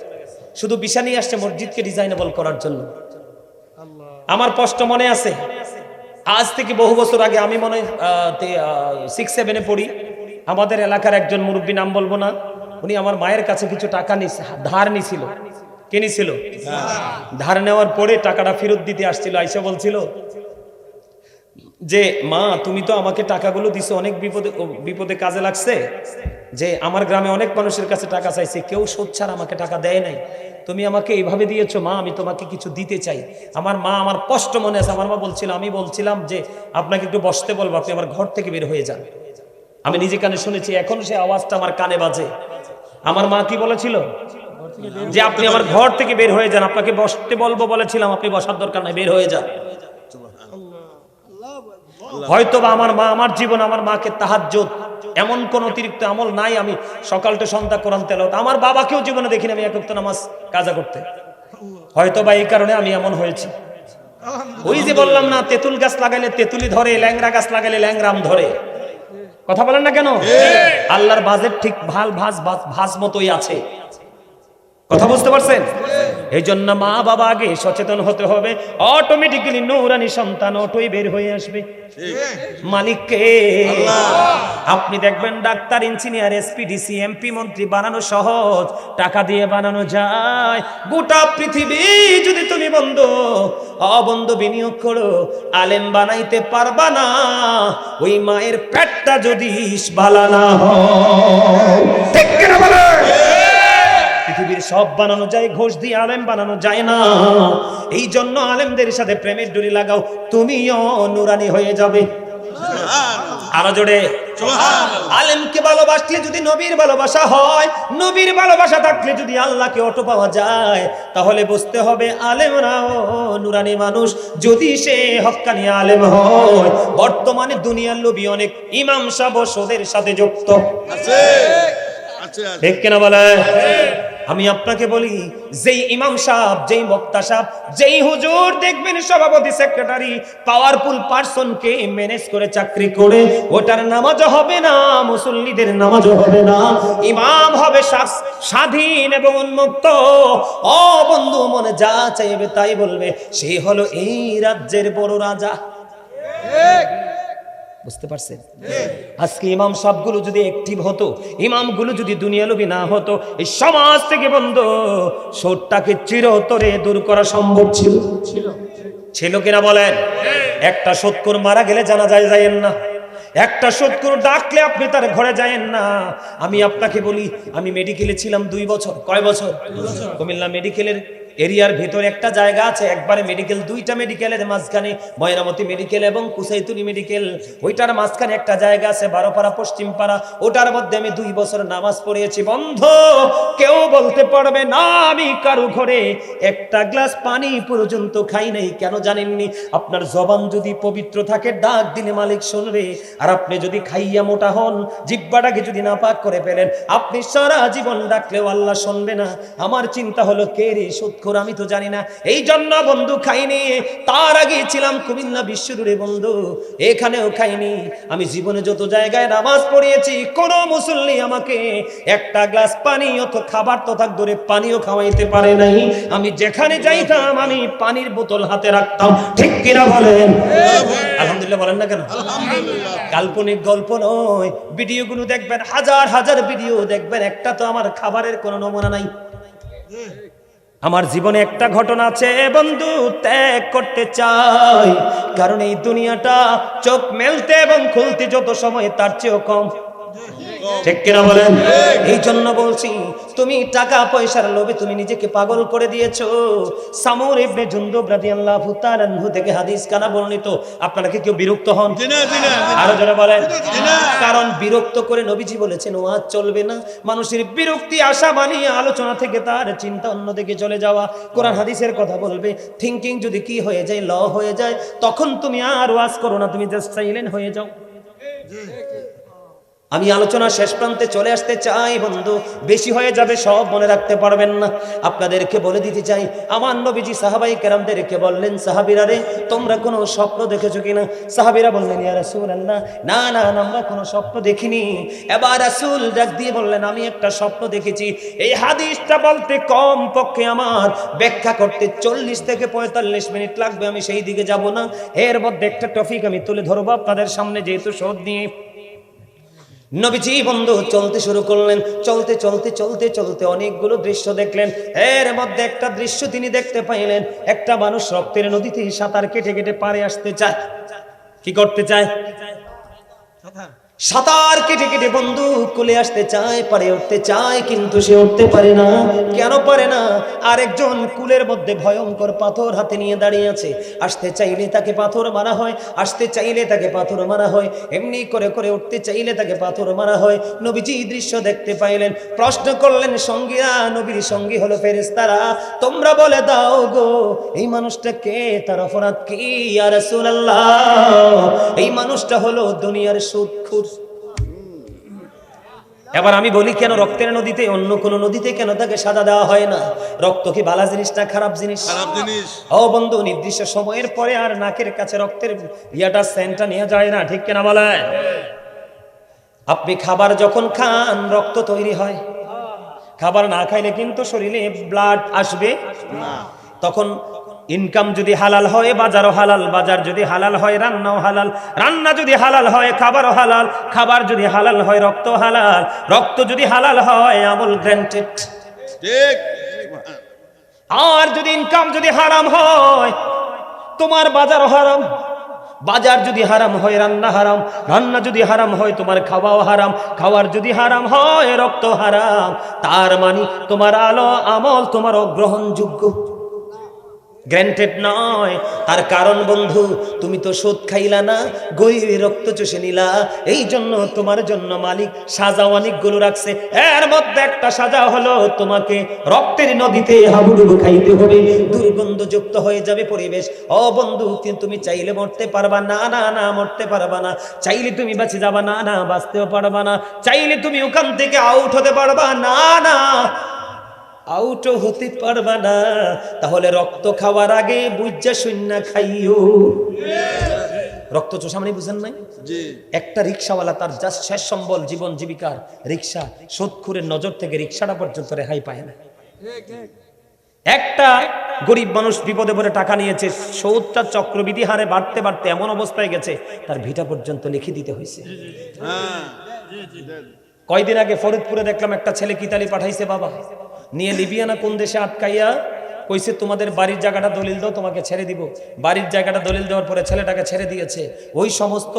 S1: শুধু বিছানা নিয়ে আসছে মসজিদকে ডিজাইনেবল করার জন্য। আমার কষ্ট মনে আছে, আজ থেকে বহু বছর আগে, আমি মনে 6-7 পড়ি, আমাদের এলাকার একজন মুরব্বী, নাম বলবো না, উনি আমার মায়ের কাছে কিছু টাকা ধার নিছিল। কে নিছিল? ধার নেওয়ার পরে টাকাটা ফেরত দিতে আসছিল, আইসা বলছিল যে মা তুমি তো আমাকে টাকাগুলো দিছো অনেক বিপদে কাজে লাগছে, যে আমার গ্রামে অনেক মানুষের কাছে টাকা চাইছে, কেউ সুদ ছাড়া আমাকে টাকা দেয় নাই, তুমি আমাকে এইভাবে দিয়েছো মা, আমি তোমাকে কিছু দিতে চাই। আমার মা, আমার কষ্ট মনে আছে, আমার মা বলছিল, আমি বলছিলাম যে আপনাকে একটু বসতে বলবো, আপনি আমার ঘর থেকে বের হয়ে যান। আমি নিজে কানে শুনেছি, এখন সে আওয়াজটা আমার কানে বাজে। আমার মা কি বলেছিল? যে আপনি আমার ঘর থেকে বের হয়ে যান, আপনাকে বসতে বলবো বলেছিলাম, আপনি বসার দরকার নাই, বের হয়ে যান। হয়তোবা আমার মা, আমার জীবন, আমার মাকে তাহাজ্জুদ এমন কোন অতিরিক্ত আমল নাই, আমি সকাল থেকে সন্ধ্যা কোরআন তেলাওয়াত, আমার বাবাকেও জীবনে দেখিনি আমি এক ওয়াক্ত নামাজ কাজা করতে। হয়তোবা এই কারণে আমি এমন হয়েছি। ওই যে বললাম না, তেঁতুল গাছ লাগাইলে তেঁতুলি ধরে, ল্যাংড়া গাছ লাগাইলে ল্যাংরাম ধরে। কথা বলেন না কেন? আল্লাহর বাজেট ঠিক ভাজ মতোই আছে। কথা বুঝতে পারছেন? এই জন্য মা বাবা আগে সচেতন হতে হবে, অটোমেটিক্যালি নূরানি সন্তান অটোই বের হয়ে আসবে। মালিককে আপনি দেখবেন ডাক্তার, ইঞ্জিনিয়ার, এসপিডিসি, এমপি, মন্ত্রী বানানো সহজ, টাকা দিয়ে বানানো যায়। গোটা পৃথিবী যদি তুমি অবন্ধ বিনিয়োগ করো, আলেম বানাইতে পারবা না ওই মায়ের পেটটা যদি বালা না হয়। ঠিক কিনা বলে? পৃথিবীর সব বানানো যায়, ঘোষ দিয়ে আলেম বানানো যায় না। এই জন্য আলেমদের সাথে প্রেমের ডুরি লাগাও, তুমিও নুরানি হয়ে যাবে। আরো জোরে আলেমকে ভালোবাসলে যদি নবীর ভালোবাসা হয়, নবীর ভালোবাসা থাকলে যদি আল্লাহকে অটো পাওয়া যায়, তাহলে বুঝতে হবে আলেমরাও নুরানি মানুষ, যদি সে হক্কানি আলেম হয়। বর্তমানে দুনিয়ার লোভী অনেক ইমাম সাহেব ওদের সাথে যুক্ত আছে, ঠিক কিনা বলে? আমি আপনাকে বলি, যেই ইমাম সাহেব, যেই বক্তা সাহেব, যেই হুজুর দেখবেন সভাপতি, সেক্রেটারি, পাওয়ারফুল পারসনকে ম্যানেজ করে চাকরি করে, ওটার নামাজও হবে না, মুসল্লিদের নামাজও হবে না। ইমাম হবে স্বাধীন এবং উন্মুক্ত। ও বন্ধু, মনে যা চাইবে তাই বলবে, সে হলো এই রাজ্যের বড় রাজা। বুঝতে পারছেন? আজকে ইমাম সাহেবগুলো যদি অ্যাক্টিভ হতো, ইমামগুলো যদি দুনিয়ালোভী না হতো, এই সমাজ থেকে বন্ধু শোরটাকে চিরতরে দূর করা সম্ভব ছিল কিনা বলেন? একটা সৎকর মারা গেলে জানাজায় যায়েন না, একটা সৎকর ডাকলে আপনি তার ঘরে যায়েন না। আমি আপনাকে বলি, আমি মেডিকেলে ছিলাম 2 বছর। কয় বছর? কুমিল্লা মেডিকেলের এরিয়ার ভিতরে একটা জায়গা আছে, একবারে মেডিকেল, 2টা মেডিকেলের মাঝখানে, ময়নামতি মেডিকেল এবং কুসাইতুলি মেডিকেল, ওইটার মাঝখানে একটা জায়গা আছে, 12পাড়া পশ্চিম পাড়া। ওটার মধ্যে আমি 2 বছর নামাজ পড়িয়েছি। বন্ধ, কেউ বলতে পারবে না আমি কারো ঘরে একটা গ্লাস পানি পর্যন্ত খাই নাই। কেন জানেননি? আপনার জবান যদি পবিত্র থাকে, ডাক দিলে মালিক শুনবে। আর আপনি যদি খাইয়া মোটা হন, জিহ্বাটাকে যদি নাপাক করে ফেলেন, আপনি সারা জীবন ডাকলেও আল্লাহ শুনবে না। আমার চিন্তা হলো, কে রে সুৎখোর, আমি তো জানি না। এই জন্য বন্ধু খাইনি। তার আগে ছিলাম কুমিল্লা বিশ্বরুরে বন্ধু, এখানেও খাইনি। আমি জীবনে যত জায়গায় নামাজ পড়িয়েছি, কোন মুসল্লি আমাকে একটা গ্লাস পানি অথবা খাবার তথা দূরে পানিও খাওয়াইতে পারে নাই। আমি যেখানে যাইতাম, আমি পানির বোতল হাতে রাখতাম। ঠিক কিনা বলেন? আলহামদুলিল্লাহ বলেন না কেন? কাল্পনিক গল্প নয়। ভিডিওগুলো দেখবেন, হাজার হাজার ভিডিও দেখবেন, একটা তো আমার খাবারের কোনো নমুনা নাই। আমার জীবনে একটা ঘটনা আছে বন্ধু, ত্যাগ করতে চাই, কারণ এই দুনিয়াটা চোখ মেলতে এবং খুলতে যত সময় তার চেয়েও কম। ঠিক কিনা বলেন? এই জন্য বলছি, তুমি টাকা পয়সার লোভে তুমি নিজেকে পাগল করে দিয়েছো। সামুর ইবনে জুনদুব রাদিয়াল্লাহু তাআলা আনহু থেকে হাদিস কানা বর্ণিত। আপনারা কি কেউ বিরক্ত হন? আরো জোরে বলেন। কারণ বিরক্ত করে নবীজি বলেছেন ওয়াজ চলবে না। মানুষের বিরক্তি আসা বানিয়ে আলোচনা থেকে তার চিন্তা অন্যদিকে চলে যাওয়া। কোরআন হাদিসের কথা বলবে, থিংকিং যদি কি হয়ে যায়, ল হয়ে যায়, তখন তুমি আর ওয়াজ করো না, তুমি জাস্ট সাইলেন্ট হয়ে যাও। আমি আলোচনা শেষ প্রান্তে চলে আসতে চাই বন্ধু, বেশি হয়ে যাবে, সব মনে রাখতে পারবেন না। আপনাদেরকে বলে দিতে চাই, আমার নবীজি সাহাবাই কেরামদেরকে বললেন, সাহাবীরা রে, তোমরা কোনো স্বপ্ন দেখেছো কিনা? সাহাবীরা বললেন, ইয়া রাসূলুল্লাহ, না না, আমরা কোনো স্বপ্ন দেখিনি। এবার রাসূল ডাক দিয়ে বললেন, আমি একটা স্বপ্ন দেখেছি। এই হাদিসটা বলতে কম পক্ষে আমার ব্যাখ্যা করতে 40 থেকে 45 মিনিট লাগবে, আমি সেই দিকে যাব না। এর মধ্যে একটা টপিক আমি তুলে ধরবো আপনাদের সামনে, যেহেতু শোধ নিয়ে। নবীজি বন্ধু চলতে শুরু করলেন। চলতে চলতে চলতে চলতে অনেকগুলো দৃশ্য দেখলেন। এর মধ্যে একটা দৃশ্য তিনি দেখতে পাইলেন, একটা মানুষ রক্তের নদীতে সাঁতার কেটে কেটে পারে আসতে চায়। কি করতে চায়? সাঁতার কেটে কেটে বন্ধু কোলে আসতে চায়, পারে উঠতে চায়, কিন্তু সে উঠতে পারে না। কেন পারে না? আরেকজন কুলের মধ্যে ভয়ঙ্কর পাথর হাতে নিয়ে দাঁড়িয়ে আছে। আসতে চাইলে তাকে পাথর মারা হয়, আসতে চাইলে তাকে পাথর মারা হয়, এমনি করে করে উঠতে চাইলে তাকে পাথর মারা হয়। নবীজি এই দৃশ্য দেখতে পাইলেন, প্রশ্ন করলেন সঙ্গীরা, নবীর সঙ্গী হলো ফেরেশতারা, তোমরা বলে দাও গো, এই মানুষটা কে, তার অপরাধ কি? ইয়া রাসূলুল্লাহ, এই মানুষটা হলো দুনিয়ার সুদখোর। এবার আমি বলি, কেন রক্তের নদীতে, অন্য কোন নদীতে কেন তাকে সাজা দেওয়া হয় না? রক্ত কি ভালো জিনিস না খারাপ জিনিস? খারাপ জিনিস। ও বন্ধু, নির্দিষ্ট সময়ের পরে আর নাকের কাছে রক্তের ইয়াটা সেন্টটা নিয়ে যায় না, ঠিক কিনা বলে? আপনি খাবার যখন খান, রক্ত তৈরি হয়। খাবার না খাইলে কিন্তু শরীরে ব্লাড আসবে না। তখন ইনকাম যদি হালাল হয় বাজারও হালাল, বাজার যদি হালাল হয় রান্নাও হালাল, রান্না যদি হালাল হয় খাবারও হালাল, খাবার যদি হালাল হয় রক্ত হালাল, রক্ত যদি হালাল হয় আমল গ্রান্টেড। ঠিক। আর যদি ইনকাম যদি হারাম হয় তোমার বাজারও হারাম, বাজার যদি হারাম হয় রান্না হারাম, রান্না যদি হারাম হয় তোমার খাওয়াও হারাম, খাওয়ার যদি হারাম হয় রক্ত হারাম। তার মানে তোমার আলো আমল তোমার অগ্রহণযোগ্য, গ্র্যান্টেড নয়। তার কারণ বন্ধু, তুমি তো সুদ খাইলা না, গরিবের রক্ত চষে নিলা, এই জন্য তোমার জন্য মালিক সাজা অনেকগুলো রাখছে। এর মধ্যে একটা সাজা হলো তোমাকে রক্তের নদীতে হাবুডুবু খাইতে হবে, দুর্গন্ধযুক্ত হয়ে যাবে পরিবেশ। ও বন্ধু, কিন্তু তুমি চাইলে মরতে পারবা না, না না মরতে পারবা না। চাইলে তুমি বেঁচে যাবা না, না বাঁচতেও পারবা না। চাইলে তুমি ওখান থেকে আউট হতে পারবা না, না আউটও হতে পারবা না। তাহলে রক্ত খাওয়ার আগে বুঝা শূন্য খাইও। রক্ত চোষা মানে বুঝেন নাই? একটা রিক্সাওয়ালা তার জাস্ট শেষ সম্বল জীবন জীবিকার রিক্সা, সুদখোরের নজর থেকে রিক্সাটা পর্যন্ত রেহাই পায় না। একটা গরিব মানুষ বিপদে পড়ে টাকা নিয়েছে, সুদটা চক্রবৃদ্ধি হারে বাড়তে বাড়তে এমন অবস্থায় গেছে তার ভিটা পর্যন্ত লিখে দিতে হয়েছে। কয়দিন আগে ফরিদপুরে দেখলাম একটা ছেলে কিতালি পাঠাইছে বাবা নিয়ে, লিবিয়া না কোন দেশে আটকাইয়া কইছে তোমাদের বাড়ির জায়গাটা দলিল দাও, তোমাকে ছেড়ে দিব। বাড়ির জায়গাটা দলিল দেওয়ার পরে ছেলেটাকে ছেড়ে দিয়েছে। ওই সমস্ত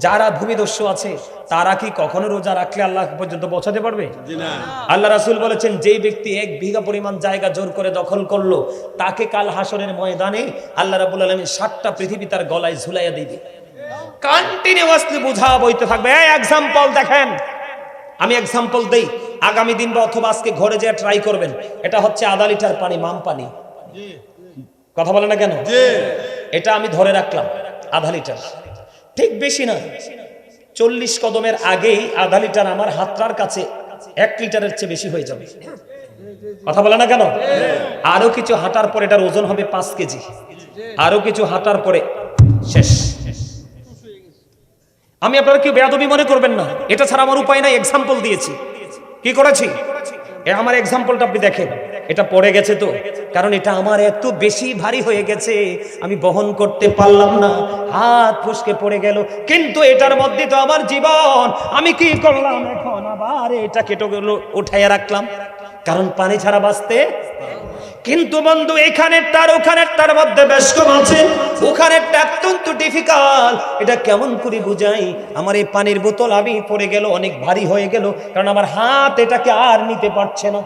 S1: যারা ভূমিদস্যু আছে তারা কি কখনো রোজা রাখলে আল্লাহ পর্যন্ত পৌঁছাতে পারবে? আল্লাহ রাসূল বলেছেন, যেই ব্যক্তি 1 বিঘা পরিমাণ জায়গা জোর করে দখল করলো তাকে কাল হাসরের ময়দানে আল্লাহ রাব্বুল আলামিন 7টা পৃথিবী তার গলায় ঝুলাইয়া দিবে। কন্টিনিউয়াসলি বুঝা বইতে থাকবে। এই এক্সাম্পল দেখেন, আমি এক্সাম্পল দেই, আগামী দিন বা অথবা আজকে ঘরে যেয়ে ট্রাই করবেন। এটা হচ্ছে আধা লিটার পানি, মাম পানি। কথা বলে না কেন? এটা আমি ধরে রাখলাম আধা লিটার, ঠিক বেশি না, 40 কদমের আগেই আধা লিটার আমার হাতটার কাছে 1 লিটারের চেয়ে বেশি হয়ে যাবে। কথা বলে না কেন? আরো কিছু হাঁটার পর এটার ওজন হবে 5 কেজি, আরো কিছু হাঁটার পরে শেষ। আমি আপনারা কেউ বেয়াদবি মনে করবেন না, এটা ছাড়া আমার উপায় নাই। এক্সাম্পল দিয়েছি, কি করেছি আমার এক্সাম্পলটা আপনি দেখেন। এটা পড়ে গেছে তো, কারণ এটা আমার এত বেশি ভারী হয়ে গেছে আমি বহন করতে পারলাম না, হাত ফসকে পড়ে গেল। কিন্তু এটার মধ্যে তো আমার জীবন, আমি কি করলাম এখন আবার এটা কেটে গেল উঠাইয়া রাখলাম, কারণ পানি ছাড়া বাঁচতে। কিন্তু বন্ধু এখানের তার ওখানের তার মধ্যে বেশ কম আছে, ওখানেরটা অত্যন্ত ডিফিকাল্ট। এটা কেমন করে বুঝাই? আমার এই পানির বোতল আমি পড়ে গেল, অনেক ভারী হয়ে গেল, কারণ আমার হাত এটাকে আর নিতে পারছে না।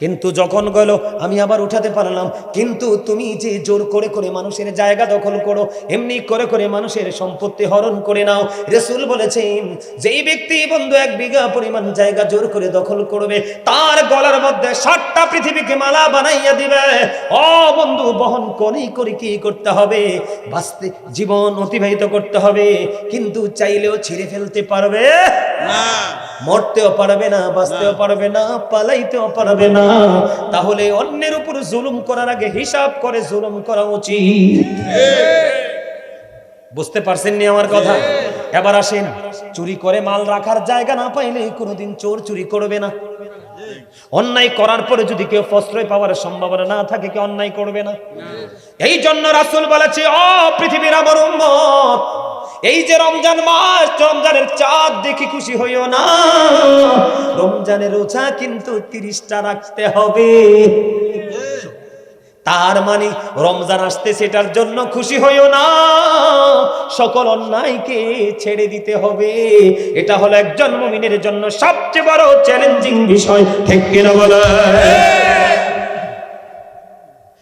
S1: কিন্তু যখন গেল আমি আবার উঠাতে পারলাম। কিন্তু তুমি যে জোর করে করে মানুষের জায়গা দখল করো, এমনি করে করে মানুষের সম্পত্তি হরণ করে নাও। রাসূল বলেছেন, যেই ব্যক্তি বন্ধু 1 বিঘা পরিমাণ জায়গা জোর করে দখল করবে তার গলার মধ্যে 7টা পৃথিবীকে মালা বানাইয়া দিবে। ও বন্ধু, বহন করেই করে কি করতে হবে? বাঁচতে জীবন অতিবাহিত করতে হবে, কিন্তু চাইলেও ছিঁড়ে ফেলতে পারবে না, মরতেও পারবে না, বাঁচতেও পারবে না, পালাইতেও পারবে না। তাহলে অন্যের উপর জুলুম করার আগে হিসাব করে জুলুম করা উচিত। বুঝতে পারছেন নি আমার কথা? এবার আসেন, চুরি করে মাল রাখার জায়গা না পাইলে কোনোদিন চোর চুরি করবে না। অন্যায় করার পরে যদি কেউ প্রশ্রয় পাওয়ার সম্ভাবনা না থাকে, কেউ অন্যায় করবে না। এই জন্য রাসূল বলেছে, ও পৃথিবীর আমার উম্মত, এই যে রমজান মাস, রমজানের চাঁদ দেখি খুশি হইও না, রমজানের রোজা কিন্তু 30টা রাখতে হবে। তার মানে রমজান আসতে সেটার জন্য খুশি হইও না, সকল অন্যায়কে ছেড়ে দিতে হবে। এটা হলো একজন মুমিনের জন্য সবচেয়ে বড় চ্যালেঞ্জিং বিষয়, ঠিক কিনা বলেন?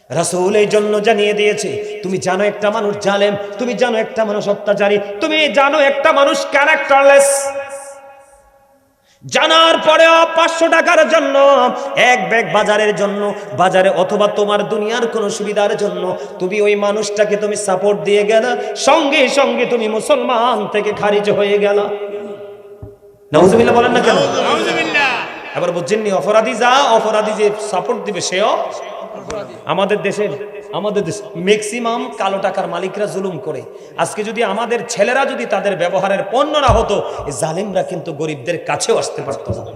S1: রাসূল এই জন্য জানিয়ে দিয়েছে, তুমি জানো একটা মানুষ জালেম, তুমি জানো একটা মানুষ অত্যাচারী, তুমি জানো একটা মানুষ ক্যারেক্টারলেস। জানার পরেও 500 টাকার জন্য, 1 ব্যাগ বাজারের জন্য, বাজারে অথবা তোমার দুনিয়ার কোনো সুবিধার জন্য তুমি ওই মানুষটাকে তুমি সাপোর্ট দিয়ে গেলা, সঙ্গে সঙ্গে তুমি মুসলমান থেকে খারিজ হয়ে গেলা। নাউজুবিল্লাহ বলেন না কেন? নাউজুবিল্লাহ। এবার বুঝছেন নি, অপরাধী যে সাপোর্ট দিবে সেও। আমাদের দেশ ম্যাক্সিমাম কালো টাকার মালিকরা জুলুম করে। আজকে যদি আমাদের ছেলেরা যদি তাদের ব্যবহারের পণ্য না হতো, এই জালিমরা কিন্তু গরিবদের কাছেও আসতে পারতো না।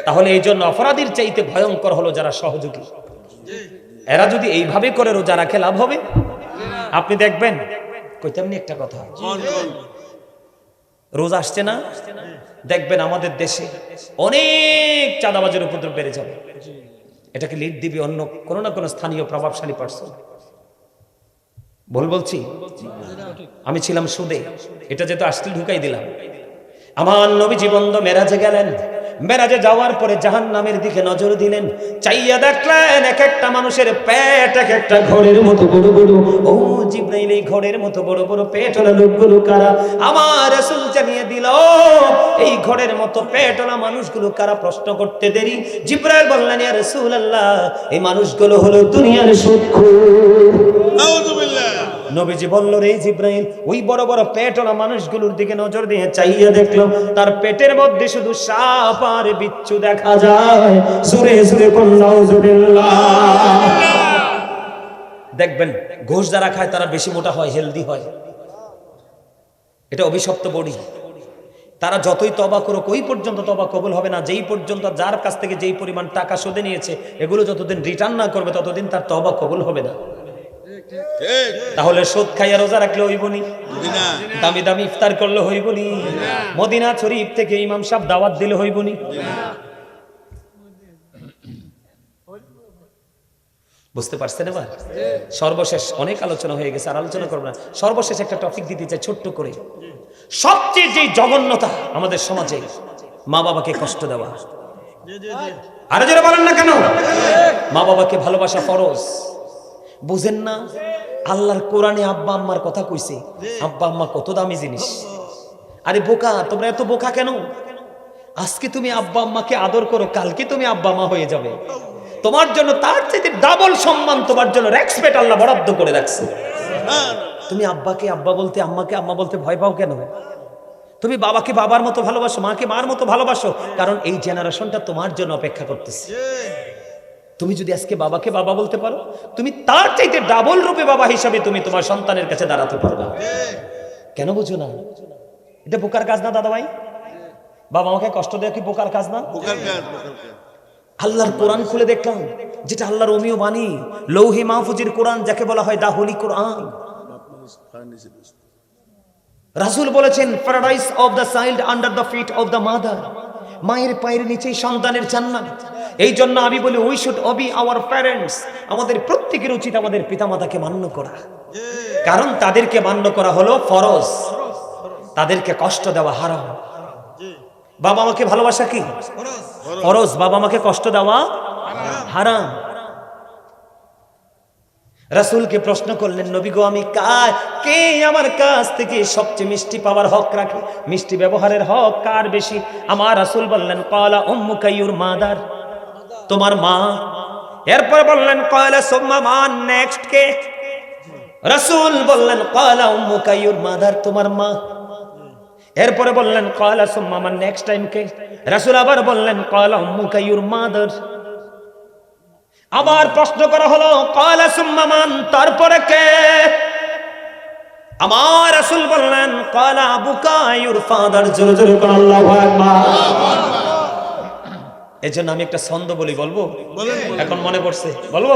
S1: তাহলে এই জন্য অপরাধীর চাইতে ভয়ঙ্কর হলো যারা সহযোগী। এরা যদি এইভাবে করে রোজা রাখে লাভ হবে? আপনি দেখবেন, কইতামনি একটা কথা, রোজা আসছে না, দেখবেন আমাদের দেশে অনেক চাঁদাবাজের উপদ্রব বেড়ে যাবে। এটাকে লিড দিবে অন্য কোনো না কোনো স্থানীয় প্রভাবশালী পার্সন। বলছি আমি ছিলাম সুদে, এটা যেহেতু আসলে ঢুকাই দিলাম। আমার নবীজি বন্ধ মেরাজে গেলেন, মেরাজে যাওয়ার পরে জাহান্নামের দিকে নজর দিলেন, চাইয়া দেখলেন এক একটা মানুষের পেট এক একটা ঘরের মতো বড় বড়। ও জিবরাইল, এই ঘরের মতো বড় বড় পেটওয়ালা লোকগুলো কারা? আমার রাসূল জানিয়ে দিল এই ঘরের মতো পেটওয়ালা মানুষগুলো কারা। প্রশ্ন করতে দেরি জিবরাইল বললেন, ইয়া রাসূলুল্লাহ, এই মানুষগুলো হলো দুনিয়ার সুদখোর। নাউযুবিল্লাহ। নবীজি বলল, রে জিবরাইল, ওই বড় বড় পেটওয়ালা মানুষগুলোর দিকে নজর দিয়ে চাইয়া দেখলো তার পেটের মধ্যে শুধু সাপ আর বিচ্ছু দেখা যায়। সুরে সুরে কোন নাউযুবিল্লাহ। দেখবেন ঘোষ যারা খায় তারা বেশি মোটা হয়, হেলদি হয়। এটা অভিশপ্ত বডি। তারা যতই তওবা করুক ওই পর্যন্ত তওবা কবুল হবে না যেই পর্যন্ত যার কাছ থেকে যেই পরিমাণ টাকা সুদে নিয়েছে এগুলো যতদিন রিটার্ন না করবে ততদিন তার তওবা কবুল হবে না। তাহলে সুদ খাইয়া রোজা রাখলে হইবনি, দামি দামি ইফতার করলে হইবনি, মদিনা শরীফ থেকে ইমাম সাহেব দাওয়াত দিলে হইবনি। বুঝতে পারছেন? এবার সর্বশেষ অনেক আলোচনা হয়ে গেছে, আর আলোচনা করব না। সর্বশেষ একটা টপিক দিতে চাই ছোট্ট করে। সবচেয়ে যে জঘন্যতা আমাদের সমাজে, মা বাবাকে কষ্ট দেওয়া। আরে যারা বলেন না কেন, মা বাবাকে ভালোবাসা ফরজ। বুঝেন না, আল্লাহর কোরআনে আব্বা আম্মার কথা কইছে। আব্বা আম্মা কত দামি জিনিস। আরে বোকা, তোমরা এত বোকা কেন? আজকে তুমি আব্বা আম্মাকে আদর করো, কালকে তুমি আব্বা মা হয়ে যাবে। তোমার জন্য তার চাইতে ডাবল সম্মান, তোমার জন্য রেসপেক্ট আল্লাহ বরাদ্দ করে রাখছে। তুমি আব্বাকে আব্বা বলতে, আম্মাকে আম্মা বলতে ভয় পাও কেন? তুমি বাবাকে বাবার মতো ভালোবাসো, মাকে মার মতো ভালোবাসো, কারণ এই জেনারেশনটা তোমার জন্য অপেক্ষা করতেছে। তুমি যদি আজকে বাবাকে বাবা বলতে পারো, তুমি তার চাইতে ডাবল রূপে বাবা হিসাবে তুমি তোমার সন্তানের কাছে দাঁড়াতে পারবে। কেন বুঝো না? এটা বোকার কাজ না দাদা ভাই? বাবা আমাকে কষ্ট দেওয়া কি বোকার কাজ না? আল্লাহর কোরআন খুলে দেখলাম, যেটা আল্লাহর অমীয় বাণী, লৌহে মাহফুজের কোরআন, যাকে বলা হয় দা হোলি কোরআন। রাসূল বলেছেন, paradise of the child under the feet of the mother. মায়ের পায়ের নিচেই সন্তানের জান্নাত। এই জন্য আমি বলি, we should obey our parents. আমাদের প্রত্যেকের উচিত আমাদের পিতামাতাকে মান্য করা, কারণ তাদেরকে মান্য করা হলো ফরজ, তাদেরকে কষ্ট দেওয়া হারাম। বাবা মাকে ভালোবাসা কি ফরজ, বাবা মাকে কষ্ট দেওয়া হারাম। রাসূলকে প্রশ্ন করলেন, নবী গো, আমি কে আমার কাছ থেকে সবচেয়ে মিষ্টি পাওয়ার হক রাখে, মিষ্টি ব্যবহারের হক কার বেশি? আমার রাসূল বললেন, ক্বালা উম্মুকা ইউর মাদার, তোমার মা। এরপর বললেন, ক্বালা সুম্মা মান, নেক্সট কে? রাসূল বললেন, ক্বালা উম্মুকা ইউর মাদার, তোমার মা। এরপরে বললেন, ক্বালা সুম্মা মান, নেক্সট টাইম কে? রাসূল আবার বললেন, ক্বালা উম্মুকা ইউর মাদার। আবার প্রশ্ন করা হলো, ক্বালা সুম্মা মান, তারপরে কে? আমার রাসূল বললেন, ক্বালা আবুকা ইউর ফাদার। জোরে জোরে বলেন আল্লাহু আকবার। এজন্য আমি একটা ছন্দ বলি, বলবো? এখন মনে পড়ছে, বলবো?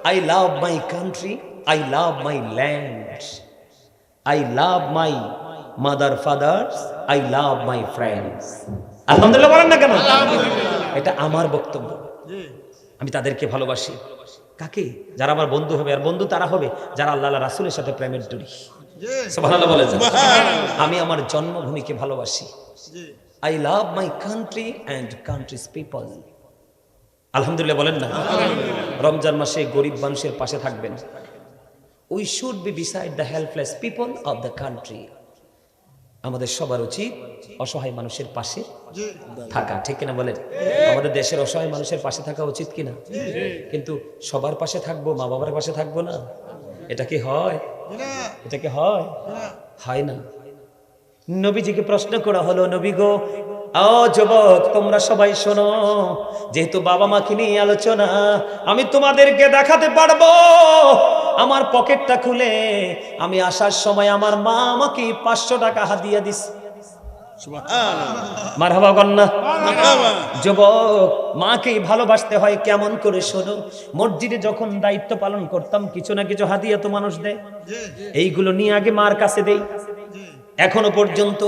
S1: I love my country, I love my land, I love my mother father's, I love my friends. আলহামদুলিল্লাহ বলেন না কেন? এটা আমার বক্তব্য। আমি তাদেরকে ভালোবাসি। কাকে? যারা আমার বন্ধু হবে, আর বন্ধু তারা হবে যারা আল্লাহ রাসূলের সাথে প্রেমের জড়ি। সুবহানাল্লাহ বলে যান। আমি আমার জন্মভূমিকে ভালোবাসি। I love my country and country's people. আলহামদুলিল্লাহ বলেন না? রমজান মাসে গরিব মানুষের পাশে থাকবেন। We should be beside the helpless people of the country. আমাদের সবার উচিত অসহায় মানুষের পাশে থাকা, ঠিক কিনা বলেন? আমাদের দেশের অসহায় মানুষের পাশে থাকা উচিত কিনা? কিন্তু সবার পাশে থাকবো, মা বাবার পাশে থাকবো না, এটা কি হয়? এটা কি হয়? হয় না। নবীজিকে প্রশ্ন করা হলো, নবী গো, ও যুবক, তোমরা সবাই শোনো, যেহেতু বাবা মাকে নিয়ে আলোচনা, আমি তোমাদেরকে দেখাতে পারবো আমার পকেটটা খুলে আমি আসার সময় আমার মা আমাকে 500 টাকা হাদিয়া দিছে। মারহাবা কন্যা। যুবক, মাকেই ভালোবাসতে হয় কেমন করে শোনো। মসজিদে যখন দায়িত্ব পালন করতাম কিছু না কিছু হাদিয়া তো মানুষ দেয়, এইগুলো নিয়ে আগে মার কাছে দেই। এখনো পর্যন্ত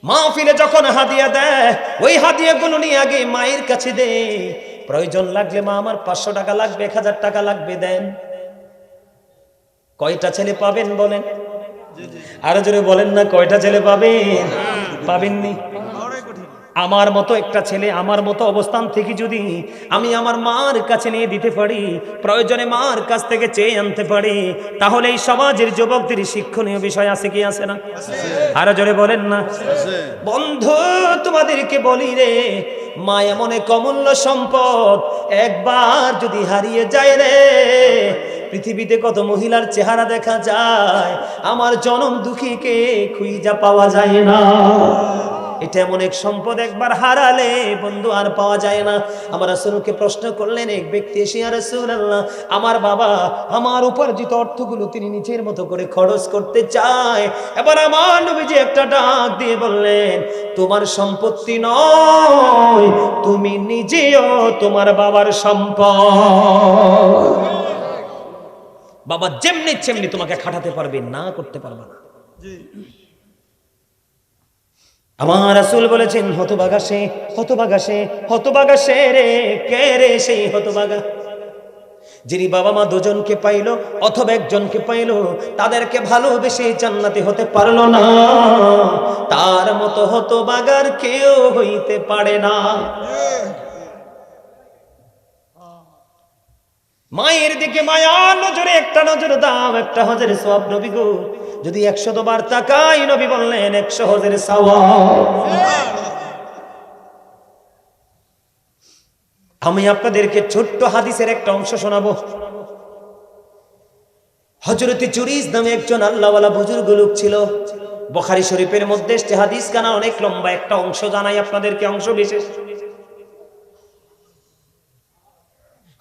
S1: মাহফিলে যখন হাদিয়া দেয় ওই হাদিয়াগুলো নিয়ে আগে মায়ের কাছে দেই। প্রয়োজন লাগলে মা আমার 500 টাকা লাগবে, 1000 টাকা লাগবে, দেন। কয়টা ছেলে পাবেন বলেন? আরো জোরে বলেন না, কয়টা ছেলে পাবেন? পাবেননি। আমার মতো একটা ছেলে আমার মতো অবস্থান থেকে যদি আমি আমার মার কাছে নিয়ে দিতে পারি, প্রয়োজনে মার কাছ থেকে চেয়ে আনতে পারি, তাহলে এই সমাজের যুবকদের শিক্ষণীয় বিষয় আছে কি আছে না? আরো জোরে বলেন না। বন্ধু, তোমাদেরকে বলি রে, মা এমন এক অমূল্য সম্পদ, একবার যদি হারিয়ে যায় রে, পৃথিবীতে কত মহিলার চেহারা দেখা যায়, আমার জনম দুঃখীকে খুঁজা পাওয়া যায় না। এটা এমন এক সম্পদ, একবার হারালে বন্ধু আর পাওয়া যায় না। আমার রাসূলকে প্রশ্ন করলেন এক ব্যক্তি এসে, ইয়া রাসূলুল্লাহ, আমার বাবা আমার উপার্জিত অর্থগুলো তিনি নিজের মতো করে খরচ করতে চায়। এবার আমার নবীজি একটা ডাক দিয়ে বললেন, তোমার সম্পত্তি নয়, তুমি নিজেও তোমার বাবার সম্পদ। বাবা যেমনি যেমনি তোমাকে খাটাতে পারবে, না করতে পারবে না। আমার রাসূল বলেছেন, হতভাগা সে, হতভাগা সে, হতভাগা সে রে, কে রে সেই হতভাগা? যিনি বাবা মা দুজনকে পাইলো অথবা একজনকে পাইলো, তাদেরকে ভালোবেসে জান্নাতে হতে পারলো না, তার মতো হতভাগার কেউ হইতে পারে না। মায়ের দিকে মায়ার নজরে একটা নজর দাও, একটা হজের সওয়াব। নবী গো, যদি 100 বার তাকাই, নবী বললেন 100 হজের সওয়াব। আমি আপনাদেরকে ছোট্ট হাদিসের একটা অংশ শোনাবো। হযরত জুরিজ নামে একজন আল্লাহওয়ালা বুজুর্গ লোক ছিল। বুখারী শরীফের মধ্যে este হাদিস কানা অনেক লম্বা, একটা অংশ জানাই আপনাদেরকে, অংশ বিশেষ।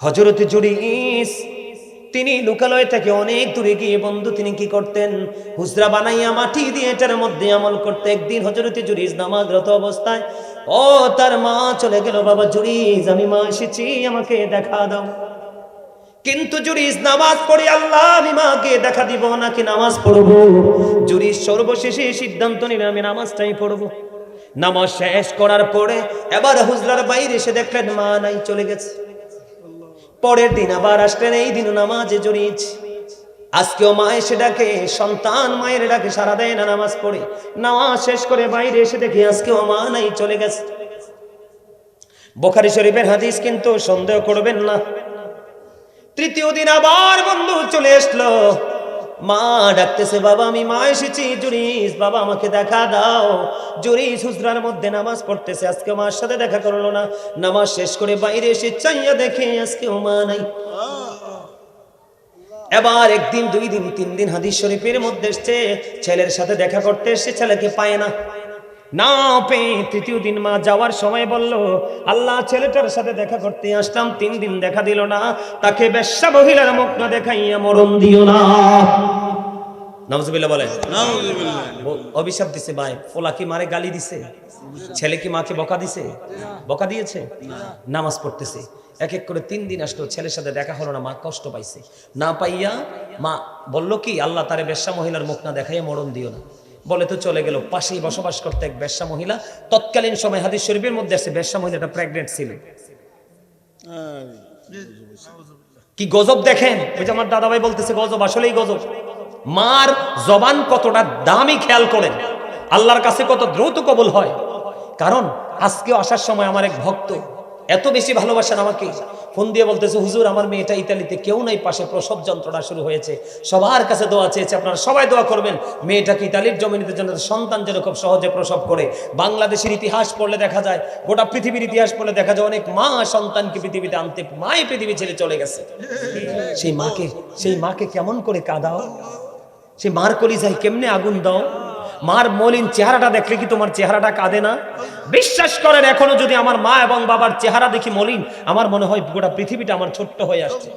S1: হযরত জুরিজ তিনি লোকালয় থেকে অনেক দূরে গিয়ে বন্ধু তিনি কি করতেন, হুজরা বানাইয়া মাটি দিয়ে এটার মধ্যে আমল করতে। একদিন হযরত জুরিজ নামাজরত অবস্থায় ও তার মা চলে গেল, বাবা জুরিজ, আমি মা এসেছি, আমাকে দেখা দাও। কিন্তু জুরিজ নামাজ পড়ে, আল্লাহ আমি মাকে দেখা দিব নাকি নামাজ পড়বো? জুরিজ সর্বশেষে সিদ্ধান্ত নিলেন আমি নামাজটাই পড়বো। নামাজ শেষ করার পরে এবার হুজরার বাইরে এসে দেখলেন মা নাই, চলে গেছে। পরের দিন আবার আসলেন, এই দিন নামাজে জুরিজ। আজকেও মা এসে ডাকে, সন্তান মায়ের ডাকে সারা দেয় না, নামাজ পড়ে। নামাজ শেষ করে বাইরে এসে দেখে আজকেও মা নাই, চলে গেছে। বুখারী শরীফের হাদিস, কিন্তু সন্দেহ করবেন না। তৃতীয় দিন আবার বন্ধু চলে আসলো, মা ডাকতেছে, বাবা আমি মা এসেছি, জুরিজ বাবা আমাকে দেখা দাও। জুরিজ হুজরার মধ্যে নামাজ পড়তেছে, আজকে মার সাথে দেখা করলো না। নামাজ শেষ করে বাইরে এসে চাইয়া দেখে আজকেও মা নাই। এবার একদিন, 2 দিন, 3 দিন হাদিস শরীফের মধ্যে এসছে, ছেলের সাথে দেখা করতে এসে ছেলেকে পায় না। না পেয়ে তৃতীয় দিন মা যাওয়ার সময় বলল, আল্লাহ ছেলেটার সাথে দেখা করতে আসলাম, 3 দিন দেখা দিল না, তাকে বেশ্যা মহিলার মুখ না দেখাইয়া মরণ দিও না। নাউজুবিল্লাহ বলেন। নাউজুবিল্লাহ। অভিশাপ দিছে ভাই। ফোলা কি মারে গালি দিছে? ছেলে কি মাকে বকা দিছে? বকা দিয়েছে? নামাজ পড়তেছে, এক এক করে 3 দিন আসলো, ছেলের সাথে দেখা হলো না, মা কষ্ট পাইছে। না পাইয়া মা বলল কি, আল্লাহ তারে বেশ্যা মহিলার মুখ না দেখাইয়া মরণ দিও না। বলে তো চলে গেল। পাশেই বসবাস করতে এক বেশ্যা মহিলা। তৎকালীন সময় হাদিস শরীফের মধ্যে আছে বেশ্যা মহিলাটা প্রেগনেন্ট ছিল। কি গজব দেখেন! ওই যে আমার দাদা ভাই বলতেছে গজব, আসলেই গজব। মার জবান কতটা দামি খেয়াল করেন, আল্লাহর কাছে কত দ্রুত কবুল হয়। কারণ আজকেও আসার সময় আমার এক ভক্ত এত বেশি ভালোবাসেন আমাকে, ফোন দিয়ে বলতেছে, হুজুর আমার মেয়েটা ইতালিতে, কেউ নাই পাশে, প্রসব যন্ত্রণা শুরু হয়েছে, সবার কাছে দোয়া চেয়েছে, আপনারা সবাই দোয়া করবেন মেয়েটাকে ইতালির জমিনিতে যেন সন্তান যেন খুব সহজে প্রসব করে। বাংলাদেশের ইতিহাস পড়লে দেখা যায়, গোটা পৃথিবীর ইতিহাস পড়লে দেখা যায়, অনেক মা সন্তানকে পৃথিবীতে আনতে মাই পৃথিবী ছেড়ে চলে গেছে। সেই মাকে কেমন করে কাঁদাও, সেই মার কলিজায় কেমনে আগুন দাও। মার মলিন চেহারাটা দেখলে কি তোমার চেহারাটা কাঁদে না? বিশ্বাস করেন, এখনো যদি আমার মা এবং বাবার চেহারা দেখি মলিন, আমার মনে হয় গোটা পৃথিবীটা আমার ছোট্ট হয়ে আসছে,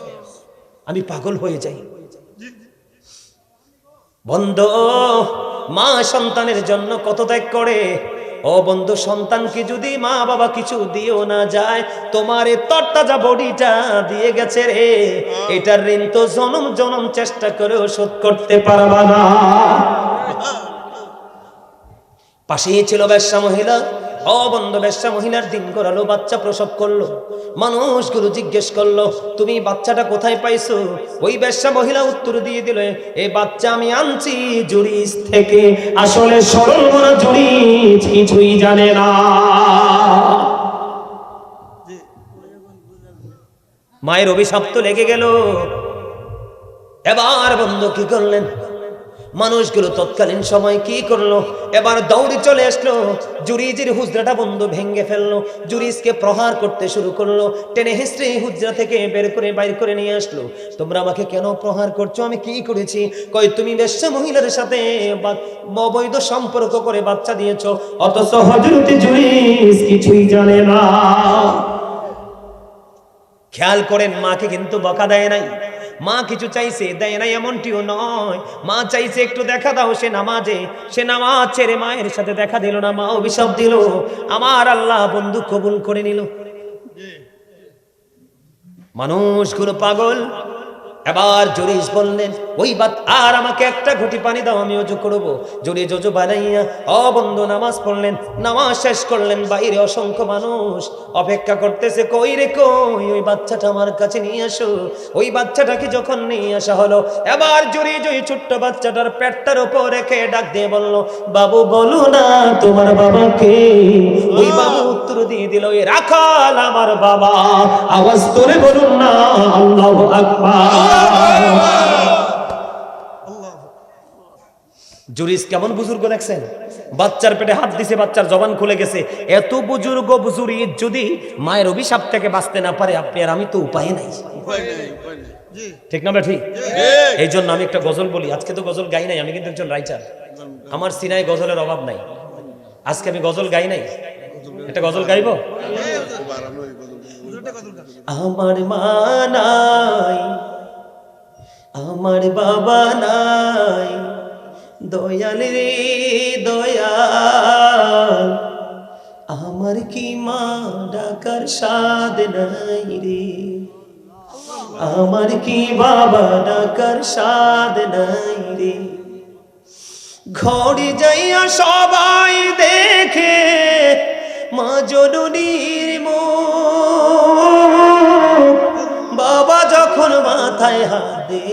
S1: আমি পাগল হয়ে যাই। বন্ধু, মা সন্তানের জন্য কত ত্যাগ করে। ও বন্ধু, সন্তানকে যদি মা বাবা কিছু দিও না যায়, তোমার এই তরতাজা বডিটা দিয়ে গেছে রে, এটার ঋণ তো জনম জনম চেষ্টা করেও শোধ করতে পারবা না। পাশেই ছিল বেশ্যা মহিলা। ও বন্ধু, বেশ্যা মহিলার দিন গড়ালো, বাচ্চা প্রসব করলো। মানুষগুলো জিজ্ঞেস করলো, তুমি বাচ্চাটা কোথায় পাইছো? ওই বেশ্যা মহিলা উত্তর দিয়ে দিল, এই বাচ্চা আমি আনছি জুরিস থেকে। আসলে সরল মনা জুরিস কিছুই জানে না। মায়ের অভিশাপ তো লেগে গেল। এবার বন্ধু কি করলেন? মানুষগুলো তৎকালীন সময় কি করলো? এবার দৌড়ে চলে আসলো, জুরিজের হুজরাটা বন্ধু ভেঙে ফেললো, জুরিজকে প্রহার করতে শুরু করলো, টেনে হিস্ট্রি হুজরা থেকে বাইর করে নিয়ে আসলো। তোমরা আমাকে কেন প্রহার করছো? আমি কি করেছি? কই, তুমি বেশ্যা মহিলার সাথে অবৈধ সম্পর্ক করে বাচ্চা দিয়েছো, অথচ হযরত জুরিজ কিছুই জানে না। খেয়াল করেন, মাকে কিন্তু বকা দেয় নাই। মা কিছু চাইছে, দেয় নাই এমনটিও নয়। মা চাইছে একটু দেখা দাও, সে নামাজে, সে নামাজ ছেড়ে মায়ের সাথে দেখা দিল না। মা অভিশাপ দিল, আমার আল্লাহ বন্ধু কবুল করে নিল। মানুষগুলো পাগল। এবার জুরিজ বললেন, ওই আর আমাকে একটা ঘটি পানি দাও, আমি ওযু করব। জুরিজ ওযু বানাইয়া বন্ধু নামাজ পড়লেন। নামাজ শেষ করলেন, বাইরে অসংখ্য মানুষ অপেক্ষা করতেছে, কই রে কই, ওই বাচ্চাটা আমার কাছে নিয়ে আসো। ওই বাচ্চাটাকে যখন নিয়ে আসা হলো, এবার জুরিজ ওই ছোট্ট বাচ্চাটার পেটটার উপর রেখে ডাক দিয়ে বলল, বাবু বলো না তোমার বাবাকে। ওই বাবু উত্তর দিয়ে দিল, ওই রাখাল আমার বাবা। আওয়াজ করে বলুন না আল্লাহু আকবার। জুরিজ কেমন বুজুর্গ দেখছেন? বাচ্চার পেটে হাত দিছে, বাচ্চার জবান খুলে গেছে। এত বুজুর্গ বুজুরিদ যদি মায়ের অভিশাপ থেকে বাঁচতে না পারে, আপনি আর আমি তো উপায় নাই। ঠিক না ঠিক? এই জন্য আমি একটা গজল বলি। আজকে তো গজল গাই নাই, আমি কিন্তু একজন রাইটার। আমার সিনায় গজলের অভাব নাই। আজকে আমি গজল গাই নাই, একটা গজল গাইব। আমার মা নাই, আমার বাবা নাই, দয়াল রে দয়াল, আমার কি মা ডাকার স্বাদ নাই রে, আমার কি বাবা ডাকার স্বাদ নাই রে। ঘরে যাইয়া সবাই দেখে মা জননীর মুখ, বাবা যখন মাথায় হাত দে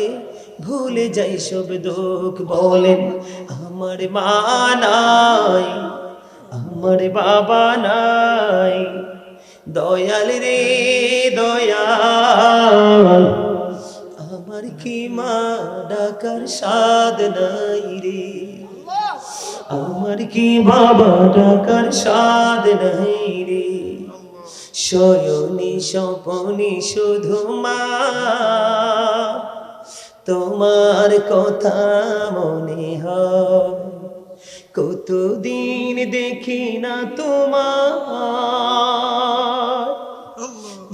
S1: ভুলে যাই সব দুঃখ। বলেন, আমার মা নাই, আমার বাবা নাই, দয়াল রে দয়াল, আমার কি মা ডাকার স্বাদ নাই রে, আমার কি বাবা ডাকার স্বাদ নাই রে। শয়নি স্বপনে শুধু মা, তোমার কথা মনে হয়, কতদিন দেখি না তোমার,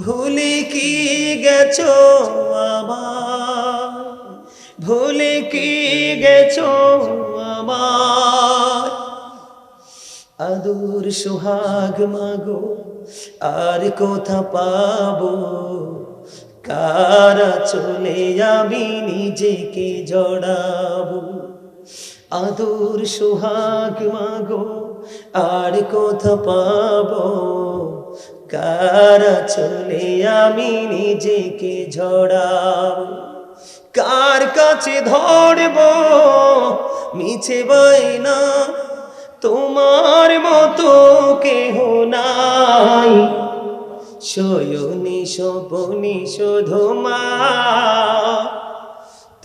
S1: ভুলে কি গেছো আমার, ভুলে কি গেছো আমার। আদর সোহাগ মাগো আর কোথা পাবো, কারা চলে আমি নিজেকে জড়াবো। আদর সোহাগ মাগো আর কোথা পাবো, কারা চলে আমি নিজেকে জড়াবো। কার কাছে ধরবো মিছে বাইনা, তোমার মতো কেহ নাই, শয়নি স্বপনে শুধু মা,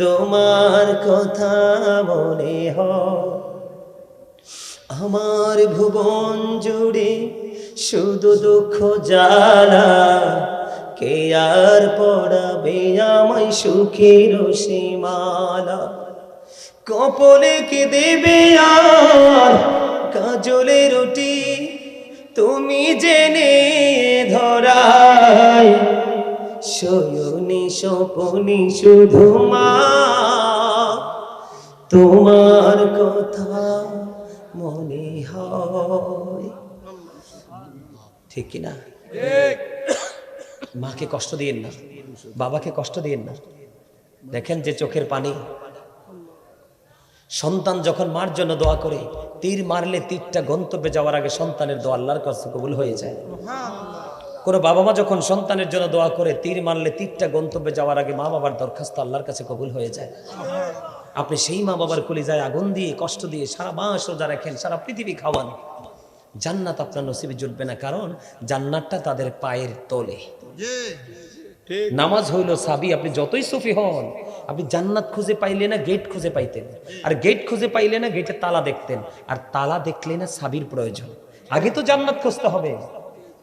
S1: তোমার কথা মনে হয়। আমার ভুবন জুড়ে শুধু দুঃখ জ্বালা, কে আর পড়াবে আমায় সুখের সীমালা। কপালে কে দেবে আর কাজলে রুটি, তুমি জেনে ধরাই, শয়নি স্বপনে শুধু মা, তোমার কথা মনে হয়। ঠিক কিনা? মাকে কষ্ট দিয়েন না, বাবাকে কষ্ট দিয়েন না। দেখেন যে চোখের পানি, সন্তান যখন মার জন্য দোয়া করে, তীর মারলে তীরটা গন্তব্যে যাওয়ার আগে সন্তানের দোয়া আল্লাহর কাছে কবুল হয়ে যায়। কোন বাবা মা যখন সন্তানের জন্য দোয়া করে, তীর মারলে তীরটা গন্তব্যে যাওয়ার আগে মা বাবার দরখাস্ত আল্লাহর কাছে কবুল হয়ে যায়। আপনি সেই মা বাবার কলিজায় আগুন দিয়ে, কষ্ট দিয়ে সারা মাস রোজা রাখেন, সারা পৃথিবী খাওয়ান, জান্নাত আপনার নসিবে জুটবে না, কারণ জান্নাতটা তাদের পায়ের তলে। নামাজ হইল চাবি। আপনি যতই সুফি হন, আপনি জান্নাত খুঁজে পাইলে না গেট খুঁজে পাইতেন, আর গেট খুঁজে পাইলে না গেটে তালা দেখতেন, আর তালা দেখলে না চাবির প্রয়োজন। আগে তো জান্নাত খুঁজতে হবে।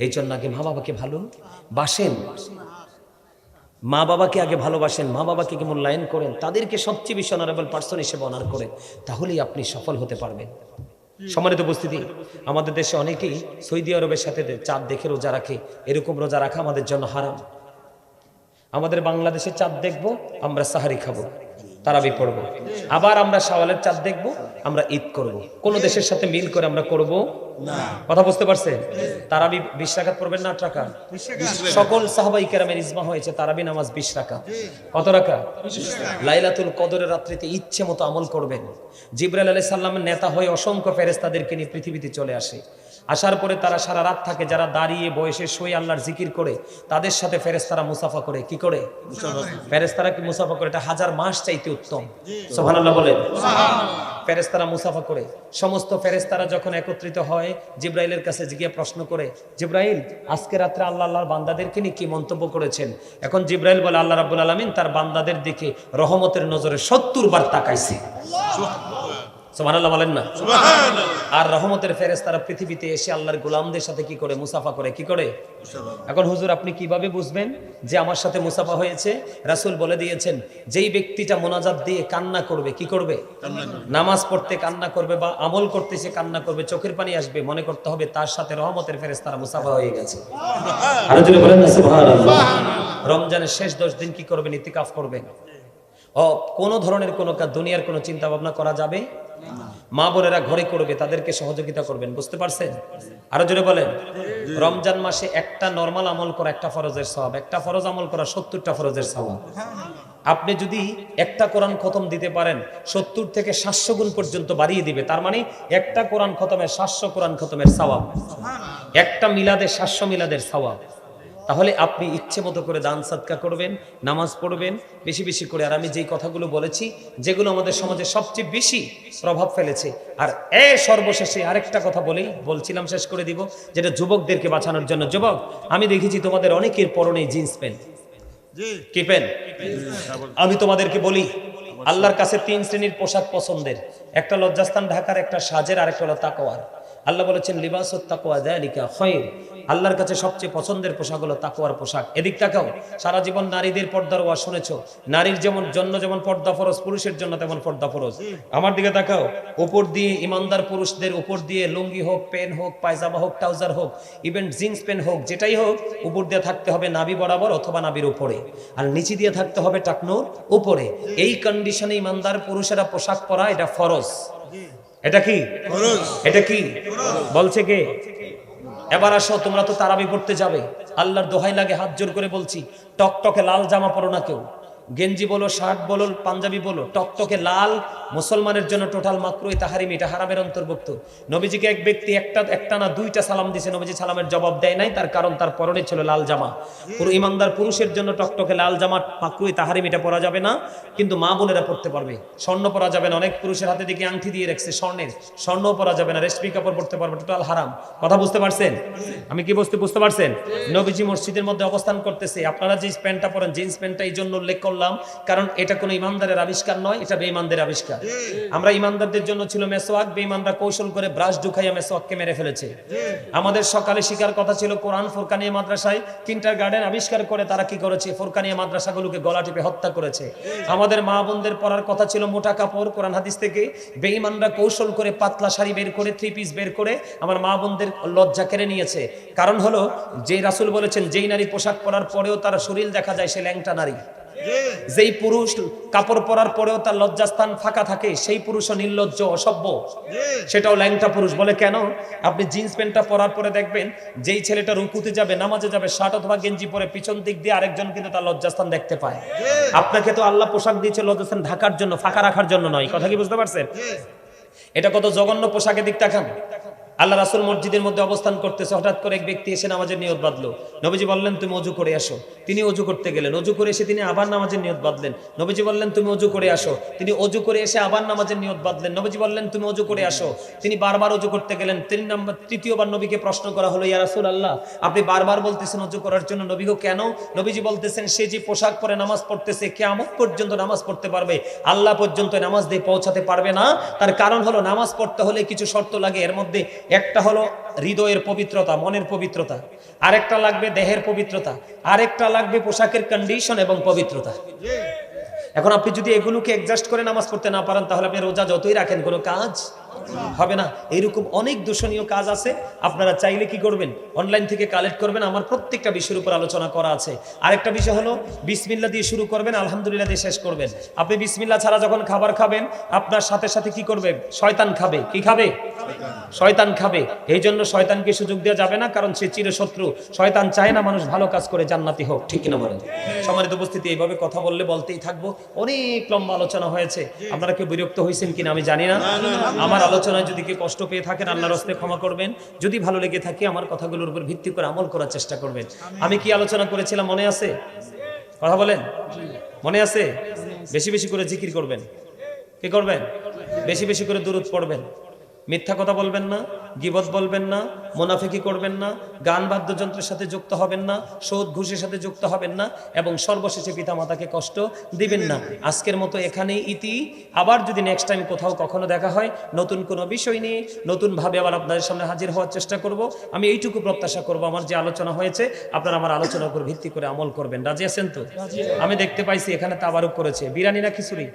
S1: এই জন্য আগে মা বাবাকে ভালোবাসেন, মা বাবাকে আগে ভালোবাসেন, মা বাবাকে মূল্যায়ন করেন, তাদেরকে সবচেয়ে বেশি অনারেবল পার্সন হিসেবে অনার করেন, তাহলেই আপনি সফল হতে পারবেন। সম্মানিত উপস্থিতি, আমাদের দেশে অনেকেই সৌদি আরবের সাথে চাঁদ দেখে রোজা রাখে। এরকম রোজা রাখা আমাদের জন্য হারাম। আমাদের বাংলাদেশে চাঁদ দেখবো, আমরা সাহারি খাবো, তারাবি পড়বো, আবার আমরা শাওয়ালের চাঁদ দেখবো, আমরা ঈদ করব। কোন দেশের সাথে মিল করে আমরা করব না। কথা বুঝতে পারছেন? তারাবি 20 রাকাত পড়বেন না 8 রাকাত? সকল সাহাবায়ে কেরামের ইজমা হয়েছে তারাবি নামাজ 20 রাকাত। কত রাকাত? লাইলাতুল কদরের রাত্রিতে ইচ্ছে মতো আমল করবেন। জিবরাইল আলাইহিস সালামের নেতা হয়ে অসংখ্য ফেরেশতাদেরকে নিয়ে পৃথিবীতে চলে আসে। আসার পরে তারা সারা রাত থাকে, যারা দাঁড়িয়ে বসে শুয়ে আল্লাহর জিকির করে, তাদের সাথে ফেরেশতারা মুসাফা করে। কি করে? ফেরেশতারা কি মুসাফা করে? এটা 1000 মাস চাইতে উত্তম। সুবহানাল্লাহ বলেন। ফেরেশতারা মুসাফা করে। সমস্ত ফেরেশতারা যখন একত্রিত হয়, জিবরাইলের কাছে গিয়ে প্রশ্ন করে, জিবরাইল, আজকে রাতে আল্লাহর বান্দাদেরকে নিয়ে কি মন্তব্য করেছেন? এখন জিবরাইল বলে, আল্লাহ রাব্বুল আলামিন তার বান্দাদের দিকে রহমতের নজরে 70 বার তাকাইছে। সুবহানাল্লাহ বলেন না? সুবহানাল্লাহ। আর রহমতের ফেরেশতারা পৃথিবীতে এসে আল্লাহর গোলামদের সাথে কি করে? মুসাফা করে। কি করে? এখন হুজুর আপনি কিভাবে বুঝবেন যে আমার সাথে মুসাফা হয়েছে? রাসূল বলে দিয়েছেন, যেই ব্যক্তিটা মোনাজাত দিয়ে কান্না করবে, কি করবে? নামাজ পড়তে কান্না করবে বা আমল করতে সে কান্না করবে, চোখের পানি আসবে, মনে করতে হবে তার সাথে রহমতের ফেরেশতারা মুসাফা হয়ে গেছে। আর যদি বলেন না সুবহানাল্লাহ। রমজানের শেষ 10 দিন কি করবেন? ইতিকাফ করবেন। কোন ধরনের কোন দুনিয়ার কোন চিন্তা ভাবনা করা যাবে না। মা বোনেরা ঘরে করবে, তাদেরকে সহযোগিতা করবেন। বুঝতে পারছেন? আরো জোরে বলেন। রমজান মাসে একটা নরমাল আমল করা একটা ফরজের সওয়াব, একটা ফরজ আমল করা 70টা ফরজের সওয়াব। আপনি যদি একটা কোরআন খতম দিতে পারেন, 70 থেকে 700 গুণ পর্যন্ত বাড়িয়ে দিবে। তার মানে একটা কোরআন খতমের 700 কোরআন খতমের সওয়াব, একটা মিলাদে 700 মিলাদের সওয়াব। তাহলে আপনি ইচ্ছে মতো করে দান সাদকা করবেন, নামাজ পড়বেন বেশি বেশি করে। আর আমি যেই কথাগুলো বলেছি, যেগুলো আমাদের সমাজে সবচেয়ে বেশি প্রভাব ফেলেছে। আর সর্বশেষে আরেকটা কথা বলছিলাম, শেষ করে দিব, যেটা যুবকদেরকে বাঁচানোর জন্য। যুবক, আমি দেখেছি তোমাদের অনেকের পরনে জিন্স প্যান্ট। কি প্যান্ট? আমি তোমাদেরকে বলি, আল্লাহর কাছে 3 শ্রেণীর পোশাক পছন্দের। একটা লজ্জাস্থান ঢাকার, একটা সাজের, আর একটা হলো তাকওয়ার। আল্লাহ বলেছেন, লিবাসুত তাকওয়া যালিকা খায়র। আল্লাহর কাছে সবচেয়ে পছন্দের পোশাক হলো তাকওয়ার পোশাক। এদিক তাকাও। সারা জীবন নারীদের পর্দার ওয়াজ শুনেছো। নারীর জন্য যেমন পর্দা ফরজ, পুরুষের জন্য তেমন পর্দা ফরজ। আমার দিকে তাকাও। উপর দিয়ে ইমানদার পুরুষদের উপর দিয়ে লুঙ্গি হোক, প্যান্ট হোক, পায়জামা হোক, ট্রাউজার হোক, ইভেন জিন্স প্যান্ট হোক, যেটাই হোক, উপর দিয়ে থাকতে হবে নাভি বরাবর অথবা নাভির উপরে, আর নিচে দিয়ে থাকতে হবে টাকনোর উপরে। এই কন্ডিশনে ইমানদার পুরুষেরা পোশাক পরা এটা ফরজ। এটা কি ফরজ? এটা কি বলছে কে? এবার আসো, তোমরা তো তারাবি পড়তে যাবে। আল্লাহর দোহাই লাগে, হাত জোর করে বলছি, টকটকে লাল জামা পরো না কেউ। গেঞ্জি বলো, শার্ট বলো, পাঞ্জাবি বলো, টকটকে লাল মুসলমানের জন্য টোটাল মাকরুহ তাহরিম, এটা হারামের অন্তর্ভুক্ত। নবীজিকে এক ব্যক্তি একটা না 2টা সালাম দিয়েছে, নবীজি সালামের জবাব দেয় নাই। তার কারণ তার পরনে ছিল লাল জামা। পুরো ইমানদার পুরুষের জন্য টকটকে লাল জামা মাকরুহ তাহরিম, এটা পরা যাবে না, কিন্তু মা বোনেরা পড়তে পারবে। স্বর্ণ পরা যাবে না। অনেক পুরুষের হাতে দিকে আংটি দিয়ে রাখছে স্বর্ণের, স্বর্ণ পরা যাবে না। রেশমি কাপড় পড়তে পারবে, টোটাল হারাম। কথা বুঝতে পারছেন? আমি কি বুঝতে পারছেন? নবীজি মসজিদের মধ্যে অবস্থান করতেছে। আপনারা যে প্যান্টটা পরেন, জিন্স প্যান্টটা এই জন্য উল্লেখ করলাম, কারণ এটা কোনো ইমানদারের আবিষ্কার নয়, এটা বেঈমানদের আবিষ্কার। আমরা ইমানদারদের জন্য ছিল মেসওয়াক, বেঈমানরা কৌশল করে ব্রাশ ঢুকাইয়া মেসওয়াককে মেরে ফেলেছে। আমাদের সকালে শিকার কথা ছিল কোরআন। ফুরকানিয়া মাদ্রাসায় কিন্ডারগার্টেন আবিষ্কার করে তারা কি করেছে? ফুরকানিয়া মাদ্রাসাগুলোকে গলা টিপে হত্যা করেছে। আমাদের মা বোনদের পরার কথা ছিল মোটা কাপড় কোরআন হাদিস থেকে, বেঈমানরা কৌশল করে পাতলা শাড়ি বের করে, 3 পিস বের করে আমার মা বোনদের লজ্জা কেড়ে নিয়েছে। কারণ হলো, যে রাসূল বলেছেন, যেই নারী পোশাক পরার পরেও তার শরীর দেখা যায়, সে ল্যাংটা নারী। যেই পুরুষ কাপড় পরার পরেও তার লজ্জাস্থান ফাঁকা থাকে সেই পুরুষও নির্লজ্জ অসভ্য, সেটাও ল্যাংটা পুরুষ। বলে কেন? আপনি জিন্স প্যান্টটা পরার পরে দেখবেন যেই ছেলেটা রুকুতে যাবে, নামাজে যাবে, শার্ট অথবা গেঞ্জি পরে পিছন দিক দিয়ে আরেকজন কিন্তু তার লজ্জাস্থান দেখতে পায়। আপনাকে তো আল্লাহ পোশাক দিয়েছে লজ্জাস্থান ঢাকার জন্য, ফাঁকা রাখার জন্য নয়। কথা কি বুঝতে পারছেন? এটা কত জঘন্য পোশাকের দিক তাকান। আল্লাহ রাসূল মসজিদের মধ্যে অবস্থান করতেছে, হঠাৎ করে এক ব্যক্তি এসে নামাজের নিয়ত বাঁধলো। নবীজি বললেন তুমি ওযু করে আসো। তিনি ওযু করতে গেলেন, ওযু করে এসে তিনি আবার নামাজের নিয়ত বাঁধলেন। নবীজি বললেন তুমি ওযু করে আসো। তিনি ওযু করে এসে আবার নামাজের নিয়ত বাঁধলেন। নবীজি বললেন তুমি ওযু করে আসো। তিনি বারবার ওযু করতে গেলেন। তৃতীয়বার নবীকে প্রশ্ন করা হলো, ইয়া রাসূলুল্লাহ আপনি বারবার বলতেছেন ওযু করার জন্য, নবী গো কেন? নবীজি বলতেছেন সে যে পোশাক পরে নামাজ পড়তেছে কিয়ামত পর্যন্ত নামাজ পড়তে পারবে, আল্লাহ পর্যন্ত নামাজ দিয়ে পৌঁছাতে পারবে না। তার কারণ হলো নামাজ পড়তে হলে কিছু শর্ত লাগে। এর মধ্যে একটা হলো হৃদয়ের পবিত্রতা, মনের পবিত্রতা, আরেকটা লাগবে দেহের পবিত্রতা, আরেকটা লাগবে পোশাকের কন্ডিশন এবং পবিত্রতা। এখন আপনি যদি এগুলোকে অ্যাডজাস্ট করে নামাজ পড়তে না পারেন তাহলে আপনি রোজা যতই রাখেন কোনো কাজ হবে না। এইরকম অনেক দূষণীয় কাজ আছে। আপনারা চাইলে কি করবেন, অনলাইন থেকে কালেক্ট করবেন, আমার প্রত্যেকটা বিষয়ের উপর আলোচনা করা আছে। আরেকটা বিষয় হলো বিসমিল্লাহ দিয়ে শুরু করবেন, আলহামদুলিল্লাহ দিয়ে শেষ করবেন। আপনি বিসমিল্লাহ ছাড়া যখন খাবার খাবেন আপনার সাথে সাথে কি করবে? শয়তান খাবে। কি খাবে? শয়তান খাবে। এই জন্য শয়তানকে সুযোগ দেওয়া যাবে না, কারণ সে চিরশত্রু। শয়তান চায় না মানুষ ভালো কাজ করে জান্নাতি হোক। ঠিক কিনা বলেন? সম্মানিত উপস্থিতি, এইভাবে কথা বললে বলতেই থাকবো। অনেক লম্বা আলোচনা হয়েছে। আপনারা কেউ বিরক্ত হয়েছেন কিনা আমি জানি না। আমার আলোচনায় যদি কেউ কষ্ট পেয়ে থাকেন আল্লাহর রাস্তায় ক্ষমা করবেন। যদি ভালো লেগে থাকে আমার কথাগুলোর উপর ভিত্তি করে আমল করার চেষ্টা করবেন। আমি কি আলোচনা করেছিলাম মনে আছে? কথা বলেন, মনে আছে? বেশি বেশি করে জিকির করবেন। কি করবেন? বেশি বেশি করে দুরূদ পড়বেন। মিথ্যা কথা বলবেন না, গীবত বলবেন না, মুনাফিকি করবেন না, গান বাদ্যযন্ত্রের সাথে যুক্ত হবেন না, সুদ ঘুষের সাথে যুক্ত হবেন না, এবং সর্বশেষে পিতামাতাকে কষ্ট দিবেন না। আজকের মতো এখানেই ইতি। আবার যদি নেক্সট টাইম কোথাও কখনো দেখা হয় নতুন কোনো বিষয় নিয়ে নতুনভাবে আবার আপনাদের সামনে হাজির হওয়ার চেষ্টা করব। আমি এইটুকু প্রত্যাশা করব আমার যে আলোচনা হয়েছে আপনারা আমার আলোচনার উপর ভিত্তি করে আমল করবেন। রাজি আছেন তো? আমি দেখতে পাইছি এখানে তাবারুক করেছে। বিরিয়ানি না খিচুড়ি?